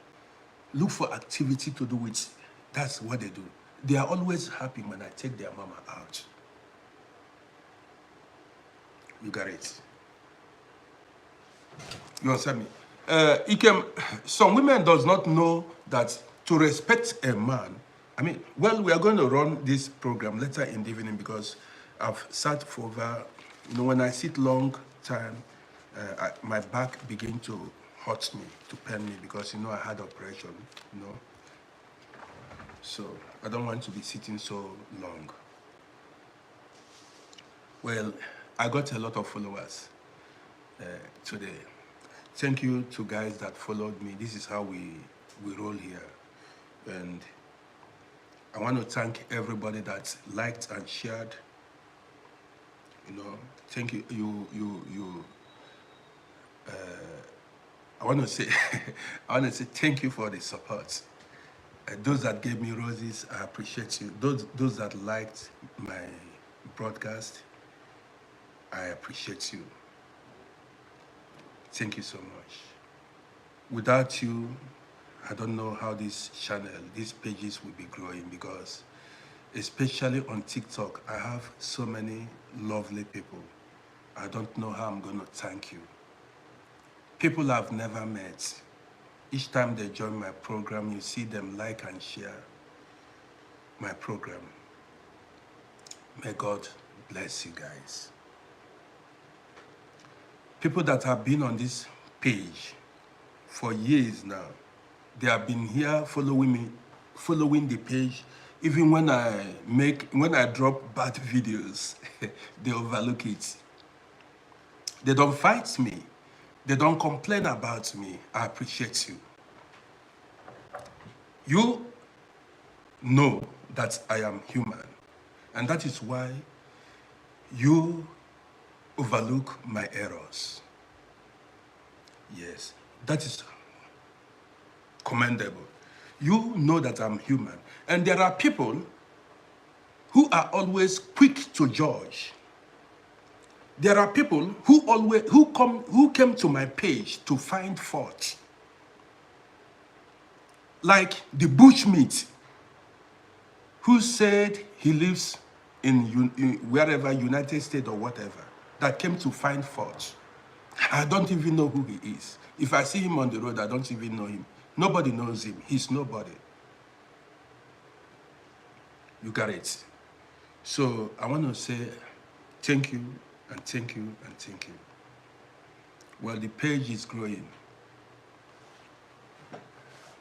Look for activity to do with. That's what they do. They are always happy when I take their mama out. You got it. You understand me? Some women does not know that to respect a man, well, we are going to run this program later in the evening because I've sat for over, when I sit long time, my back begin to hurt me, to pain me because, I had operation, So I don't want to be sitting so long. Well, I got a lot of followers today. Thank you to guys that followed me. This is how we roll here. And I want to thank everybody that liked and shared. Thank you. I want to say thank you for the support. Those that gave me roses, I appreciate you. Those that liked my broadcast, I appreciate you. Thank you so much. Without you, I don't know how this channel, these pages will be growing because especially on TikTok, I have so many lovely people. I don't know how I'm going to thank you. People I've never met. Each time they join my program, you see them like and share my program. May God bless you guys. People that have been on this page for years now, they have been here following me, following the page. Even when I drop bad videos, they overlook it. They don't fight me. They don't complain about me. I appreciate you. You know that I am human. And that is why you overlook my errors. Yes, that is commendable. You know that I'm human. And there are people who are always quick to judge. There are people who came to my page to find fault. Like the bushmeat who said he lives in wherever, United States or whatever, that came to find fault. I don't even know who he is. If I see him on the road, I don't even know him. Nobody knows him. He's nobody. You got it. So I want to say thank you and thank you and thank you. Well, the page is growing.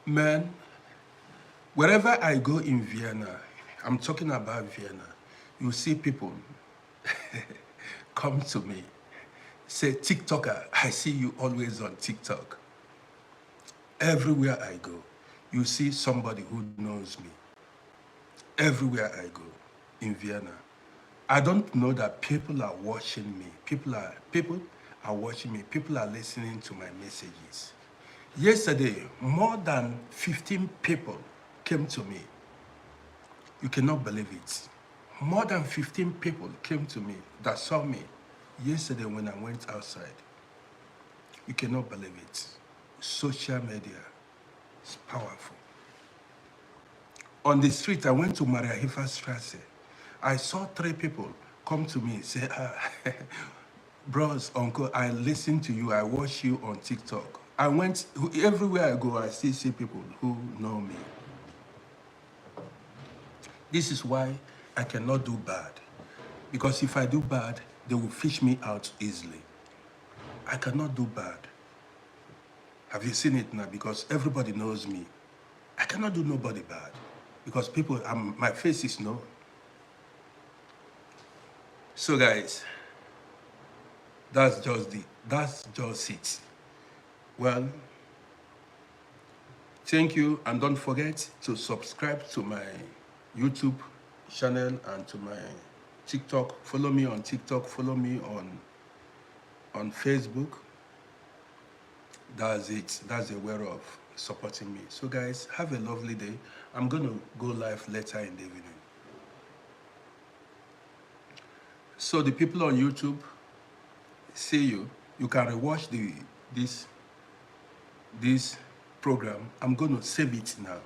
Man, wherever I go in Vienna, I'm talking about Vienna, you see people come to me, say, TikToker, I see you always on TikTok. Everywhere I go, you see somebody who knows me. Everywhere I go in Vienna. I don't know that people are watching me. People are watching me. People are listening to my messages. Yesterday, more than 15 people came to me. You cannot believe it. More than 15 people came to me that saw me yesterday when I went outside. You cannot believe it. Social media is powerful. On the street, I went to Maria Hilfer Strasse. I saw 3 people come to me and say, bros, uncle, I listen to you. I watch you on TikTok. I went, everywhere I go, I still see people who know me. This is why I cannot do bad. Because if I do bad, they will fish me out easily. I cannot do bad. Have you seen it now? Because everybody knows me. I cannot do nobody bad. Because people, my face is known. So guys, That's just it. Well, thank you, and don't forget to subscribe to my YouTube channel and to my TikTok. Follow me on TikTok, follow me on Facebook. That's it. That's a way of supporting me. So guys, have a lovely day. I'm gonna go live later in the evening. So the people on YouTube, see you. You can rewatch this program. I'm gonna save it now.